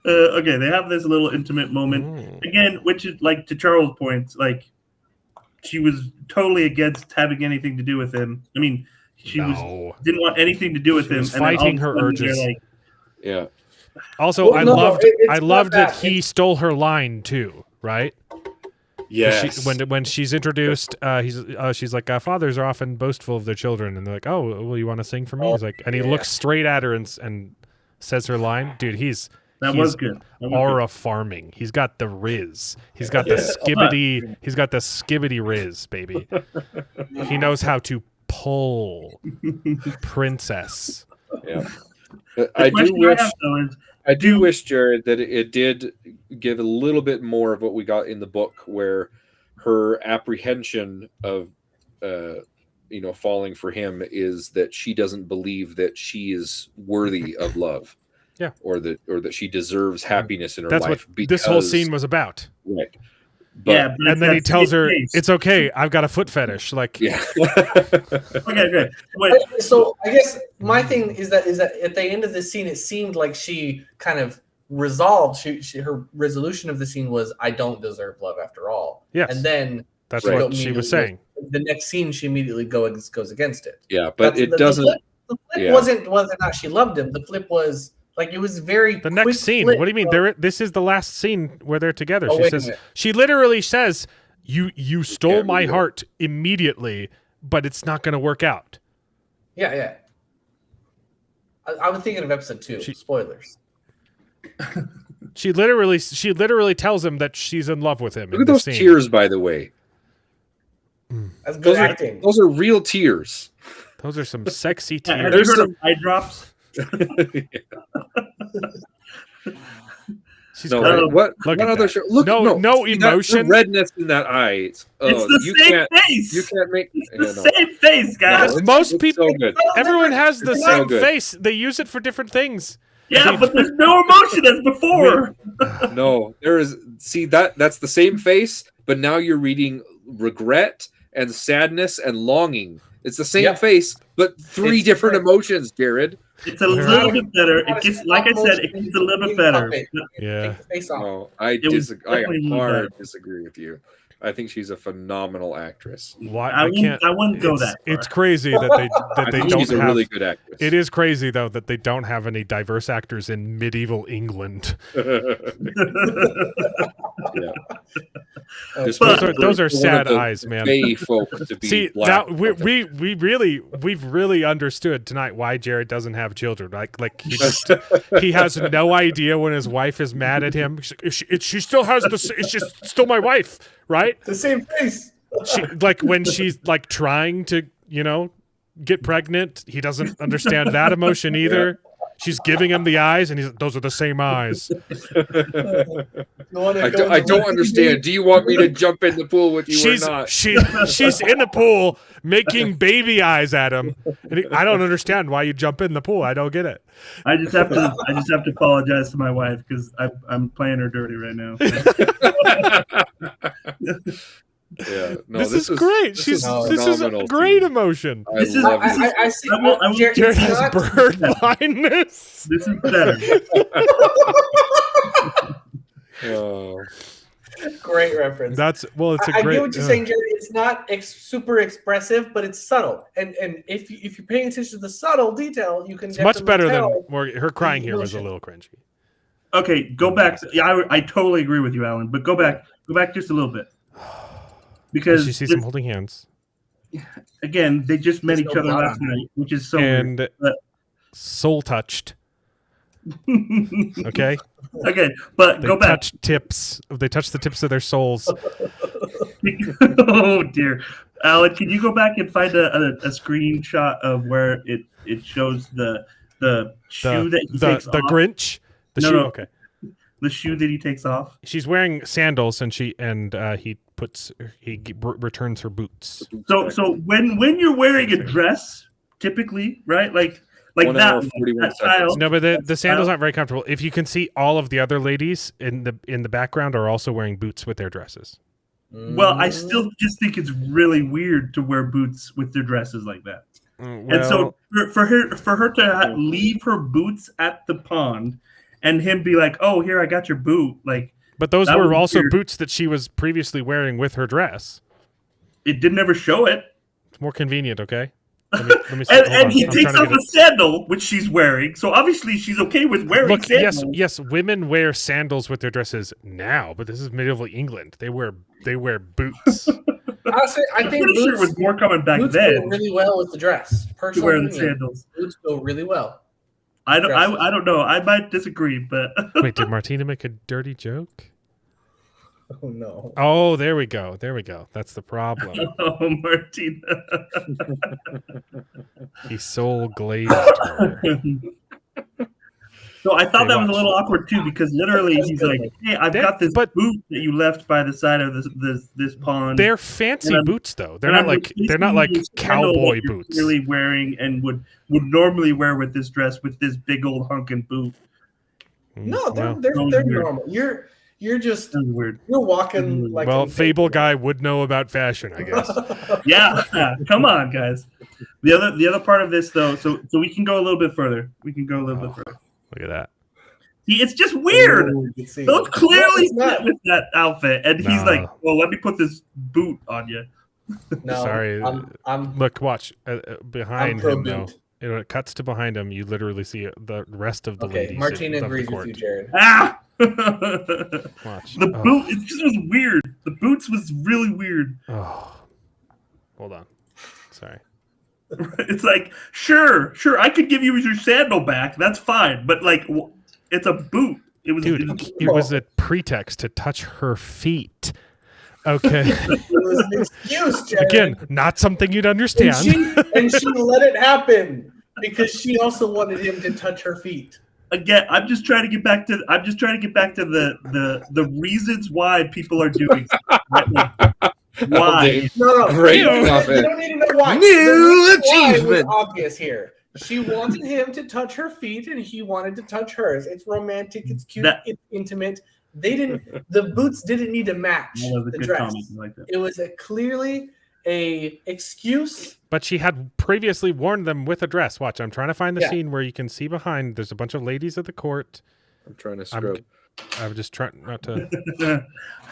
Okay, they have this little intimate moment again, which is like to Charles' point, like she was totally against having anything to do with him. I mean, she didn't want anything to do with She him. was and then fighting all of her a sudden urges. they're like, Yeah. Also, Well, no, it's I not loved that that. he stole her line too, right? Yes. When she's introduced, she's like, fathers are often boastful of their children, and they're like, oh, well, you want to sing for me? He's like, and he looks straight at her and says her line. Dude, he's was good. That was aura farming. He's got the riz. He's got the skibbity. He's got the skibbity riz, baby. He knows how to pull princess. Yeah. The question I have, though, is I do wish, Jared, that it did give a little bit more of what we got in the book, where her apprehension of, falling for him is that she doesn't believe that she is worthy of love, or that she deserves happiness in her That's life. what this whole scene was about. Right. but And then he it's tells that her, same face. "It's okay. I've got a foot fetish." Like, Yeah. Okay, good. Wait, So I guess my thing is that at the end of the scene, it seemed like she kind of resolved. Her resolution of the scene was, "I don't deserve love after all." Yes. And then that's she what she was saying. The next scene, she immediately goes against it. Yeah, but it doesn't. The flip yeah. wasn't whether or not she loved him. The flip was like it was very. The next quick scene. flip What do you mean? from- This is the last scene where they're together. Oh, She wait a says, minute. she literally says, "You stole can't my read it. heart immediately, but it's not going to work out." Yeah. I was thinking of episode 2. Spoilers. She literally tells him that she's in love with him. Look in at the those scene. tears, by the way. That's good Those acting. are real tears. Those are some sexy have tears. you There's heard some- of eye drops? She's No, great. what Look what at other that. show? Look, No see that- emotion. the redness in that eye. It's the same face. You can't make. It's yeah, the no. same face, guys. No, Most it's people- so good. Everyone has the It's so same good. face. They use it for different things. Yeah, but there's no emotion as before. No, there is. See that's the same face, but now you're reading regret and sadness and longing. It's the same Yep. face, but three It's different different. emotions, Jared. It's a little bit better. It gets, like I said, it gets a little bit better. Yeah. Take the face off. No, I was disagree. definitely I better. disagree with you. I think she's a phenomenal actress. Why I wouldn't go it's, that far. It's crazy that I they think don't she's a have. really good actress. It is crazy though that they don't have any diverse actors in medieval England. Yeah. But- Those are One of sad the eyes, man. Fey folk to be See, black. now we've really understood tonight why Jared doesn't have children. Like he has no idea when his wife is mad at him. She still has it's just still my wife, right? The same face. She, like when she's like trying to get pregnant, he doesn't understand that emotion either. She's giving him the eyes, and those are the same eyes. I don't understand. Do you want me to jump in the pool with you or not? She's in the pool making baby eyes at him. And I don't understand why you jump in the pool. I don't get it. I just have to apologize to my wife because I'm playing her dirty right now. Yeah, no, this is great. This is a phenomenal great scene. emotion. I love it. I see. I will- Jared, Jared it's has not- bird blindness. This is better. Oh, Great reference. It's a I great. get what you're saying, Jared. It's not super expressive, but it's subtle. And if you're paying attention to the subtle detail, you can. It's much better than tell. her crying here was a emotion. little cringy. Okay, go back. Yeah, I totally agree with you, Alan. But go back just a little bit because She sees them holding hands again, they just met There's each no other blood last on night, which is so and weird. But- soul touched. Okay, okay, but they go back. touch tips. They touch the tips of their souls. Oh dear. Alan, can you go back and find a screenshot of where it shows the shoe that he takes the off? Grinch? The No, shoe. no. Okay. The shoe that he takes off. She's wearing sandals, and he returns her boots. So when you're wearing a dress, typically, right? Like 1 that, hour, 41 that style. seconds. No, but the sandals style. aren't very comfortable. If you can see, all of the other ladies in the background are also wearing boots with their dresses. Well, I still just think it's really weird to wear boots with their dresses like that. And so for her to leave her boots at the pond, and him be like, "Oh, here, I got your boot." Like, but those that were was also weird. boots that she was previously wearing with her dress. It didn't ever show it. It's more convenient, okay? Let me see. And he I'm takes trying to off get a sandal, which she's wearing. So obviously she's okay with wearing Look, sandals. yes, women wear sandals with their dresses now, but this is medieval England. They wear boots. Honestly, I think pretty sure it was more coming back boots then go really well with the dress. to Personal wear the opinion, sandals. boots go really well. I don't know. I might disagree, but Wait, did Martina make a dirty joke? Oh no! Oh, there we go. That's the problem. oh, Martina. He soul glazed her. So I thought Hey, that was a watch. little awkward too, because literally he's like, "Hey, I've got this boot that you left by the side of this pond." They're fancy And boots, though. They're and not I'm like replacing this sandal cowboy that you're boots. Clearly wearing and would normally wear with this dress with this big old hunking boot. No, they're That was weird. normal. You're just That was weird. you're walking like Well, a Fable guy would know about fashion, I guess. Yeah, come on, guys. The other part of this though, so we can go a little bit further. We can go a little bit further. Look at that. See, it's just weird. Oh, you can see Those it. clearly No, it's fit with that outfit, and he's No. like, "Well, let me put this boot on you." No, Sorry. I'm Look, watch behind pro him though. boot. When it cuts to behind him, you literally see the rest of the okay. ladies. Martina of the agrees with court. you, Jared. Ah! Watch. The Oh. boot, it just was weird. The boots was really weird. Oh. Hold on. Sorry. It's like, sure, I could give you your sandal back. That's fine, but like, it's a boot. It was, Dude, it was a pretext to touch her feet. Okay. It was an excuse, Jared. Again, not something you'd understand. and she let it happen because she also wanted him to touch her feet. Again, I'm just trying to get back to the reasons why people are doing why. No, Great you don't comment. need to know why. New The reason why achievement. was obvious here. She wanted him to touch her feet, and he wanted to touch hers. It's romantic. It's cute. It's intimate. The boots didn't need to match That was a the good dress. comment. I like that. It was clearly a excuse. But she had previously worn them with a dress. Watch, I'm trying to find the Yeah. scene where you can see behind. There's a bunch of ladies at the court. I'm trying to scrub. I'm just trying not to.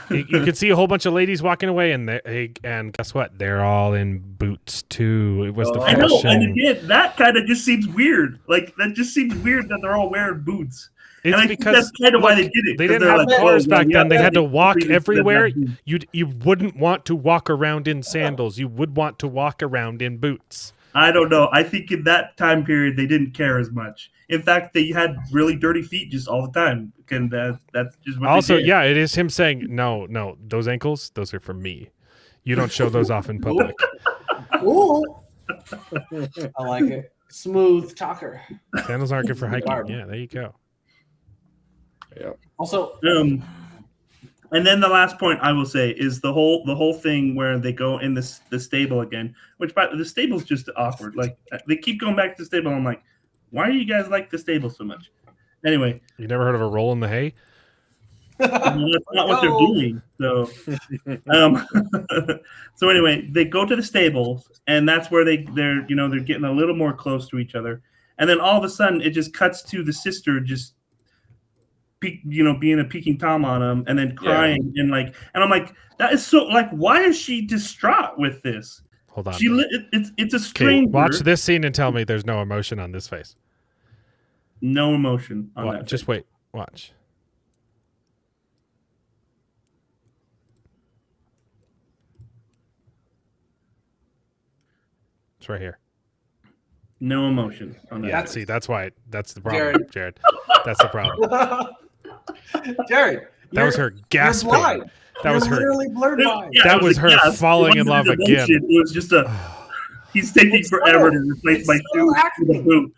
You can see a whole bunch of ladies walking away, and guess what? They're all in boots too. It was the I know, and fashion. again, that kind of just seems weird. Like that just seems weird that they're all wearing boots. It's and I think because that's kind of why they look, did it. They 'cause didn't they're have like, cars oh, back yeah, then. They yeah, had to walk reasons that everywhere. have boots. You wouldn't want to walk around in sandals. You would want to walk around in boots. I don't know. I think in that time period they didn't care as much. In fact, they had really dirty feet just all the time, and that's just what Also, they did. yeah, it is him saying, "No, those ankles, those are for me. You don't show those off in public." Ooh. I like it. Smooth talker. Sandals aren't good for hiking. Yeah, there you go. Yeah. Also, and then the last point I will say is the whole thing where they go in the stable again, which by the stable's just awkward. Like they keep going back to the stable. I'm like, why do you guys like the stable so much? Anyway, You never heard of a roll in the hay? that's not what they're doing. So, so anyway, they go to the stables, and that's where they're getting a little more close to each other. And then all of a sudden, it just cuts to the sister just being a peeking tom on him, and then crying, and I'm like, that is so like, why is she distraught with this? Hold on. It's a Okay, stranger. watch this scene and tell me there's no emotion on this face. No emotion on that. Just wait. Watch. It's right here. No emotion on that. Yeah, see, that's why. That's the problem, Jared. That's the problem. Jared, That was her gasping. That was her. Literally blurred lines. Yeah, That it was like, her yeah, falling it in love wasn't again. emotion, It was just a. He's taking It's forever to subtle. replace It's my subtle shoe with a acting. boot.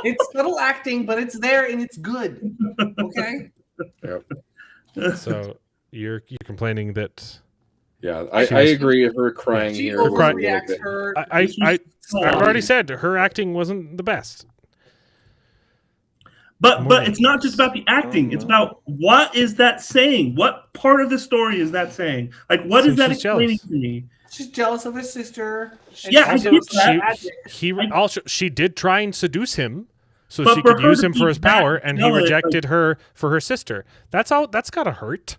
It's subtle acting, but it's there and it's good. Okay. So you're complaining that Yeah, I She was- agree. Her crying She here was a little overreacts bit. her. I've already said her acting wasn't the best. But More it's not just about the acting. It's about what is that saying? What part of the story is that saying? Like, what So is that she's explaining jealous. to me? She's jealous of her sister. and Yeah, she I knows get that. magic. She did try and seduce him, so But she for could her use to him be for his that power, and he jealous, rejected her for her sister. That's all. That's gotta hurt.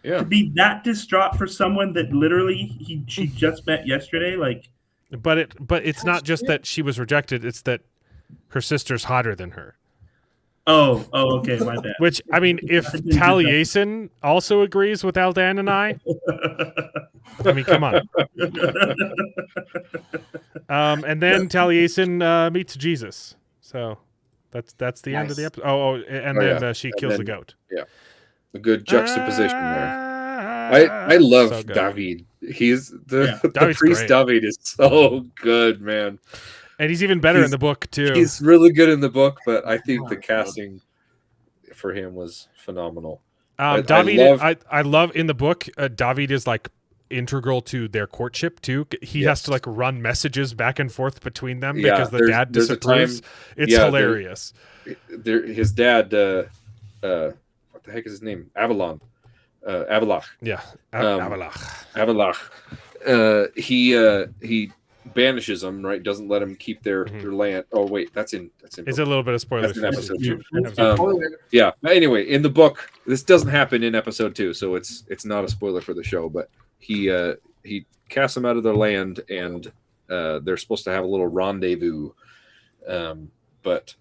Yeah, To be that distraught for someone that literally she just met yesterday, like But it's not just that she was rejected; it's that her sister's hotter than her. oh, okay, my bad. Which I mean, if I didn't do that. Taliesin also agrees with Aldan and I mean, come on. And then Taliesin meets Jesus. So that's the end of the Nice. episode. And Oh, then yeah. she And kills the then- goat. a good juxtaposition there. Ah, I love so good. David. He's the David's priest. great. David is so good, man. And he's even better in He's- the book too. He's really good in the book, but I think Oh, the God. casting for him was phenomenal. David, I I love in the book. David is like integral to their courtship too. He has to like run messages back and forth between them Yeah, because the there's- dad there's a disapproves. time- It's yeah, hilarious. His dad, what the heck is his name? Avalach. Yeah, Um, Avalach. Avalach. He banishes them, right? Doesn't let them keep their land. Oh wait, that's in. It's a little bit of spoilers. That's in episode 2. Spoiler. Yeah. Anyway, in the book, this doesn't happen in episode 2, so it's not a spoiler for the show. But he casts them out of their land, and they're supposed to have a little rendezvous, but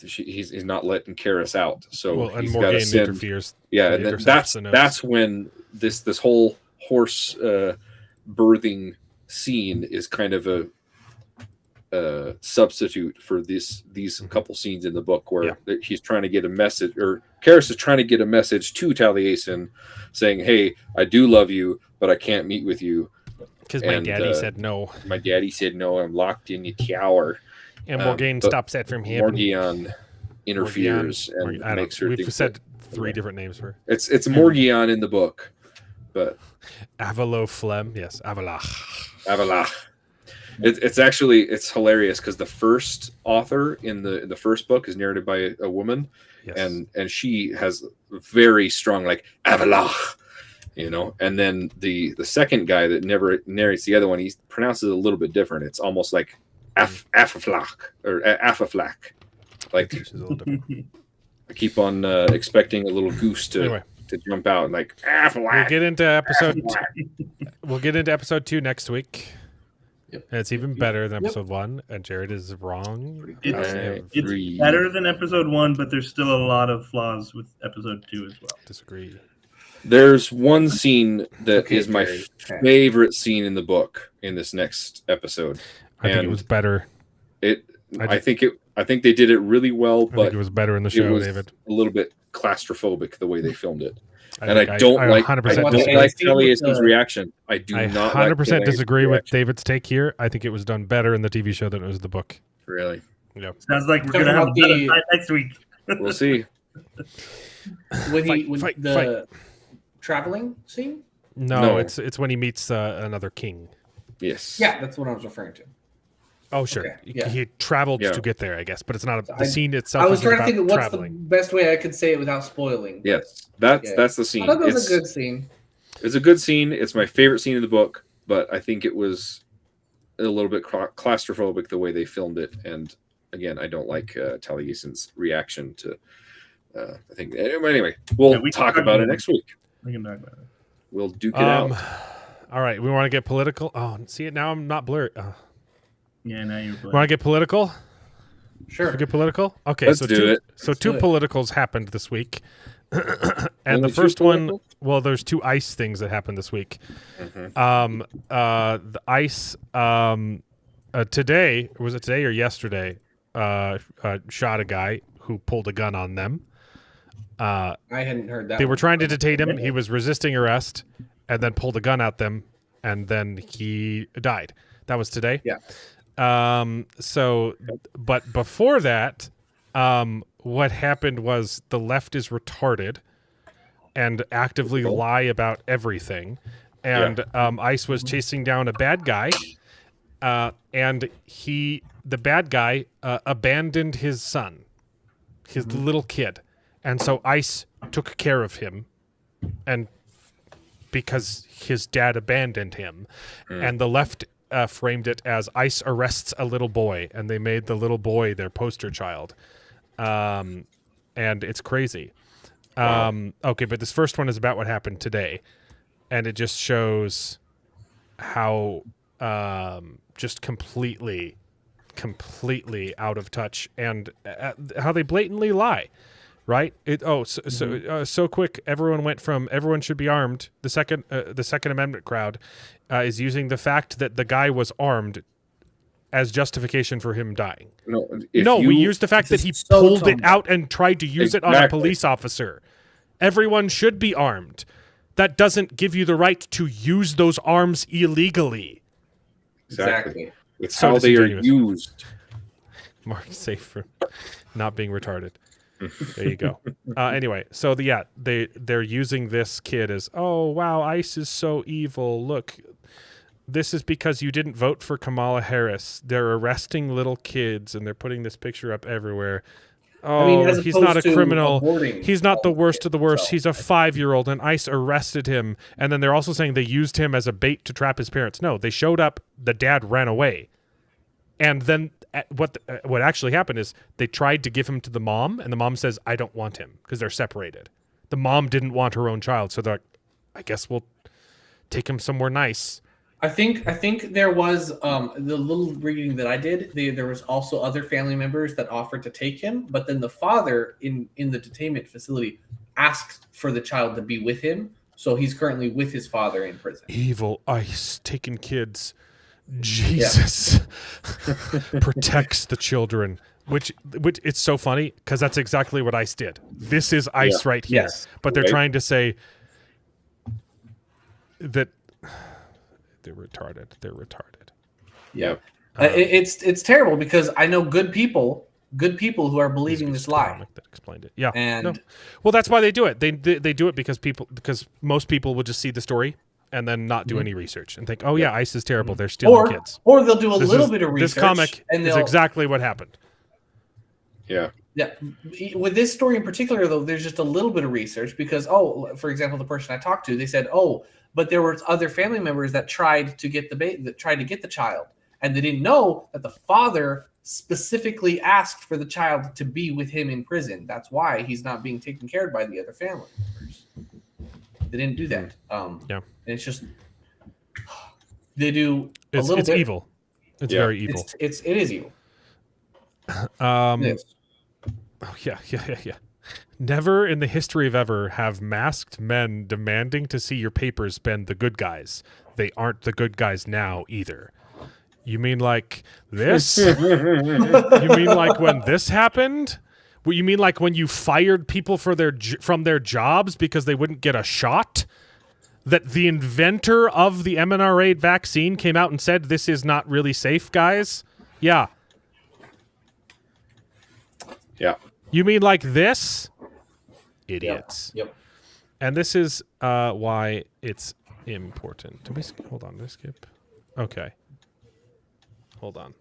he's not letting Karis out. So and he's got to Morgaine send. interferes. Yeah, He and then intercepts the notes. that's when this whole horse birthing scene is kind of a substitute for these couple scenes in the book where he's trying to get a message, or Karis is trying to get a message to Taliesin saying, "Hey, I do love you, but I can't meet with you Because my daddy said no. My daddy said no. I'm locked in the tower." And Morgaine but stops that from happening. Morgion interferes and makes her. We've think said that- 3 different names for her. It's Morgion in the book, but Avalo Flem. Yes, Avalach. Avalach. It's actually hilarious because the first author in the first book is narrated by a woman, Yes. and she has very strong like Avalach, and then the second guy that never narrates the other one, he pronounces it a little bit different. It's almost like Afaflach or Afaflach. Like Which is a little different. I keep on expecting a little goose to jump out and like Afaflach. We'll get into episode. We'll get into episode 2 next week. Yep. And it's even better than episode 1. And Jared is wrong. It's better than episode 1, but there's still a lot of flaws with episode 2 as well. Disagree. There's one scene that is my Jerry. favorite scene in the book in this next episode. I think it was better. I think they did it really well, I but think it was better in the it show, was David. a little bit claustrophobic the way they filmed it. I And I think don't like 100% I don't disagree. like Taliesin's reaction. I do I not 100% like disagree with reaction. David's take here. I think it was done better in the TV show than it was the book. Really. Yep. Sounds like we're Talking gonna have about another the- fight next week. We'll see. When Fight. the traveling scene? No, it's when he meets another king. Yes. Yeah, that's what I was referring to. Oh, sure. Okay, yeah. He traveled Yeah. to get there, I guess, but it's not So the scene itself. I was isn't trying to about think of what's traveling. the best way I could say it without spoiling. Yes. Yeah. That's the scene. I thought that was It's a good scene. It's a good scene. It's my favorite scene in the book, but I think it was a little bit claustrophobic the way they filmed it. And again, I don't like Taliesin's reaction to. I think anyway, we'll we can talk talk about about it it. next week. We can talk about it. We'll duke it out. All right, we want to get political. Oh, see it now. I'm not blurred. Yeah, now you're Want to get political? Sure. We get political. Okay, Let's so do two. it. So Let's two do it. politicals happened this week, and Only the two first one. politicals? Well, there's 2 ice things that happened this week. Mhm. The ice. Today was it today or yesterday? Shot a guy who pulled a gun on them. I hadn't heard that. They were one. trying to detain him. He was resisting arrest, and then pulled a gun at them, and then he died. That was today. Yeah. But before that, what happened was the left is retarded and actively lie about everything. And ICE was chasing down a bad guy, and the bad guy abandoned his son, his little kid, and so ICE took care of him, and because his dad abandoned him, and the left framed it as ICE arrests a little boy, and they made the little boy their poster child, and it's crazy. Okay, but this first one is about what happened today, and it just shows how just completely out of touch, and how they blatantly lie. Right? So quick. Everyone went from everyone should be armed. The Second Amendment crowd is using the fact that the guy was armed as justification for him dying. We used the fact that he pulled it out and tried to use it on a police officer. Everyone should be armed. That doesn't give you the right to use those arms illegally. Exactly. It's how they are used. More safe for not being retarded. There you go. Anyway, so they're using this kid as, oh wow, ICE is so evil. Look, this is because you didn't vote for Kamala Harris. They're arresting little kids and they're putting this picture up everywhere. Oh, he's not a criminal. He's not the worst of the worst. He's a 5-year-old, and ICE arrested him. And then they're also saying they used him as a bait to trap his parents. No, they showed up. The dad ran away, and then what actually happened is they tried to give him to the mom, and the mom says, "I don't want him," because they're separated. The mom didn't want her own child, so they're like, "I guess we'll take him somewhere nice." I think there was the little reading that I did. There was also other family members that offered to take him, but then the father in the detainment facility asked for the child to be with him, so he's currently with his father in prison. Evil ICE taking kids. Jesus protects the children, which it's so funny because that's exactly what ICE did. This is ICE right here, but they're trying to say that. They're retarded. Yeah, it's terrible because I know good people who are believing this lie. That explained it. Yeah, and well, that's why they do it. They do it because most people will just see the story and then not do any research and think, oh yeah, ICE is terrible. They're stealing kids. Or they'll do a little bit of research. This comic is exactly what happened. Yeah. Yeah. With this story in particular, though, there's just a little bit of research because, for example, the person I talked to, they said, but there were other family members that tried to get the child, and they didn't know that the father specifically asked for the child to be with him in prison. That's why he's not being taken care of by the other family members. They didn't do that. And it's just they do a little bit. It's evil. It's very evil. It is evil. Oh yeah. Never in the history of ever have masked men demanding to see your papers been the good guys. They aren't the good guys now either. You mean like this? You mean like when this happened? You mean like when you fired people from their jobs because they wouldn't get a shot? That the inventor of the mRNA vaccine came out and said this is not really safe, guys? Yeah. Yeah. You mean like this? Idiots. Yep. And this is why it's important. Hold on. Did I skip? Okay. Hold on.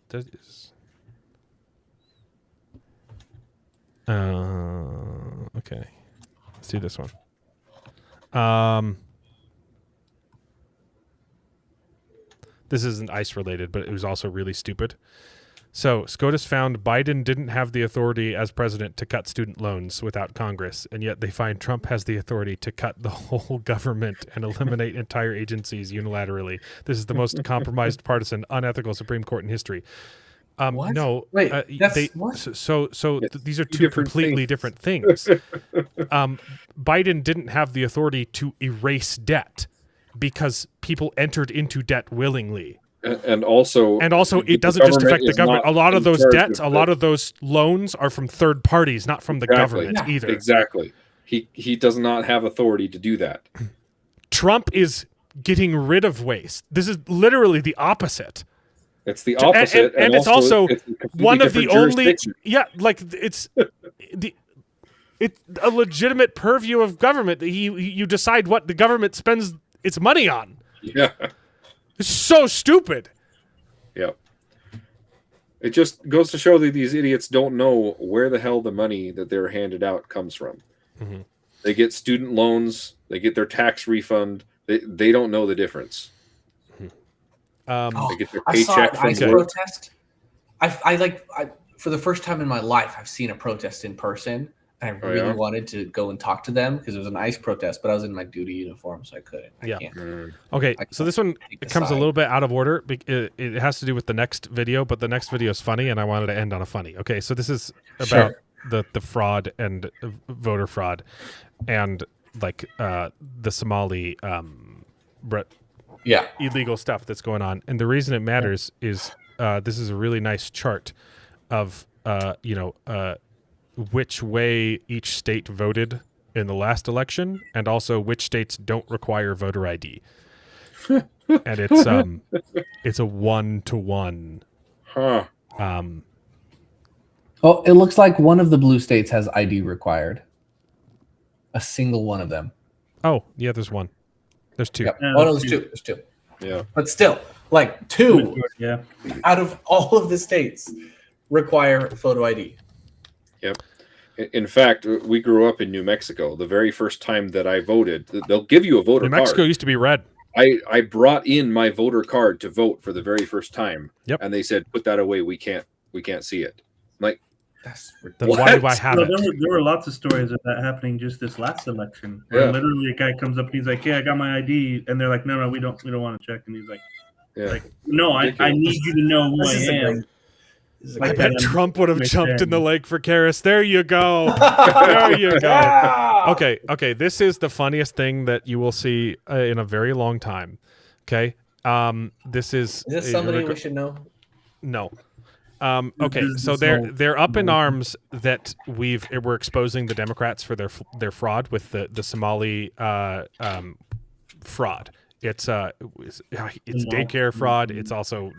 There is... okay. Let's do this one. This isn't ICE related, but it was also really stupid. So, SCOTUS found Biden didn't have the authority as president to cut student loans without Congress, and yet they find Trump has the authority to cut the whole government and eliminate entire agencies unilaterally. This is the most compromised, partisan, unethical Supreme Court in history. What? No. Wait, what? So these are two completely different things. Biden didn't have the authority to erase debt because people entered into debt willingly. And also, it doesn't just affect the is government. not A lot of in those charge debts, of a lot of those loans are from third parties, not from the government either. Exactly. He does not have authority to do that. Trump is getting rid of waste. This is literally the opposite. It's the opposite, and it's also it's a completely one of the different only jurisdiction. it's a legitimate purview of government. You decide what the government spends its money on. Yeah. It's so stupid. Yeah. It just goes to show that these idiots don't know where the hell the money that they're handed out comes from. Mm-hmm. They get student loans, they get their tax refund. They don't know the difference. They get their I saw paycheck an from ICE work. protest. I for the first time in my life, I've seen a protest in person. And I really wanted to go and talk to them because it was an ICE protest, but I was in my duty uniform, so I couldn't. I can't. Okay, so this one comes a little bit out of order. It has to do with the next video, but the next video is funny, and I wanted to end on a funny. Okay, so this is about the fraud and voter fraud, and like the Somali illegal stuff that's going on. And the reason it matters is this is a really nice chart of which way each state voted in the last election, and also which states don't require voter ID. And it's a 1-to-1. Huh. It looks like one of the blue states has ID required. A single one of them. Oh, yeah, there's one. There's two. Yep. Oh, no, there's two. There's two. Yeah. But still, like two out of all of the states require photo ID. Yep. In fact, we grew up in New Mexico. The very first time that I voted, they'll give you a voter card. New Mexico used to be red. I brought in my voter card to vote for the very first time. Yep. And they said, "Put that away. We can't see it." I'm like, that's ridiculous. Why do I have it? There were lots of stories of that happening just this last election. Where literally a guy comes up and he's like, "Yeah, I got my ID," and they're like, "No, we don't want to check." And he's like, "No, I need you to know who I am." I bet Trump would have jumped in the lake for Karras. There you go. There you go. Okay. This is the funniest thing that you will see in a very long time. Okay. This is. Is this somebody we should know? No. Okay. So they're up in arms that we're exposing the Democrats for their fraud with the Somali fraud. It's daycare fraud. It's also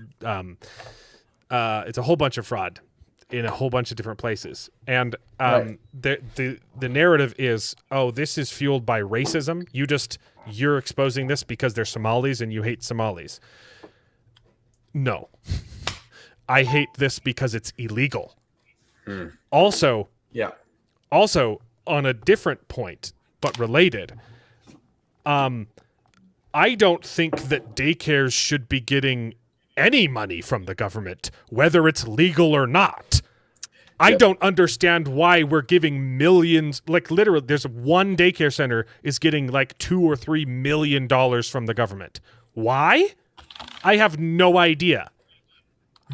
it's a whole bunch of fraud in a whole bunch of different places. And the narrative is, this is fueled by racism. You're exposing this because they're Somalis and you hate Somalis. No. I hate this because it's illegal. Also, on a different point, but related, I don't think that daycares should be getting any money from the government, whether it's legal or not. I don't understand why we're giving millions, like literally there's one daycare center is getting like $2 or $3 million from the government. Why? I have no idea.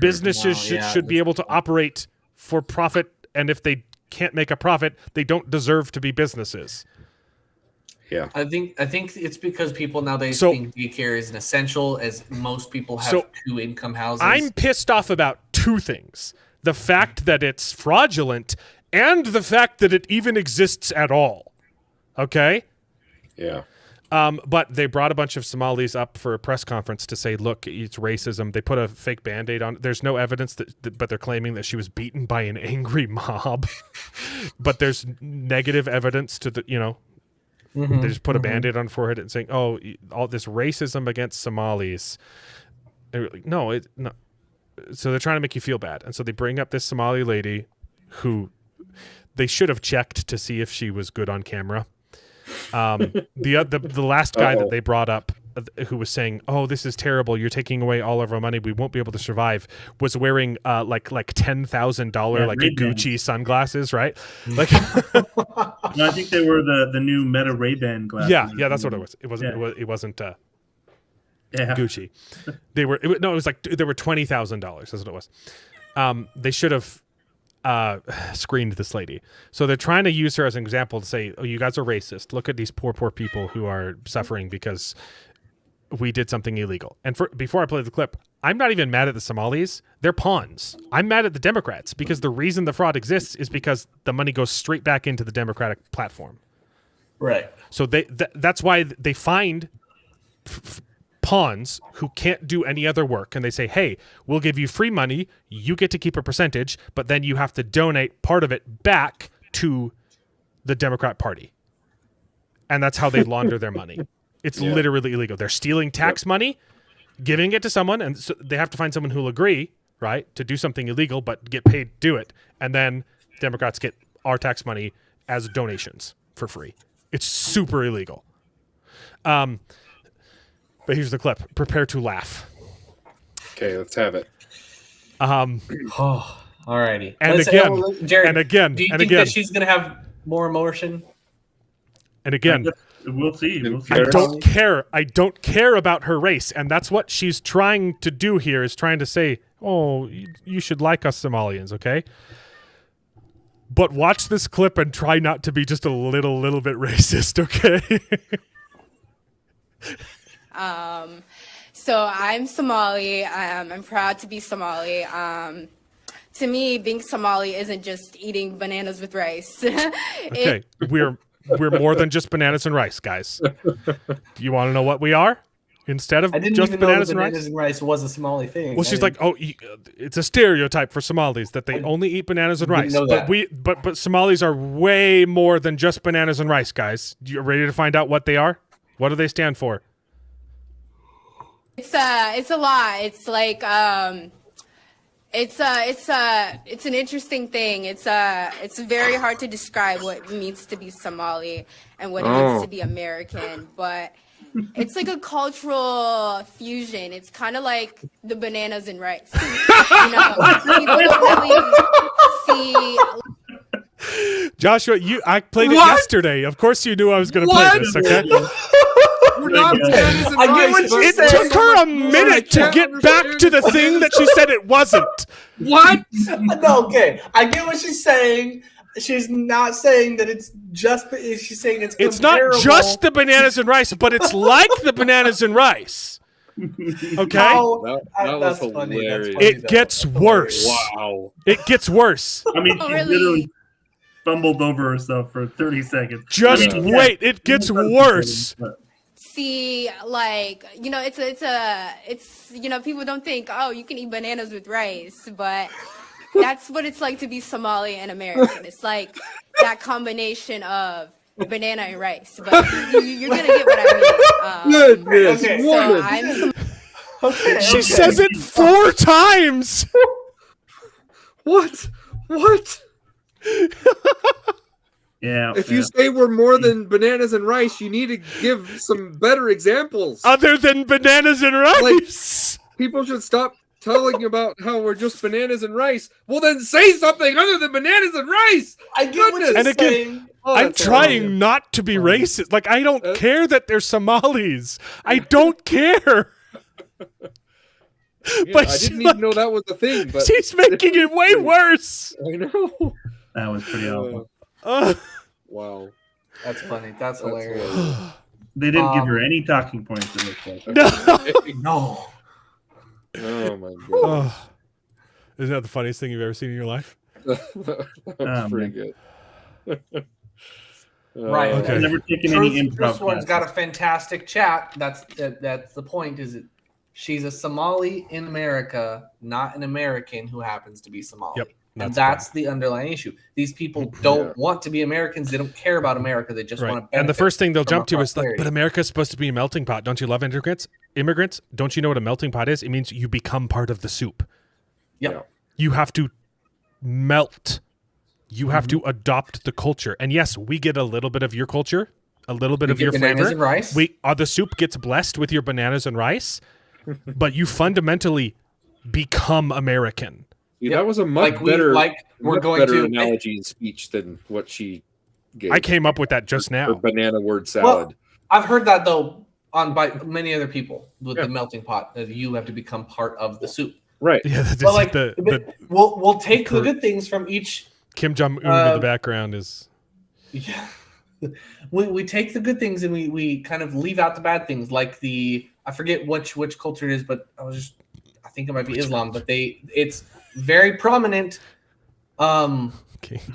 Businesses should be able to operate for profit, and if they can't make a profit, they don't deserve to be businesses. Yeah, I think it's because people nowadays think daycare is an essential, as most people have two-income houses. I'm pissed off about two things: the fact that it's fraudulent, and the fact that it even exists at all. Okay. Yeah. But they brought a bunch of Somalis up for a press conference to say, look, it's racism. They put a fake Band-Aid on. There's no evidence but they're claiming that she was beaten by an angry mob. But there's negative evidence to they just put a Band-Aid on her forehead and saying, all this racism against Somalis. No. So they're trying to make you feel bad. And so they bring up this Somali lady who they should have checked to see if she was good on camera. The last guy that they brought up who was saying, this is terrible, you're taking away all of our money, we won't be able to survive, was wearing like $10,000 like a Gucci sunglasses, right? Like no, I think they were the new Meta Ray-Ban glasses. Yeah, that's what it was. It wasn't Gucci. They were it was like they were $20,000. That's what it was. They should have screened this lady. So they're trying to use her as an example to say, you guys are racist. Look at these poor people who are suffering because we did something illegal. And before I play the clip, I'm not even mad at the Somalis. They're pawns. I'm mad at the Democrats because the reason the fraud exists is because the money goes straight back into the Democratic platform. Right. So that's why they find pawns who can't do any other work, and they say, hey, we'll give you free money, you get to keep a percentage, but then you have to donate part of it back to the Democrat Party. And that's how they launder their money. It's literally illegal. They're stealing tax money, giving it to someone, and so they have to find someone who'll agree, right, to do something illegal but get paid to do it, and then Democrats get our tax money as donations for free. It's super illegal. But here's the clip. Prepare to laugh. Okay, let's have it. Alrighty. And again, Jared, and again, do you and think again. that she's gonna have more emotion? And again, We'll see. I don't care. I don't care about her race, and that's what she's trying to do here. Is trying to say, "Oh, you should like us Somalians, okay?" But watch this clip and try not to be just a little bit racist, okay? So I'm Somali. I'm proud to be Somali. To me, being Somali isn't just eating bananas with rice. Okay, we're more than just bananas and rice, guys. Do you want to know what we are? Instead of I didn't just even know bananas that and rice? bananas and rice was a Somali thing. Well, she's like, oh, it's a stereotype for Somalis that they only eat bananas and rice. know But that. but Somalis are way more than just bananas and rice, guys. You ready to find out what they are? What do they stand for? It's a lot. It's like it's an interesting thing. It's very hard to describe what it means to be Somali and what it means to be American, but it's like a cultural fusion. It's kind of like the bananas and rice. People don't really see. Joshua, I played it yesterday. Of course you knew I was going to play this, okay? I get what she's It saying. took her a minute to get back to the thing that she said it wasn't. What? No, okay. I get what she's saying. She's not saying that it's just. She's saying It's not comparable. just the bananas and rice, but it's like the bananas and rice. Okay? How- That was that's funny. hilarious. That's funny, It though. gets worse. Wow. It gets worse. I mean, Oh, she really? literally fumbled over herself for 30 seconds. Just I mean, wait. It gets worse. See, like, it's people don't think, oh, you can eat bananas with rice, but that's what it's like to be Somali and American. It's like that combination of banana and rice, but you're gonna get what I mean. Goodness, Okay. So woman. I'm Okay, She okay. says it 4 times. What? What? Yeah. If you say we're more than bananas and rice, you need to give some better examples. Other than bananas and rice. People should stop telling about how we're just bananas and rice. Well, then say something other than bananas and rice. I get what she's And again, saying. Oh, I'm that's trying hilarious. not to be racist. Like, I don't care that they're Somalis. I don't care. Yeah, But I she, didn't even know that was a thing. But she's making it way worse. I know. That was pretty awful. Wow. That's funny. That's hilarious. They didn't give her any talking points in this question. No. Oh my god. Oh. Isn't that the funniest thing you've ever seen in your life? That was pretty good. Right. Okay. I've never taken any Truth improv Sword's class. got a fantastic chat. That's the point. Is it? She's a Somali in America, not an American who happens to be Somali. Yep, And that's that's the underlying issue. These people don't want to be Americans. They don't care about America. They just Right. want to. And the first thing they'll from jump our to is like, prosperity. but America's supposed to be a melting pot. Don't you love immigrants? Immigrants? Don't you know what a melting pot is? It means you become part of the soup. Yep. You have to melt. You have to adopt the culture. And yes, we get a little bit of your culture, a little bit We of get your bananas flavor. and rice. The soup gets blessed with your bananas and rice, but you fundamentally become American. Yeah, that was a much Like better, we're much going better to analogy in speech than what she gave. I came up with that just for now. banana word salad. Well, I've heard that though by many other people with the melting pot that you have to become part of the soup. Right. Yeah, that's But like, the we'll take the good things from each. Kim Jong Un in the background is. Yeah. We take the good things and we kind of leave out the bad things, like the I forget which culture it is, but I think it might be Islam, but it's very prominent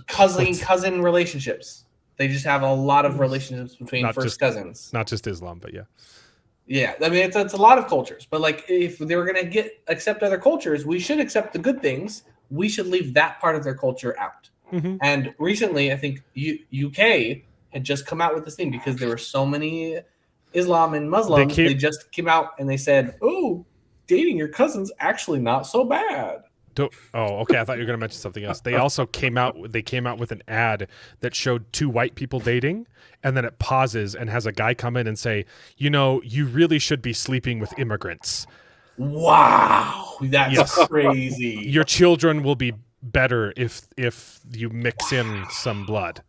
cousin relationships. They just have a lot of relationships between cousins. Not just Islam, but yeah. Yeah, I mean it's a lot of cultures, but like if they were gonna accept other cultures, we should accept the good things. We should leave that part of their culture out. Mm-hmm. And recently, I think UK had just come out with this thing because there were so many Islam and Muslims. They just came out and they said, "Oh, dating your cousin's actually not so bad." Okay. I thought you were going to mention something else. They also came out with an ad that showed two white people dating, and then it pauses and has a guy come in and say, you really should be sleeping with immigrants. Wow, that's crazy. Your children will be better if you mix in some blood.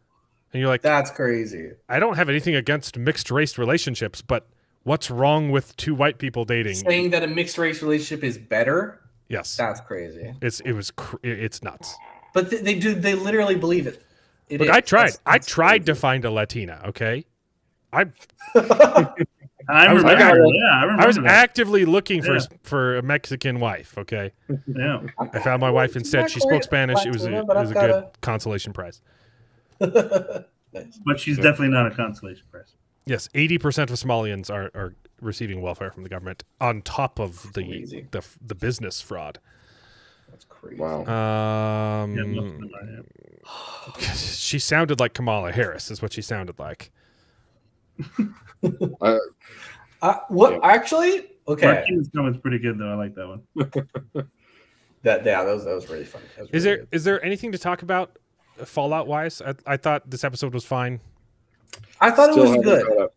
And you're like, that's crazy. I don't have anything against mixed race relationships, but what's wrong with two white people dating? Saying that a mixed race relationship is better? Yes, that's crazy. It's nuts. But they literally believe it. Look, I tried. I tried to find a Latina. Okay, I was actively looking for a Mexican wife. Okay, yeah. I found my wife instead. She spoke Spanish. It was a good consolation prize. But she's definitely not a consolation prize. Yes, 80% of Somalians are receiving welfare from the government on top of the business fraud. That's crazy. Wow. She sounded like Kamala Harris, is what she sounded like. Actually? Okay. Martin's comment's pretty good though. I like that one. that was really funny. Is there anything to talk about Fallout wise? I thought this episode was fine. I thought it was good.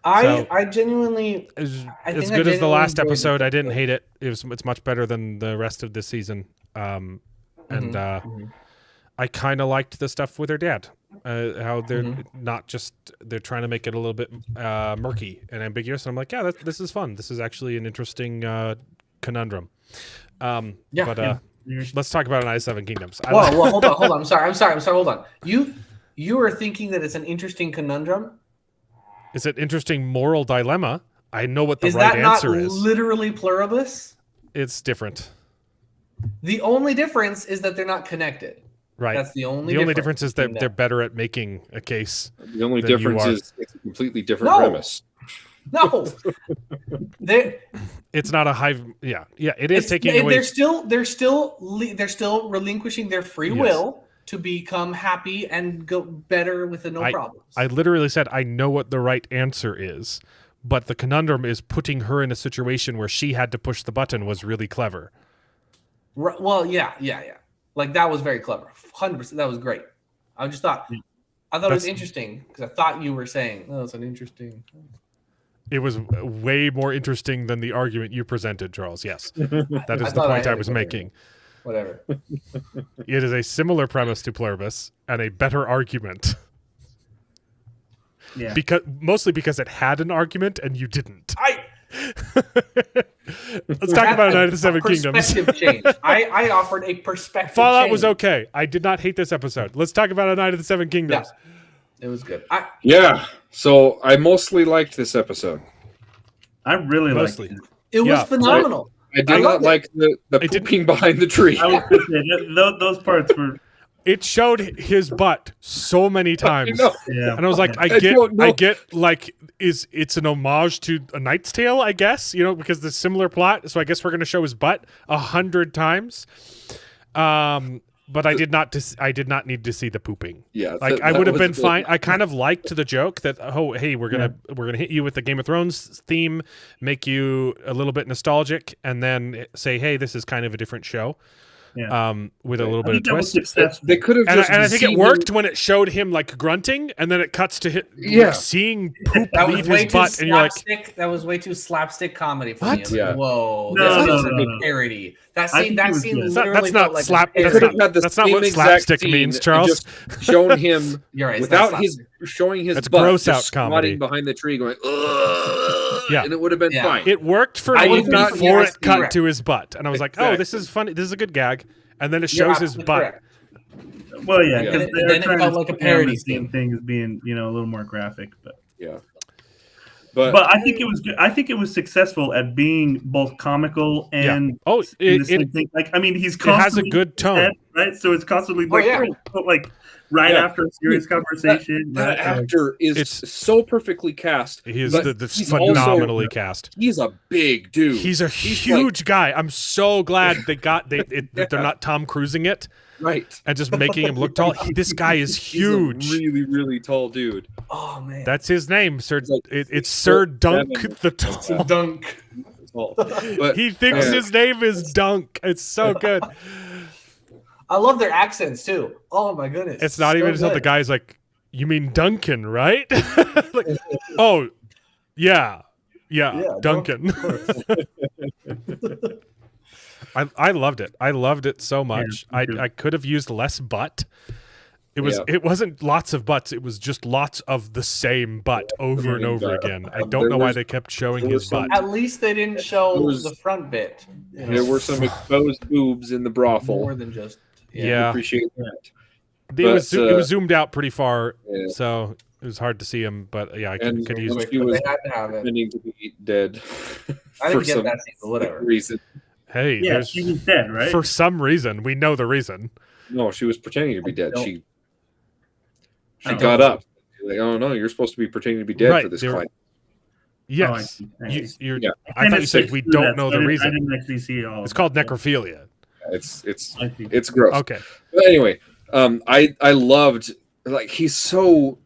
I genuinely as good as the last episode. I didn't hate it. It's much better than the rest of this season. I kind of liked the stuff with her dad. How they're not just they're trying to make it a little bit murky and ambiguous. And I'm like, yeah, this is fun. This is actually an interesting conundrum. Let's talk about United Seven Kingdoms. Well, hold on. I'm sorry. Hold on. You are thinking that it's an interesting conundrum? It's an interesting moral dilemma. I know what the right answer is. Is that not literally pluribus? It's different. The only difference is that they're not connected. Right. That's the only difference is that they're better at making a case. The only difference is it's a completely different premise. No. It's not a high it is taking away. They're still relinquishing their free will to become happy and go better with no problems. I literally said I know what the right answer is, but the conundrum is putting her in a situation where she had to push the button was really clever. Well, yeah. Like that was very clever. 100%. That was great. I thought it was interesting because I thought you were saying, "Oh, it's an interesting." It was way more interesting than the argument you presented, Charles. Yes, that is the point I was making. Whatever. It is a similar premise to Pluribus and a better argument. Yeah. Mostly because it had an argument and you didn't. Let's talk about United Seven Kingdoms. Perspective change. I offered a perspective Fallout change. was okay. I did not hate this episode. Let's talk about United Seven Kingdoms. Yeah, it was good. So I mostly liked this episode. I really liked it. It was phenomenal. I did not like the pooping behind the tree. I was going to say, those parts were... It showed his butt so many times. And I was like, I get like it's an homage to A Knight's Tale, I guess, because the similar plot. So I guess we're going to show his butt 100 times. But I did not need to see the pooping. Yeah, like I would have been fine. I kind of liked the joke that hey, we're gonna hit you with the Game of Thrones theme, make you a little bit nostalgic, and then say, hey, this is kind of a different show. Yeah. With a little bit of twist. They could have just and I think it worked when it showed him like grunting, and then it cuts to seeing poop leave his butt, and you're like, that was way too slapstick comedy for what? me. Yeah. Whoa, no. parody. That scene literally that's not like slap. That's not what slapstick means, Charles. Just shown him right, without showing his that's butt, gross just out comedy behind the tree, going, ugh, yeah, and it would have been fine. It worked for me before it cut to his butt, and I was like, oh, this is funny. This is a good gag, and then it shows his butt. Correct. Well, yeah, because then it felt like a parody thing as being, a little more graphic, but yeah. But I think it was good. I think it was successful at being both comical and in the same thing. Like, I mean, he's it has a constantly good tone, head, right? So it's constantly like, right after a serious conversation. That actor is so perfectly cast. He is he's phenomenally also, cast. He's a big dude. He's a huge guy. I'm so glad that they're not Tom Cruising it. Right. And just making him look tall. This guy is huge. He's a really, really tall dude. Oh man. That's his name, Sir. It's Sir Dunk the Tall. Dunk. But, he thinks his name is Dunk. It's so good. I love their accents too. Oh my goodness. It's not even until the guy's like, "You mean Duncan, right?" Like, oh, yeah, Duncan. I loved it. I loved it so much. I could have used less butt. It wasn't lots of butts. It was just lots of the same butt over and over again. I don't know why they kept showing his butt. At least they didn't show the front bit. There were some exposed boobs in the brothel. More than just. Yeah. I appreciate that. It was zoomed out pretty far, so it was hard to see him. But yeah, I could use it. She was pretending to be dead. I didn't get that scene for whatever reason. Hey, yeah, she was dead, right? For some reason, we know the reason. No, she was pretending to be dead. She got up. Like, oh no, you're supposed to be pretending to be dead for this client. Yes, I thought you said we don't know the reason. I didn't actually see all. It's called necrophilia. It's gross. Okay, but anyway, I loved, like, he's so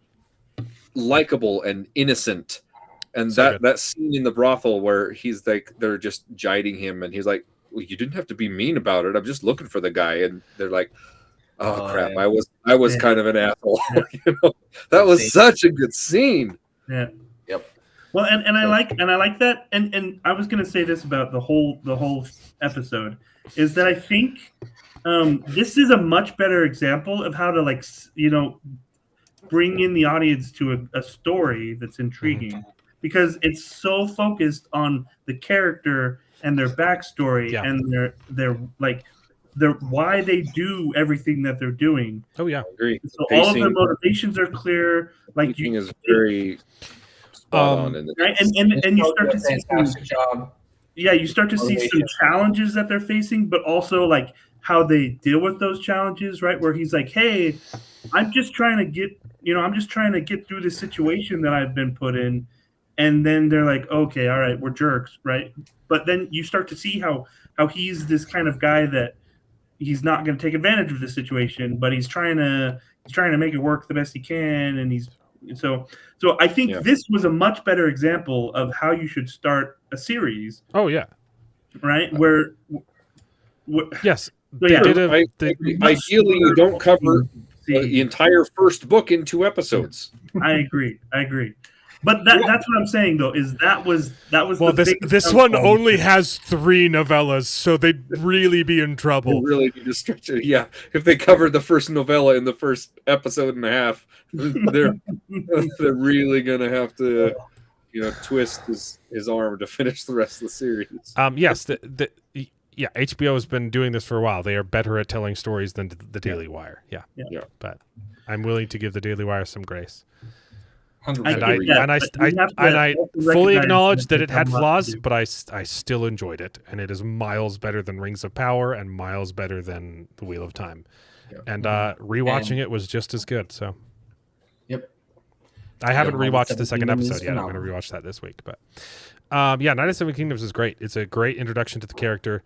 likable and innocent, and that scene in the brothel where he's like, they're just jiding him, and he's like, well, you didn't have to be mean about it. I'm just looking for the guy, and they're like, oh crap, I was kind of an asshole. You know, that was such a good scene. Yeah. Yep. Well, and I like that, and I was gonna say this about the whole episode is that I think this is a much better example of how to, like, bring in the audience to a story that's intriguing, because it's so focused on the character and their backstory and their why they do everything that they're doing. Oh yeah, I agree. So all of their motivations are clear. Like, you is very spot on in right? And you start to see fantastic job. Yeah, you start to see some challenges that they're facing, but also like how they deal with those challenges, right? Where he's like, "Hey, I'm just trying to get through this situation that I've been put in," and then they're like, "Okay, all right, we're jerks, right?" But then you start to see how he's this kind of guy that he's not going to take advantage of the situation, but he's trying to make it work the best he can, and so I think this was a much better example of how you should start a series. Oh yeah, right. Where yes, so yeah, ideally you don't cover the entire first book in 2 episodes. I agree. But that's what I'm saying, though, is that was well, this one only has 3 novellas, so they'd really be in trouble. They really need to stretch it. Yeah, if they covered the first novella in the first episode and a half, they're really gonna have to, twist his arm to finish the rest of the series. Yes, HBO has been doing this for a while. They are better at telling stories than the Daily Wire. Yeah. But I'm willing to give the Daily Wire some grace. And I fully acknowledge that it had flaws, but I still enjoyed it, and it is miles better than Rings of Power and miles better than The Wheel of Time. And rewatching it was just as good. So, I haven't rewatched the second episode yet. I'm going to rewatch that this week. But Night of the Seven Kingdoms is great. It's a great introduction to the character.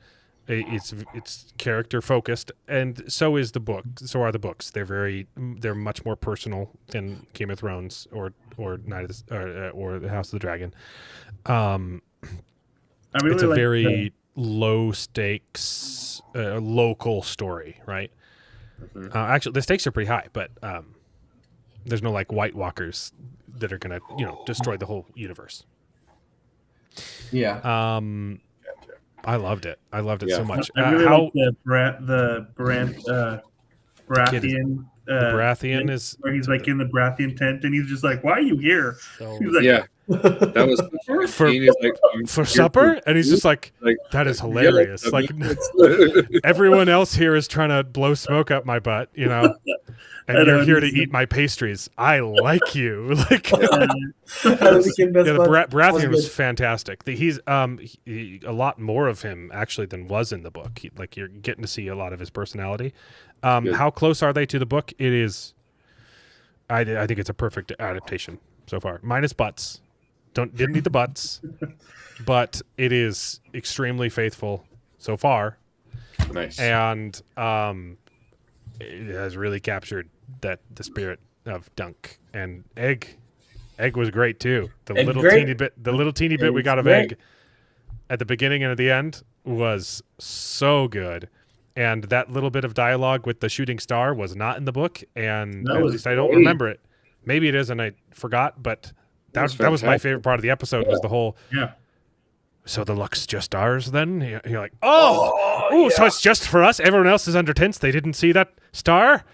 It's character focused, and so is the book. So are the books. They're much more personal than Game of Thrones or Night of the, or the House of the Dragon. It's a very low stakes local story, right? Actually, the stakes are pretty high, but there's no like White Walkers that are gonna destroy the whole universe. Yeah. I loved it. I loved it so much. I really like the Baratheon. Baratheon is where he's like in the Baratheon tent, and he's just like, "Why are you here?" He's like, that was for supper, and he's just like that is hilarious. Like everyone else here is trying to blow smoke up my butt, and you're here to eat my pastries. I like you. Like, Baratheon was fantastic. He's a lot more of him actually than was in the book. Like you're getting to see a lot of his personality. How close are they to the book? It is. I think it's a perfect adaptation so far, minus butts. Didn't need the butts, but it is extremely faithful so far. Nice. And it has really captured the spirit of Dunk and Egg. Egg was great too. The little teeny bit we got of Egg at the beginning and at the end was so good. And that little bit of dialogue with the shooting star was not in the book, and at least I don't remember it. Maybe it is, and I forgot. But that was my favorite part of the episode was the whole. Yeah. So the luck's just ours then? You're like, so it's just for us? Everyone else is under tents. They didn't see that star?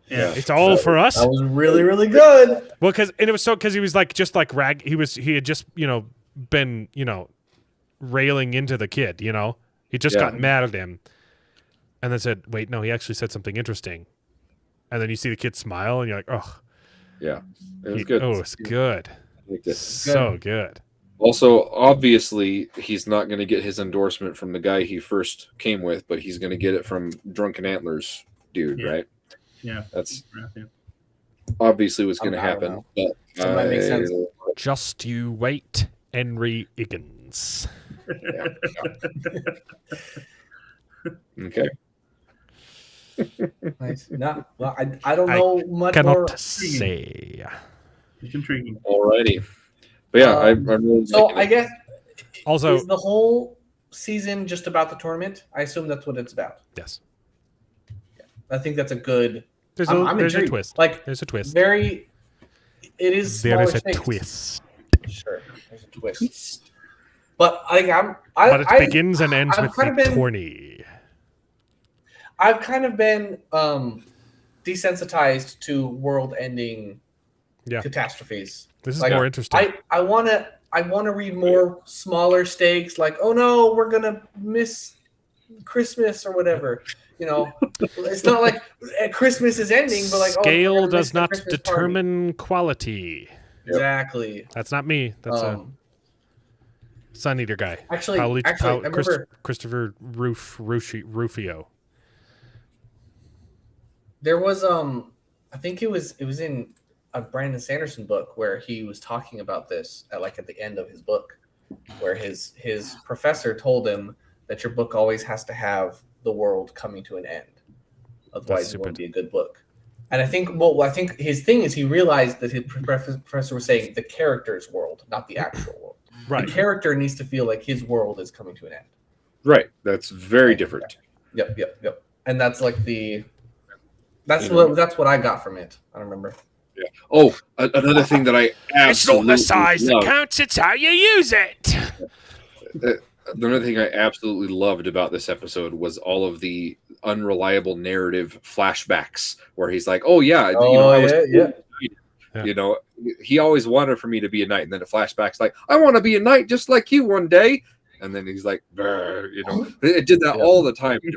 Yeah. It's all for us? That was really, really good. Well, because he was like, just like Rag, he had just, been, railing into the kid, He just got mad at him. And then said, wait, no, he actually said something interesting. And then you see the kid smile and you're like, oh. Yeah. It was good. Oh, it's good. I liked it. So good. Also, obviously, he's not going to get his endorsement from the guy he first came with, but he's going to get it from Drunken Antlers dude, right? Yeah. That's obviously what's going to happen. But that makes sense. Just you wait, Henry Higgins. Okay. Nice. No, well, I don't know much cannot more. say. It's intriguing. Alrighty. But yeah, I'm really so I guess also is the whole season just about the tournament? I assume that's what it's about. Yes. Yeah. I think that's a good. There's a twist. Like there's a twist. It is. There is a stakes. twist. Sure, there's a twist. But but it begins and ends with the tourney. I've kind of been desensitized to world-ending catastrophes. This is more interesting. I want to read more smaller stakes, like, oh no, we're gonna miss Christmas or whatever. It's not like Christmas is ending, but like scale does not determine quality. Exactly. That's not me. That's a Sun Eater guy. Actually, I remember Christopher Rufio. There was I think it was in a Brandon Sanderson book where he was talking about this at the end of his book, where his professor told him that your book always has to have the world coming to an end, otherwise it won't be a good book. And I think his thing is he realized that his professor was saying the character's world, not the actual world. Right. The character needs to feel like his world is coming to an end. Right. That's very different. Yep. And that's like that's what I got from it. I remember. Yeah. Oh, another thing that I absolutely it's not the size that counts; it's how you use it. Another thing I absolutely loved about this episode was all of the unreliable narrative flashbacks, where he's like, "Oh yeah, I was he always wanted for me to be a knight," and then it flashbacks like, "I want to be a knight just like you one day." And then he's like, it did that all the time. It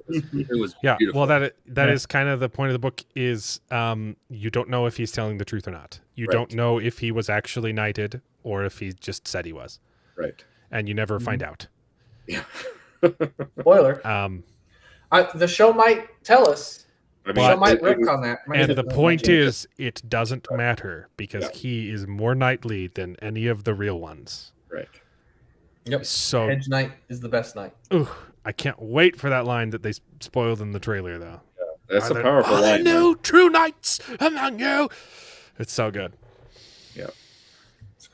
was beautiful. Well, that is kind of the point of the book is you don't know if he's telling the truth or not. You don't know if he was actually knighted or if he just said he was. Right. And you never find out. Yeah. Spoiler. The show might tell us. The show might rip on that. And the point is, it doesn't matter because he is more knightly than any of the real ones. Right. Yep. So Hedge Knight is the best knight. Ooh, I can't wait for that line that they spoiled in the trailer, though. Yeah, that's a powerful line. No true knights among you. It's so good. Yeah.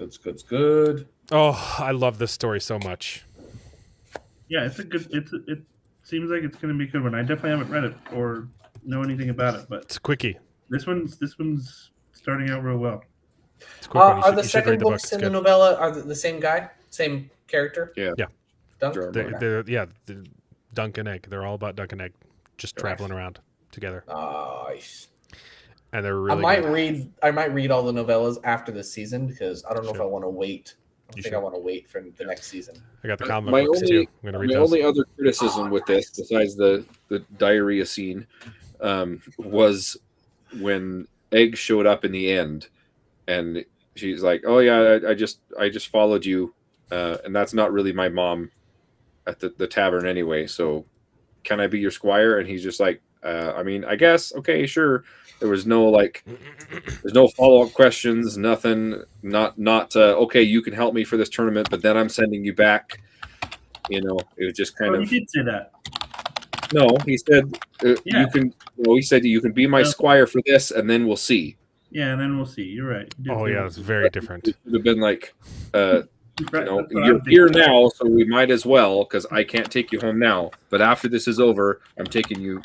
It's good. Oh, I love this story so much. Yeah, it seems like it's going to be a good one. I definitely haven't read it or know anything about it, but it's a quickie. This one's starting out real well. It's a quick one. Are the second books in the novella the same guy, same character? Yeah. Dunk? They're Dunk and Egg. They're all about Dunk and Egg, just traveling around together. Nice. And they're really. I might read all the novellas after this season because I don't know if I want to wait. I want to wait for the next season. I got the comic books too. I'm gonna read those. Only other criticism with this, besides the diarrhea scene, was when Egg showed up in the end, and she's like, "Oh yeah, I just followed you, and that's not really my mom at the tavern anyway. So can I be your squire?" And he's just like, "I mean, I guess. Okay, sure." There was no there's no follow up questions, nothing. Not okay. You can help me for this tournament, but then I'm sending you back. It was just kind of. He did say that. No, he said you can. No, he said you can be my squire for this, and then we'll see. Yeah, and then we'll see. You're right. Oh yeah, it's very different. It would have been like, you're here now, so we might as well, because I can't take you home now. But after this is over, I'm taking you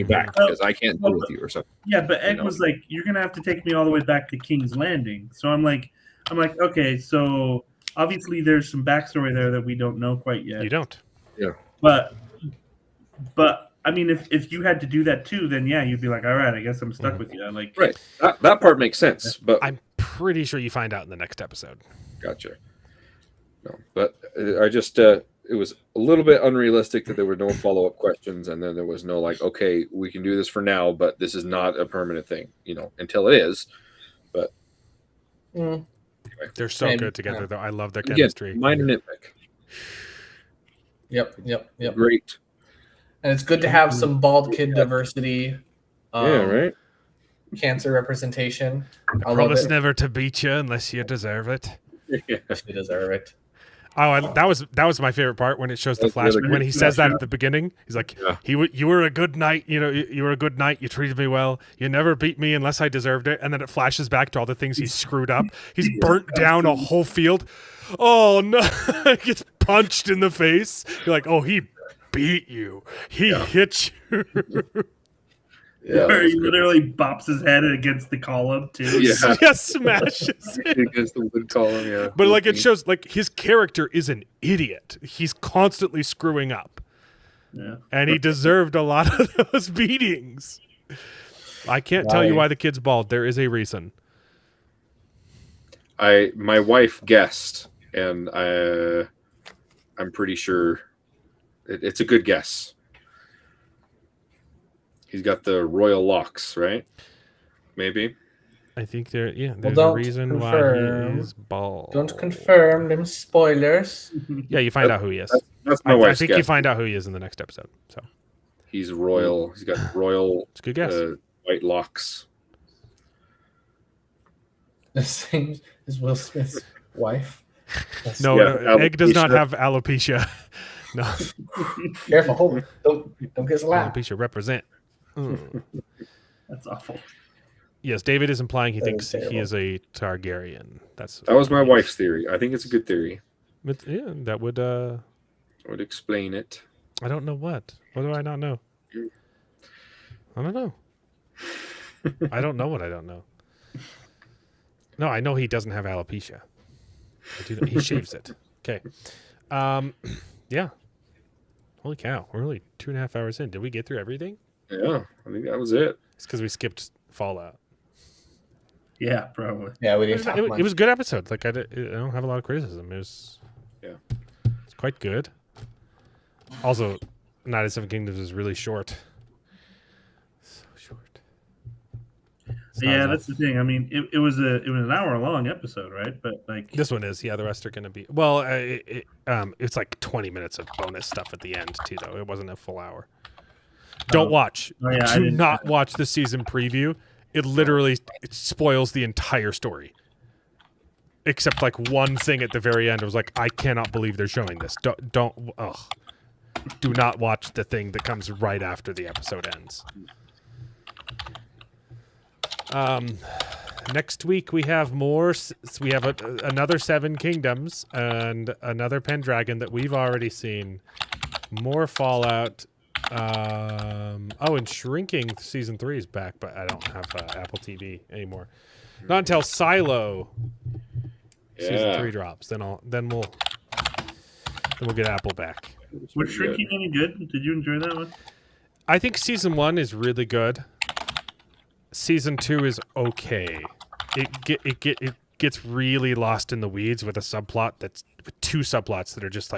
back because I can't deal with you or something. Yeah, but Egg was like, "You're gonna have to take me all the way back to King's Landing." So I'm like, okay, so obviously there's some backstory there that we don't know quite yet. You don't. Yeah. But I mean, if you had to do that too, then yeah, you'd be like, all right, I guess I'm stuck with you. Right. That part makes sense, but I'm pretty sure you find out in the next episode. Gotcha. No, but I just it was a little bit unrealistic that there were no follow-up questions, and then there was no okay, we can do this for now, but this is not a permanent thing, until it is. But anyway. They're so good together, though. I love their chemistry. Minor nitpick. Yep. Great. And it's good to have some bald kid diversity. Right. Cancer representation. I promise never to beat you unless you deserve it. You deserve it. Oh, that was my favorite part when it shows the flashback when he says that at the beginning. He's like, "You were a good knight. You were a good knight. You treated me well. You never beat me unless I deserved it." And then it flashes back to all the things he's screwed up. He's burnt down a whole field. Oh no! Gets punched in the face. You're like, "Oh, he beat you. He hit you." Where he literally bops his head against the column too. Yeah, smashes it against the wood column. Yeah, but it shows his character is an idiot. He's constantly screwing up. Yeah, and he deserved a lot of those beatings. I can't tell you why the kid's bald. There is a reason. My wife guessed, and I'm pretty sure it's a good guess. He's got the royal locks, right? Maybe. I think there's a reason why he is bald. Don't confirm them spoilers. Yeah, you find out who he is. That's my wife's I think guess. you find out who he is in the next episode. So he's royal. He's got royal. It's a good guess. White locks. The same as Will Smith's wife. No, Egg does not have alopecia. No. Careful, don't get slapped. Alopecia represent. That's awful. Yes, David is implying he thinks he is a Targaryen. That was my wife's theory. I think it's a good theory. But, yeah, that would explain it. I don't know what. What do I not know? I don't know. I don't know what I don't know. No, I know he doesn't have alopecia. He shaves it. Okay. Yeah. Holy cow. We're only 2.5 hours in. Did we get through everything? Yeah, I think that was it. It's because we skipped Fallout. Yeah, probably. Yeah, we didn't. It was a good episode. I don't have a lot of criticism. It's quite good. Also, Night of Seven Kingdoms is really short. So short. That's the thing. I mean, it was an hour-long episode, right? But this one is. Yeah, the rest are going to be. Well, it's like 20 minutes of bonus stuff at the end too, though. It wasn't a full hour. Don't watch. Do not watch the season preview. It literally spoils the entire story. Except one thing at the very end. I was like, I cannot believe they're showing this. Do not watch the thing that comes right after the episode ends. Next week we have more. We have another Seven Kingdoms and another Pendragon that we've already seen. More Fallout. And Shrinking season 3 is back, but I don't have Apple TV anymore. Not until Silo season 3 drops. Then we'll get Apple back. Was Shrinking any good? Did you enjoy that one? I think season 1 is really good. Season 2 is okay. It gets really lost in the weeds with with 2 subplots that are just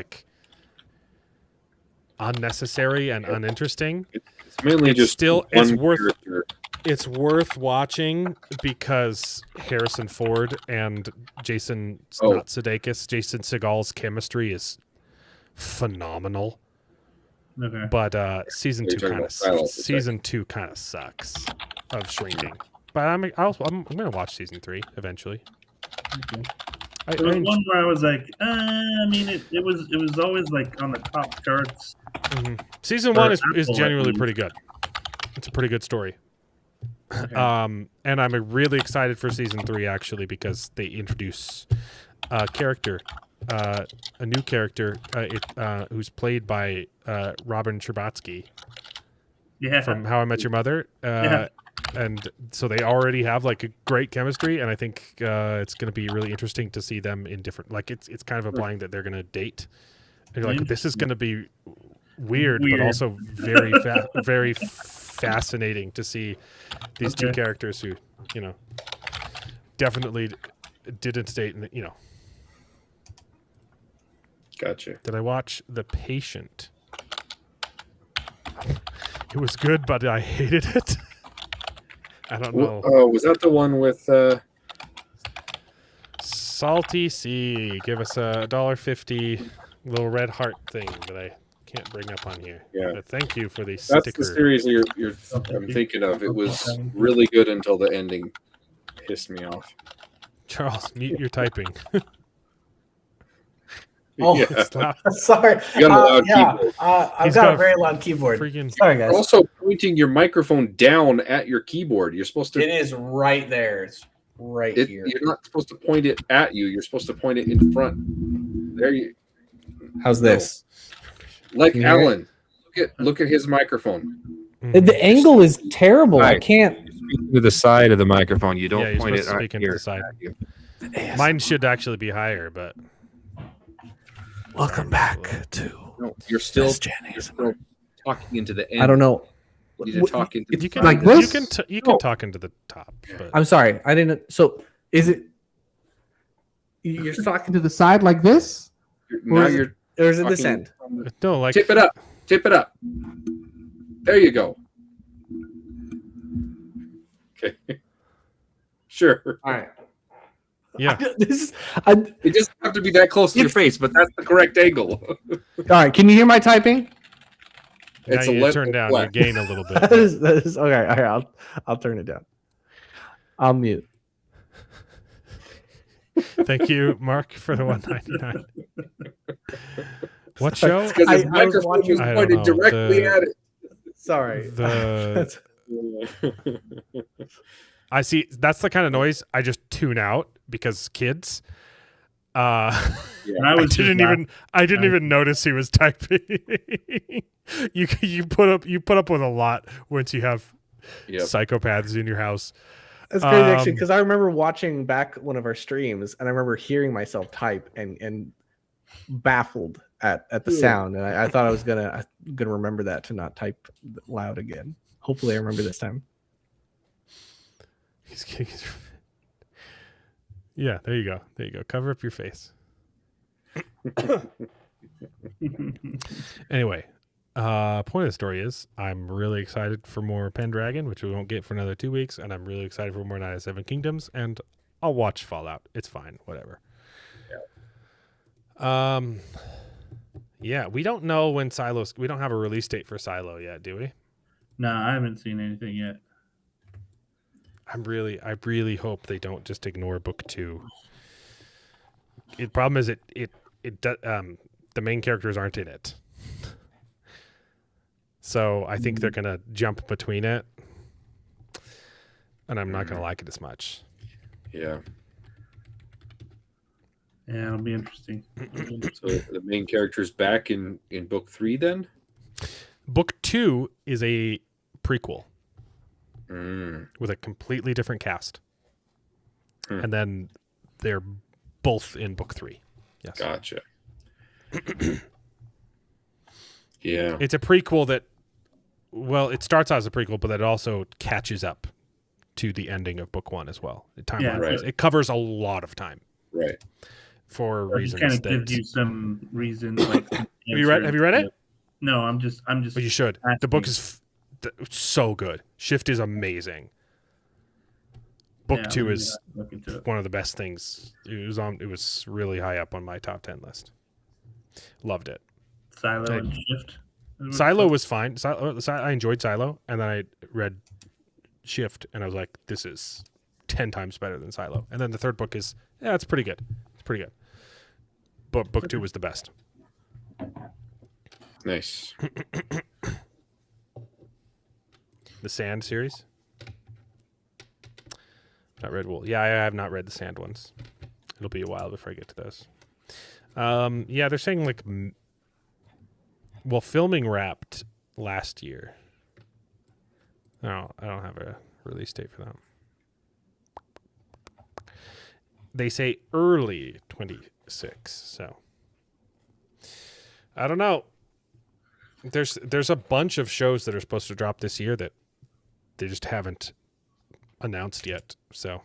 unnecessary and uninteresting. It's mainly just still one it's worth character It's worth watching because Harrison Ford and Jason not Sudeikis, Jason Segal's chemistry is phenomenal. Okay. But season two kind of sucks of Shrinking. But I'm gonna watch season 3 eventually. Okay. There was one where I was like, I mean, it was always like on the top charts. Mm-hmm. Season 1 is genuinely pretty good. It's a pretty good story. Okay. And I'm really excited for season 3 actually because they introduce a character, a new character, who's played by Robin Scherbatsky. Yeah. From How I Met Your Mother. And so they already have like a great chemistry, and I think it's going to be really interesting to see them in different. Like it's kind of implying that they're going to date. And you're like, this is going to be weird, but also very very fascinating to see these two characters who, you know, definitely didn't date, and you know. Gotcha. Did I watch The Patient? It was good, but I hated it. I don't know. Oh, was that the one with Salty Sea? Give us a $1.50 little red heart thing that I can't bring up on here. Yeah. But thank you for the That's sticker. the series I'm thinking of. It was really good until the ending pissed me off. Charles, mute your typing. Oh, Yeah. sorry. You got a loud keyboard. I've got a very loud keyboard. Sorry, guys. You're also pointing your microphone down at your keyboard. You're supposed to. It is right there. It's right here. You're not supposed to point it at you. You're supposed to point it in front. There you. How's this? Like Alan, look at his microphone. The angle is terrible. I can't. Speak to the side of the microphone. You don't point it speak into here. the side. Mine should actually be higher, but. Welcome back to. No, you're still talking into the end. I don't know. You need to talk into You can, like this? You can talk into the top. But. I'm sorry. I didn't. So is it? You're talking to the side like this? Now or is it this end? No, like tip it up. Tip it up. There you go. Okay. Sure. All right. Yeah. It doesn't have to be that close to your face, but that's the correct angle. All right. Can you hear my typing? Now you turn down your gain a little bit. that is okay. All right. I'll turn it down. I'll mute. Thank you, Mark, for the $1.99. What show? Because his microphone was pointed directly at it. Sorry. I see. That's the kind of noise I just tune out because kids. I didn't even notice he was typing. you put up with a lot once you have psychopaths in your house. That's crazy, actually, because I remember watching back one of our streams, and I remember hearing myself type and baffled at the sound, and I thought I was gonna remember that to not type loud again. Hopefully, I remember this time. Yeah, there you go. There you go. Cover up your face. Anyway, point of the story is I'm really excited for more Pendragon, which we won't get for another 2 weeks, and I'm really excited for more Night of Seven Kingdoms, and I'll watch Fallout. It's fine, whatever. Yeah, we don't know when Silo's. We don't have a release date for Silo yet, do we? No, I haven't seen anything yet. I really hope they don't just ignore book 2. The problem is the main characters aren't in it. So I think they're gonna jump between it, and I'm not gonna like it as much. Yeah. Yeah, it'll be interesting. So the main character's back in book 3 then? Book 2 is a prequel. Mm. With a completely different cast. And then they're both in book 3. Yes. Gotcha. Yeah. It's a prequel that, well, it starts out as a prequel, but that also catches up to the ending of book 1 as well. It covers a lot of time. Right. For reasons kind of gives you some reasons. Like have you read it? No, I'm just. But you should. The book is So good. Shift is amazing. Book 2 is one of the best things. It was really high up on my top 10 list. Loved it. Silo and Shift. Silo was fine. I enjoyed Silo, and then I read Shift, and I was like, this is 10 times better than Silo. And then the third book is, it's pretty good. It's pretty good. But book 2 was the best. Nice. The Sand series. Not read Wool. Yeah, I have not read the Sand ones. It'll be a while before I get to those. Yeah, they're saying like, filming wrapped last year. No, I don't have a release date for that. They say early 26. So I don't know. There's a bunch of shows that are supposed to drop this year that they just haven't announced yet. So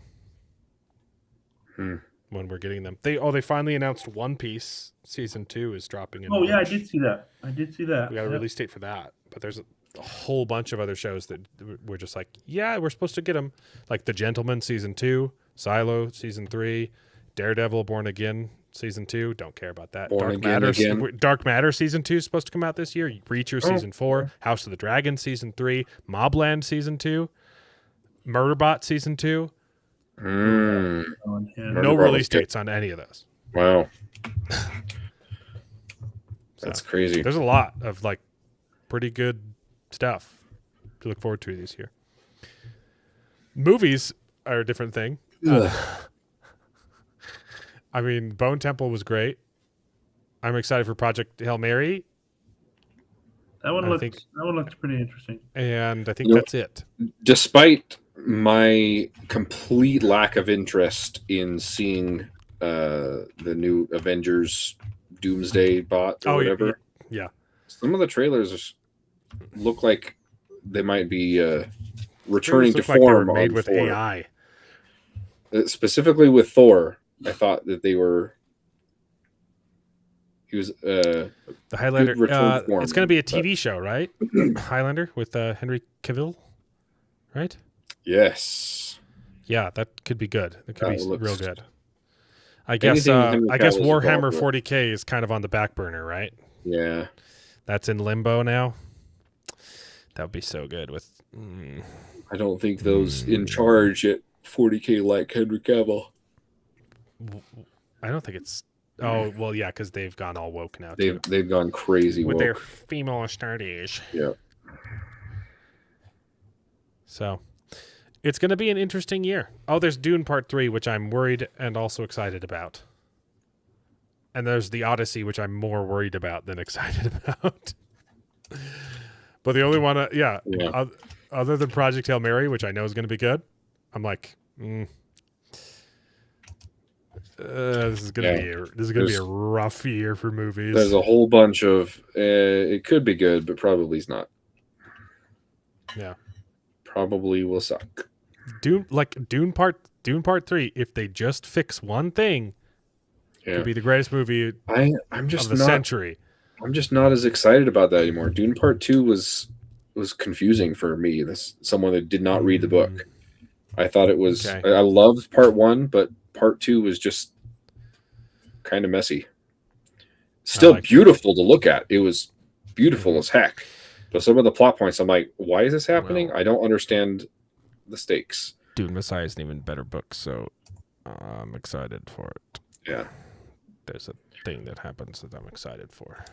when we're getting them, they finally announced One Piece season 2 is dropping in March. Yeah, I did see that. We got a release date for that, but there's a whole bunch of other shows that we're just like, yeah, we're supposed to get them, like The Gentleman season 2, Silo season 3, Daredevil Born Again season 2. Don't care about that. Dark Matter season 2 is supposed to come out this year. Reacher season 4, House of the Dragon season 3, Mobland season 2, Murderbot season 2. No release dates on any of those. Wow. That's crazy. There's a lot of like pretty good stuff to look forward to this year. Movies are a different thing. I mean, Bone Temple was great. I'm excited for Project Hail Mary. That one looks pretty interesting. And I think that's it. Despite my complete lack of interest in seeing the new Avengers Doomsday bot or whatever. Yeah. Some of the trailers look like they might be returning to form made with Thor. AI. Specifically with Thor, I thought that he was the Highlander. It's going to be a TV show, right? Highlander with Henry Cavill, right? Yes. Yeah, that could be good. That could be real good. I guess Warhammer 40K is kind of on the back burner, right? Yeah. That's in limbo now. That would be so good with... I don't think those in charge at 40K like Henry Cavill. I don't think it's... Oh, well, yeah, because they've gone all woke now, They've gone crazy with woke. their female studies. Yeah. So... It's going to be an interesting year. Oh, there's Dune Part 3, which I'm worried and also excited about. And there's The Odyssey, which I'm more worried about than excited about. But the only one, other than Project Hail Mary, which I know is going to be good, I'm like, this is going to be a rough year for movies. There's a whole bunch of, it could be good, but probably is not. Yeah. Probably will suck. Dune Part 3, if they just fix one thing, could be the greatest movie of the century. I'm just not as excited about that anymore. Dune Part 2 was confusing for me. This someone that did not read the book. I thought it was I loved Part 1, but Part 2 was just kind of messy. Still beautiful to look at. It was beautiful as heck. But some of the plot points, I'm like, why is this happening? I don't understand the stakes. Dune Messiah is an even better book, so I'm excited for it. Yeah. There's a thing that happens that I'm excited for.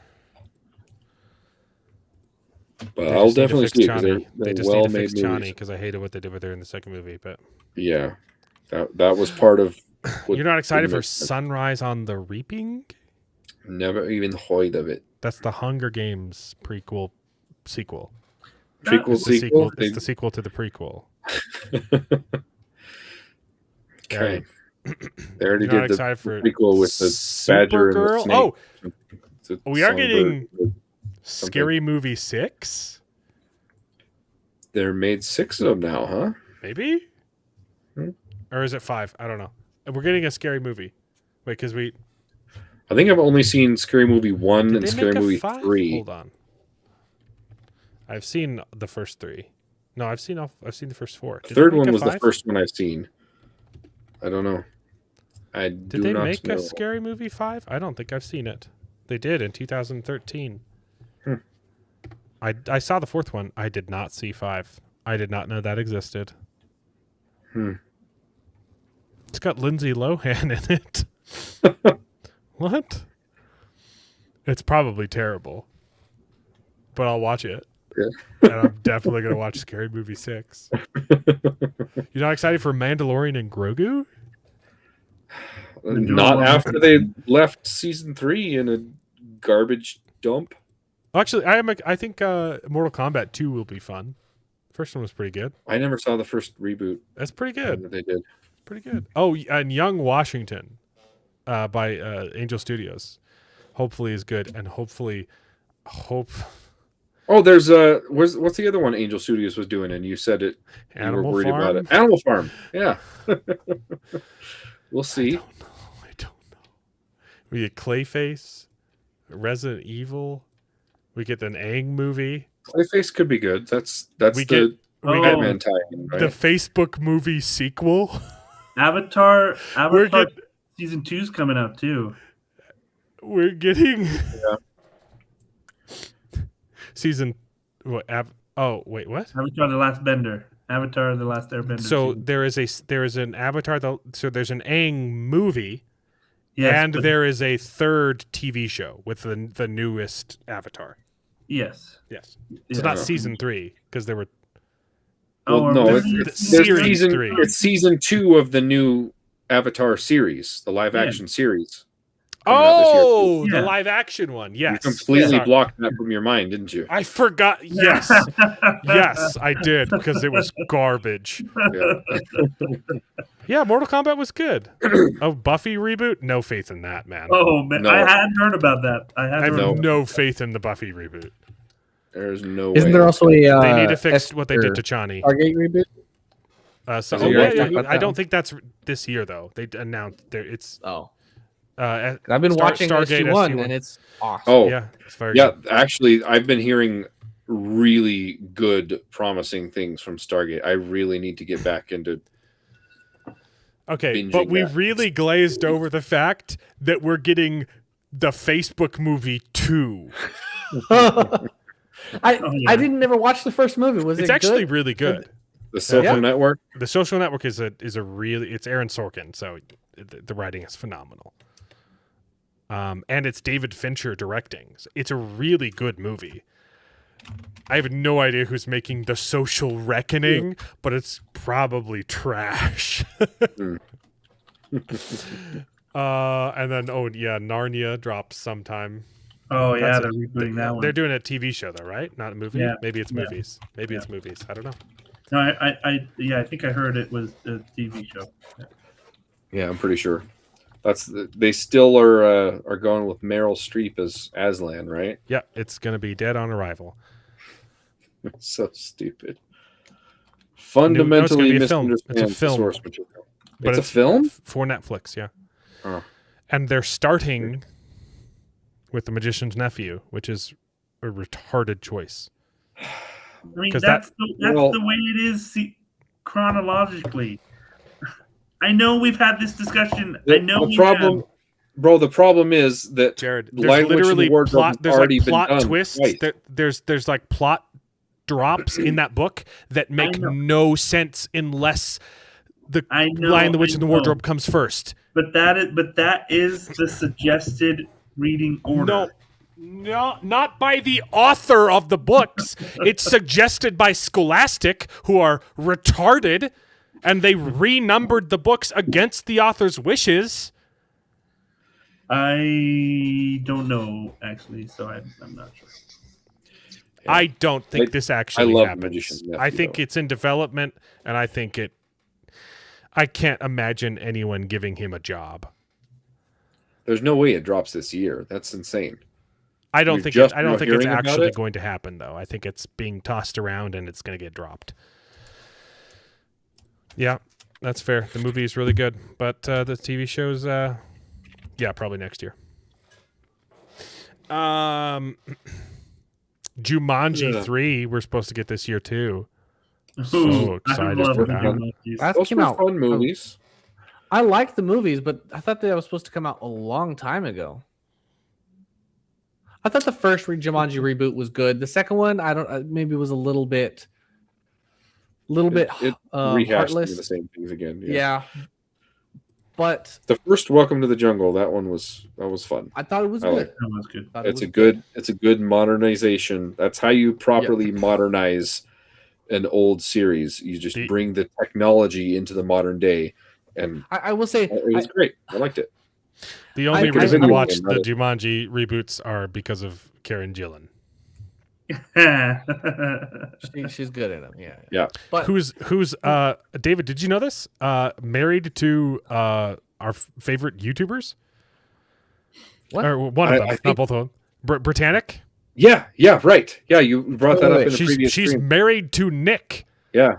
But I'll definitely see it. They just need to fix Chani because I hated what they did with her in the second movie. But yeah, that was part of. You're not excited for Sunrise on the Reaping? Never even heard of it. That's the Hunger Games sequel. It's the sequel to the prequel. Okay. They already did the prequel with the badger and the snake. Oh, we are getting Scary Movie 6? They're made 6 of them now, huh? Maybe? Or is it 5? I don't know. We're getting a Scary Movie. Wait, because I think I've only seen Scary Movie 1 and Scary Movie 3. Hold on. I've seen the first 3. No, I've seen the first 4. The third one was the first one I've seen. I don't know. Did they make a Scary Movie 5? I don't think I've seen it. They did in 2013. I saw the 4th one. I did not see 5. I did not know that existed. It's got Lindsay Lohan in it. What? It's probably terrible. But I'll watch it. Yeah. And I'm definitely going to watch Scary Movie 6. You're not excited for Mandalorian and Grogu? Not after they left season 3 in a garbage dump. Actually, I think Mortal Kombat 2 will be fun. First one was pretty good. I never saw the first reboot. That's pretty good. That they did. Pretty good. Oh, and Young Washington by Angel Studios hopefully is good, and hopefully Oh, there's what's the other one Angel Studios was doing, and you said it. You were worried about it. Animal Farm. Yeah. We'll see. I don't know. We get Clayface, Resident Evil. We get an Aang movie. Clayface could be good. That's the Batman tie-in, right? The Facebook movie sequel. Avatar season 2's coming out too. We're getting season what? Wait, what? Avatar: The Last Bender. Avatar: The Last Airbender. So there is an Avatar. So there's an Aang movie, and there is a third TV show with the newest Avatar. Yes. It's not season 3 because there were. Well, no, it's series 3. It's season 2 of the new Avatar series, the live action series. Oh, the live action one. Yes. You completely blocked that from your mind, didn't you? I forgot. Yes. Yes, I did because it was garbage. Yeah, Mortal Kombat was good. Buffy reboot? No faith in that, man. Oh, man. No. I hadn't heard about that. I have no faith in the Buffy reboot. There's no Isn't way. there also a they need to fix what they did to Chani. Stargate reboot? I don't think that's this year though. They announced it's I've been watching SG1 and it's awesome. Oh yeah, it's very good. Actually, I've been hearing really good, promising things from Stargate. I really need to get back into. Okay, but we really glazed over the fact that we're getting the Facebook movie 2. I didn't never watch the first movie. Was it's it actually good? really good. The Social Network. The Social Network is a really it's Aaron Sorkin, so the writing is phenomenal. And it's David Fincher directing. So it's a really good movie. I have no idea who's making The Social Reckoning, but it's probably trash. And then Narnia drops sometime. Oh yeah, they're rebooting that one. They're doing a TV show though, right? Not a movie. Yeah. Maybe it's movies. Maybe it's movies. I don't know. No, I think I heard it was a TV show. Yeah, I'm pretty sure. They still are going with Meryl Streep as Aslan, right? Yeah, it's gonna be Dead on Arrival. So stupid. Fundamentally misunderstand it's a film. The source material. But it's a film for Netflix, yeah. Oh. And they're starting with The Magician's Nephew, which is a retarded choice. I mean, that's the way it is chronologically. I know we've had this discussion. The problem is that Jared, there's literally plot twists. There's like plot drops in that book that make no sense unless the Lion, the Witch, and the Wardrobe comes first. But that is the suggested reading order. No, not by the author of the books. It's suggested by Scholastic, who are retarded, and they renumbered the books against the author's wishes. I don't know, actually, so I'm not sure. Yeah. I don't think this actually happens. Magician's Nephew, I think it's in development, and I think I can't imagine anyone giving him a job. There's no way it drops this year. That's insane. I don't think it's actually going to happen, though. I think it's being tossed around and it's going to get dropped. Yeah, that's fair. The movie is really good, but the TV show's, probably next year. Jumanji 3 we're supposed to get this year too. Ooh, So I excited love for the that. Jumanjis. That Those came were out. fun movies. I like the movies, but I thought that was supposed to come out a long time ago. I thought the first Jumanji reboot was good. The second one, I don't. Maybe was a little bit It rehashed heartless. the same things again. Yeah, but The first Welcome to the Jungle, that was fun. I thought it was I good. liked That was good. Thought it It's was a good modernization. That's how you properly modernize an old series. You just bring the technology into the modern day, and I will say it was great. I liked it. The only Make it a reason to video watch game, the not Jumanji reboots are because of Karen Gillan. she's good at them. Yeah. Yeah. But Who's David? Did you know this? Married to our favorite YouTubers. What? Or one of them, I not think- both of them. Britannic. Yeah, right. Yeah, you brought that up in the previous She's stream. married to Nick Yeah,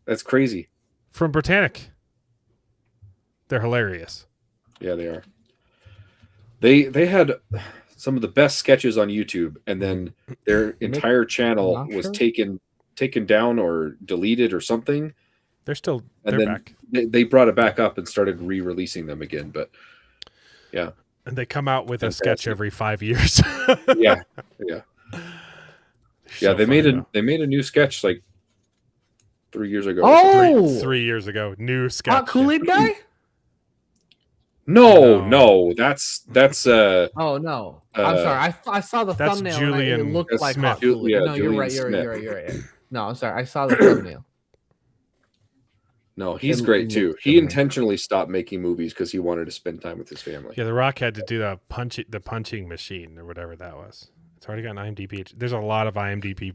that's crazy. from Britannic. They're hilarious. Yeah, they are. They had some of the best sketches on YouTube, and then their entire channel was taken down or deleted or something. They're And then back. They brought it back up and started re-releasing them again. But yeah, And they come out with a Fantastic. sketch every 5 years. yeah. So They funny, made a new sketch like 3 years ago. Oh! 3 years ago. New sketch. Hot Kool-Aid guy? No, that's Oh no, I'm sorry. I saw the That's thumbnail. Julian and it looked like Smith. Hot Kool-Aid. Yeah, No, you're Julian right. Smith. You're right. No, I'm sorry. I saw the thumbnail. No, he's It great too. looks He similar. intentionally stopped making movies because he wanted to spend time with his family. Yeah, The Rock had to do the punching machine or whatever that was. It's already got an IMDb. There's a lot of IMDb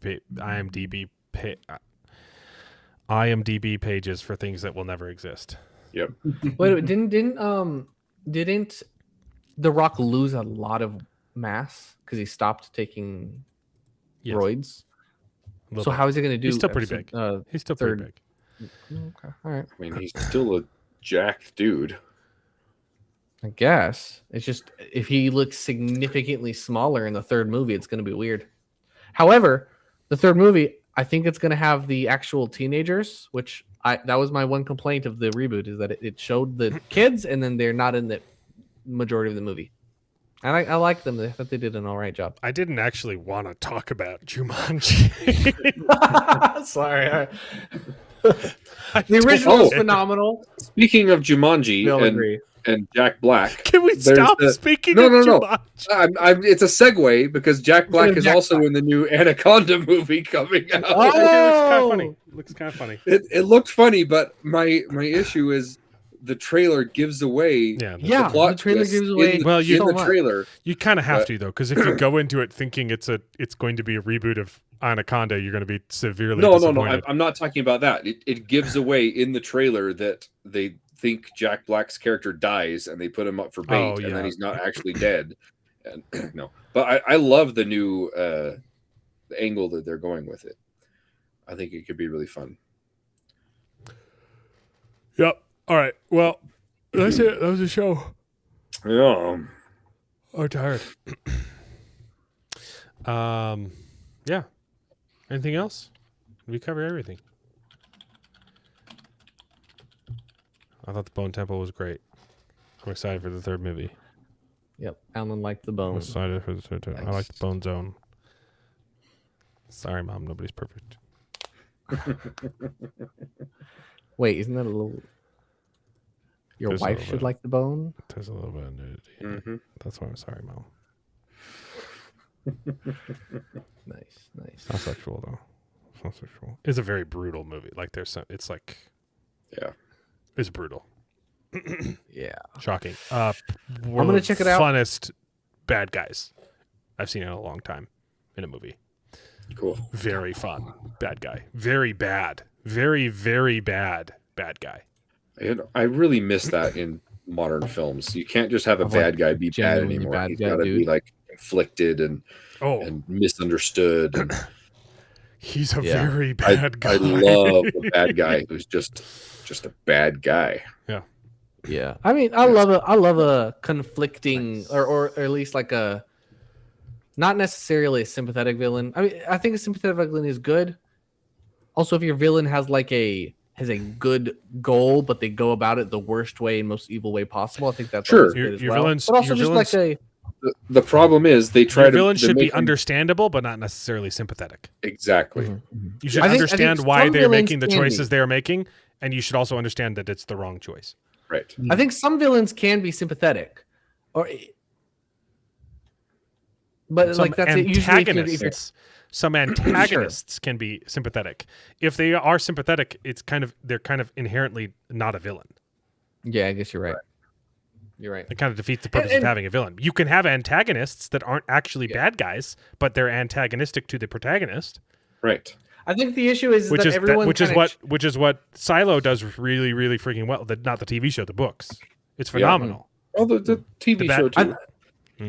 pages for things that will never exist. Yep. Wait, didn't The Rock lose a lot of mass because he stopped taking Yes. roids? A little So bit. how is he going to do? He's still pretty big. He's still pretty third- big. Okay, all right. I mean, he's still a jacked dude. I guess it's just if he looks significantly smaller in the third movie, it's going to be weird. However, the third movie, I think it's going to have the actual teenagers, which that was my one complaint of the reboot is that it showed the kids and then they're not in the majority of the movie. And I like them. I thought they did an all right job. I didn't actually want to talk about Jumanji. Sorry. The original is phenomenal. Speaking of Jumanji We all agree. and Jack Black, Can we there's stop the- speaking No, of no, no. Jumanji? It's a segue because Jack Black is Jack also in the new Anaconda movie coming out. Oh! It looks kind of funny. It looked funny, but my issue is the trailer gives away Yeah. Yeah, plot the trailer twist gives away Well, you- in so the much. trailer. You kind of have But- to though, because if you go into it thinking it's going to be a reboot of Anaconda, you're going to be severely No. disappointed. I'm not talking about that. It gives away in the trailer that they think Jack Black's character dies and they put him up for bait, Oh, and yeah. then he's not actually dead. And no, but I love the new the angle that they're going with it. I think it could be really fun. Yep. All right. Well, that's it. That was the show. Yeah. I'm tired. Yeah. Anything else? We covered everything. I thought the Bone Temple was great. I'm excited for the third movie. Yep, Alan liked the I'm bone. excited for the third time. I like the Bone Zone. Sorry, Mom. Nobody's perfect. Wait, isn't that a little? Your There's a wife little should bit. like the bone. There's a little bit of nudity. Mhm. That's why I'm sorry, Mom. Nice. It's not sexual though. It's not sexual. It's a very brutal movie. Like there's some. It's like. Yeah. It's brutal. Yeah. Shocking. I'm gonna check it out. Funnest bad guys I've seen in a long time in a movie. Cool. Very fun bad guy. Very bad. Very, very bad bad guy. I really miss that in modern films. You can't just have a Of, like, bad guy be bad genuinely anymore. bad He's guy, got to be dude. like conflicted and misunderstood. And He's a Yeah. very bad guy. I love a bad guy who's just a bad guy. Yeah. Yeah. I mean, I love a conflicting or at least like a Not necessarily a sympathetic villain. I mean, I think a sympathetic villain is good. Also, if your villain has a good goal, but they go about it the worst way and most evil way possible, I think that's Sure. always good as well. But also just like a the problem is they try Your to villains should be make them- understandable, but not necessarily sympathetic. exactly. You should I think understand some why they're villains making the can choices be. they're making, and you should also understand that it's the wrong choice. Right. I think some villains can be sympathetic, but Some like that's it. Usually, if you're some antagonists can be sympathetic. If they are sympathetic, they're kind of inherently not a villain. yeah, I guess you're right. You're right. It kind of defeats the purpose of having a villain. You can have antagonists that aren't actually bad guys, but they're antagonistic to the protagonist. Right. I think the issue is that everyone which is what Silo does really, really freaking well. Not the TV show, the books. It's phenomenal. Oh, the TV show too.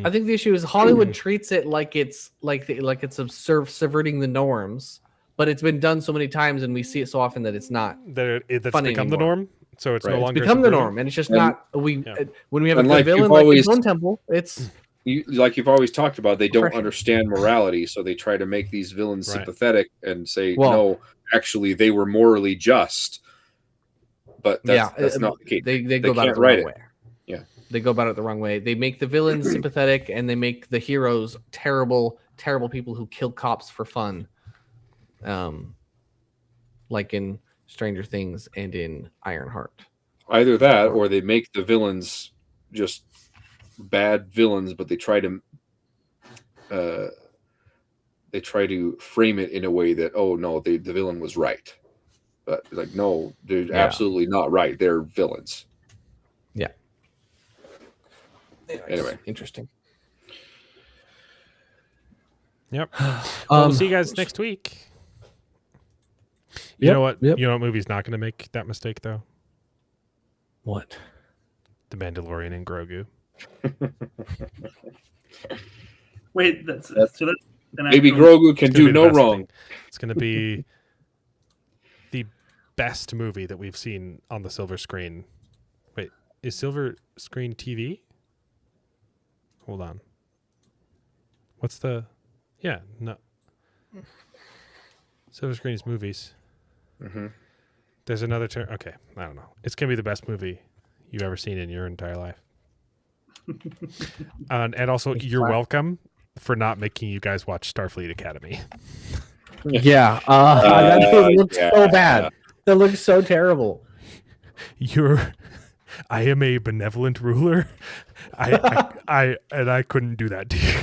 I think the issue is Hollywood treats it like it's subverting the norms, but it's been done so many times and we see it so often that it's not. That's fun become the anymore. norm. So it's Right. no It's longer Become the subverting. norm, and it's just not. When we have a And good like villain you've like always- Stone Temple, it's Like you've always talked about, they don't Refreshing. understand morality, so they try to make these villains Right. sympathetic and say, Well- no, actually, they were morally just. But that's not the case. They go about it can't the write wrong it. way. Yeah. They go about it the wrong way. They make the villains sympathetic, and they make the heroes terrible, terrible people who kill cops for fun. Like in Stranger Things and in Ironheart. Either that, or they make the villains just bad villains, but they try to frame it in a way that, oh no, the villain was right, but like no, they're absolutely not right. They're villains. Yeah. Anyway, interesting. Yep. Well, we'll see you guys next week. You know what? Yep. You know what movie's not going to make that mistake though? What? The Mandalorian and Grogu. Wait, that's an maybe actual- Grogu can It's gonna do be the no best wrong. thing. It's going to be the best movie that we've seen on the silver screen. Wait, is silver screen TV? Hold on. What's the? Yeah, no. Silver screen is movies. Mm-hmm. There's another term. Okay, I don't know. It's gonna be the best movie you've ever seen in your entire life. And also, you're welcome for not making you guys watch Starfleet Academy. Yeah, that thing looks so bad. That looks so terrible. I am a benevolent ruler. I couldn't do that to you.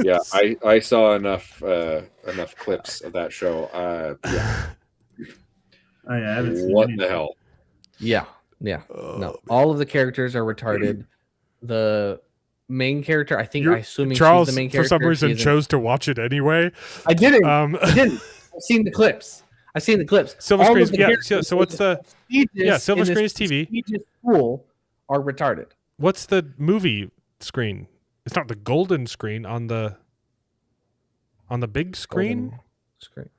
Yeah, I saw enough clips of that show. Yeah. Oh, yeah, I haven't seen What any. the hell? Yeah. No, all of the characters are retarded. The main character, I assuming Charles, she's the main for character. some reason, she isn't. chose to watch it anyway. I didn't. I didn't. I've seen the clips. Silver All screen. of the Yeah. characters So what's the? Yeah, silver in this screen is TV. prestigious school are retarded. What's the movie screen? It's not the golden screen on the big screen. Golden screen.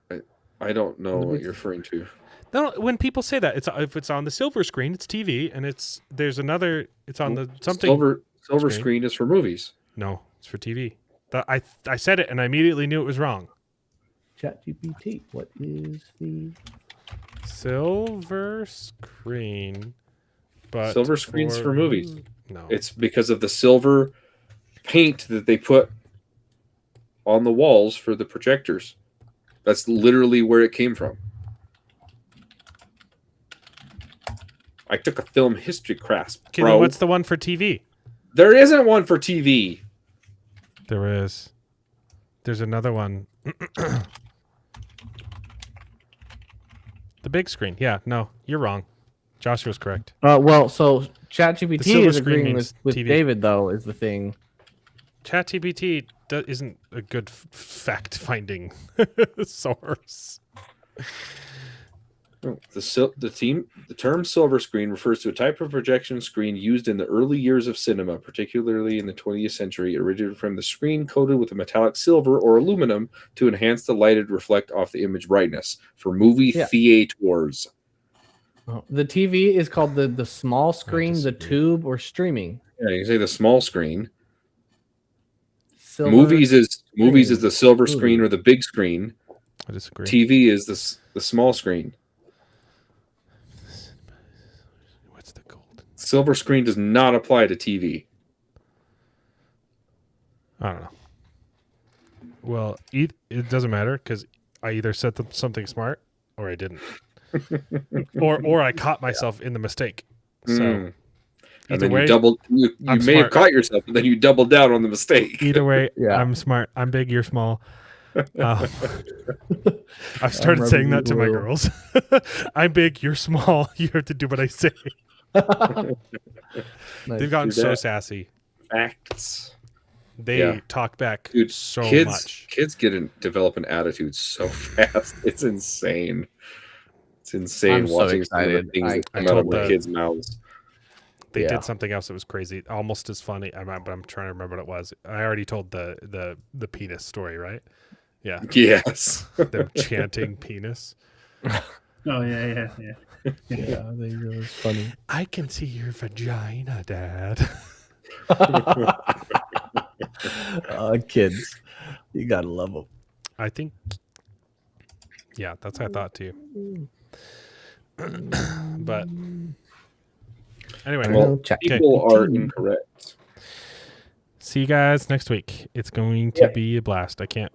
I don't know what you're referring to. No, when people say that, if it's on the silver screen, it's TV, and there's another. It's on the something. Silver screen is for movies. No, it's for TV. I said it, and I immediately knew it was wrong. ChatGPT. What is the Silver screen? But Silver screens for movies. No, It's because of the silver paint that they put on the walls for the projectors. That's literally where it came from. I took a film history class, okay, bro. then what's the one for TV? There isn't one for TV. There is. There's another one. The big screen. Yeah, no, you're wrong. Joshua's correct. well, so The ChatGPT silver is screen agreeing means with TV. David, though, is the thing. ChatGPT isn't a good fact-finding source. The term silver screen refers to a type of projection screen used in the early years of cinema, particularly in the 20th century. It originated from the screen coated with a metallic silver or aluminum to enhance the lighted reflect off the image brightness for movie theaters. The TV is called the small screen, the tube, or streaming. Yeah, you can say the small screen. Silver Movies Movies is the silver screen or the big screen. I disagree. TV is the small screen. What's the golden? Silver screen does not apply to TV. I don't know. Well, it doesn't matter because I either said something smart or I didn't, or I caught myself in the mistake. So and then you may have caught yourself, and then you doubled down on the mistake. Either way, I'm smart. I'm big. You're small. I've started saying that to my girls. I'm big. You're small. You have to do what I say. They've gotten so sassy. Facts. They talk back so much. Kids develop an attitude so fast. It's insane. It's insane watching some of the things that come out of my kids' mouths. They did something else that was crazy, almost as funny. But I'm trying to remember what it was. I already told the penis story, right? Yeah. Yes. Them chanting penis. Oh yeah. Yeah, they really was funny. I can see your vagina, Dad. Kids, you gotta love them. I think, yeah, that's what I thought too. But anyway, people are incorrect. See you guys next week. It's going to be a blast. I get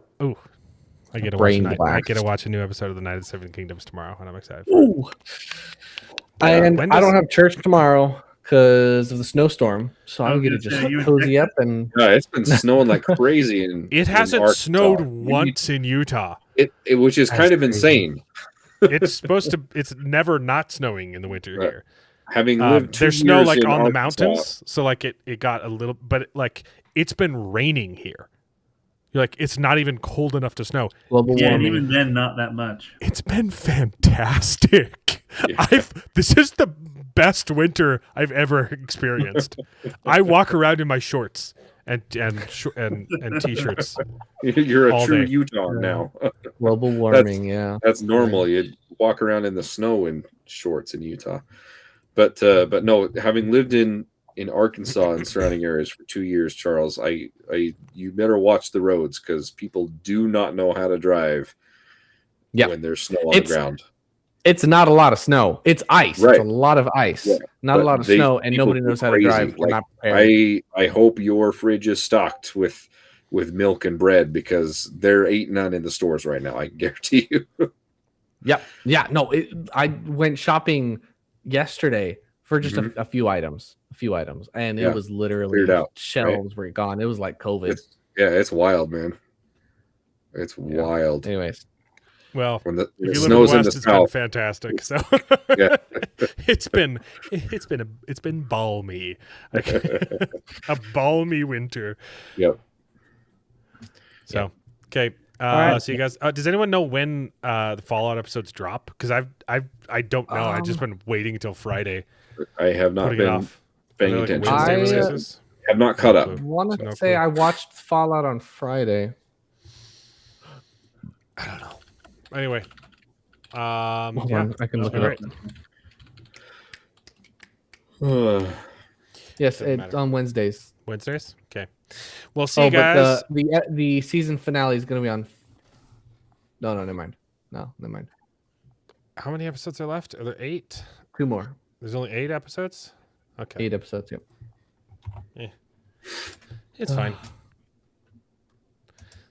to watch a new episode of the Night of the Seven Kingdoms tomorrow, and I'm excited. Ooh. And I don't have church tomorrow because of the snowstorm, so I'm gonna just cozy up and. Yeah, it's been snowing like crazy, and it hasn't snowed once in Utah. Which is kind of insane. It's supposed to. It's never not snowing in the winter here. Having lived 2 there's snow years like in on the Arkansas. mountains, so like it got a little, but it's been raining here. You're like, it's not even cold enough to snow. And even then, not that much. It's been fantastic. Yeah. This is the best winter I've ever experienced. I walk around in my shorts and t-shirts. You're a all true day. Utah now. Global warming, that's normal. You walk around in the snow in shorts in Utah, but no, having lived in Arkansas and surrounding areas for 2 years, Charles, you better watch the roads because people do not know how to drive when there's snow on the ground. It's not a lot of snow. It's ice. Right. It's a lot of ice. Yeah. Not a lot of snow, and nobody knows how to drive. We're not prepared. I hope your fridge is stocked with milk and bread because there ain't none in the stores right now. I guarantee you. Yep. Yeah. No, I went shopping yesterday for just a few items. And it was literally shelves were gone. It was like COVID. It's wild, man. It's wild. Anyways. Well, when the if you snow's live in in the the West, south, it's been fantastic. So it's been balmy, a balmy winter. Yep. So okay, right. see you guys. Does anyone know when the Fallout episodes drop? Because I don't know. I've just been waiting until Friday. I have not been paying attention. I have not caught up. I want to say I watched Fallout on Friday. I don't know. Anyway, Hold on, I can look it up. Yes, it's on Wednesdays. Wednesdays? Okay. We'll see you guys. But the season finale is going to be on. No, never mind. How many episodes are left? Are there 8? 2 more. There's only 8 episodes? Okay. 8 episodes, yep. Yeah. It's fine.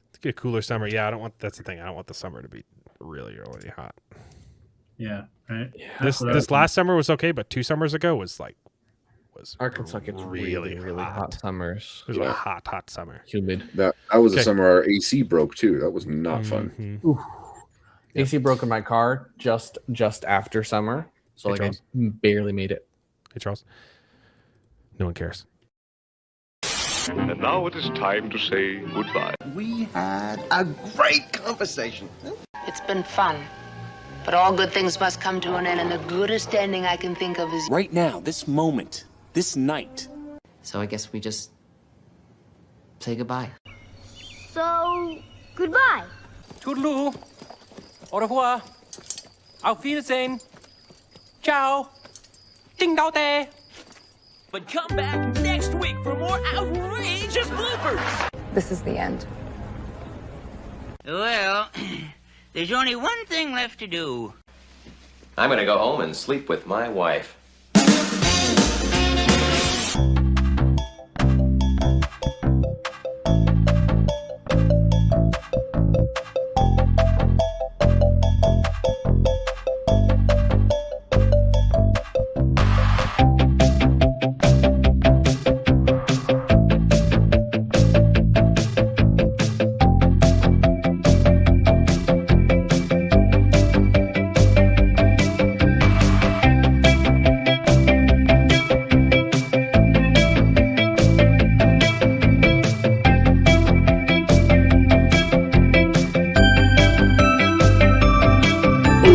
It's get a cooler summer. Yeah, that's the thing. I don't want the summer to be really hot. Yeah, right. Yeah. This last summer was okay, but 2 summers ago was Arkansas gets really hot summers. It was a hot summer. Humid. That was the summer our AC broke too. That was not fun. AC broke in my car just after summer, so I barely made it. Hey Charles, no one cares. And now it is time to say goodbye. We had a great conversation. It's been fun. But all good things must come to an end, and the goodest ending I can think of is... Right now, this moment, this night. So I guess we just say goodbye. So, goodbye. Toodaloo. Au revoir. Auf Wiedersehen. Ciao. Ding dao day. But come back next week for more outrageous bloopers. This is the end. Well, there's only one thing left to do. I'm gonna go home and sleep with my wife.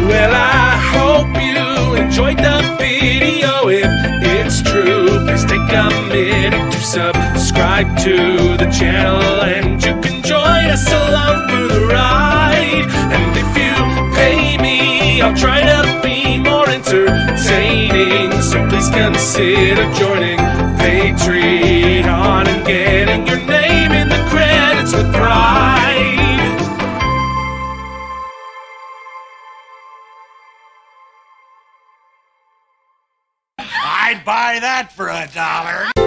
Well, I hope you enjoyed the video. If it's true, please take a minute to subscribe to the channel, and you can join us along for the ride. And if you pay me, I'll try to be more entertaining, so please consider joining Patreon and getting your name in the credits with pride. I'd buy that for $1.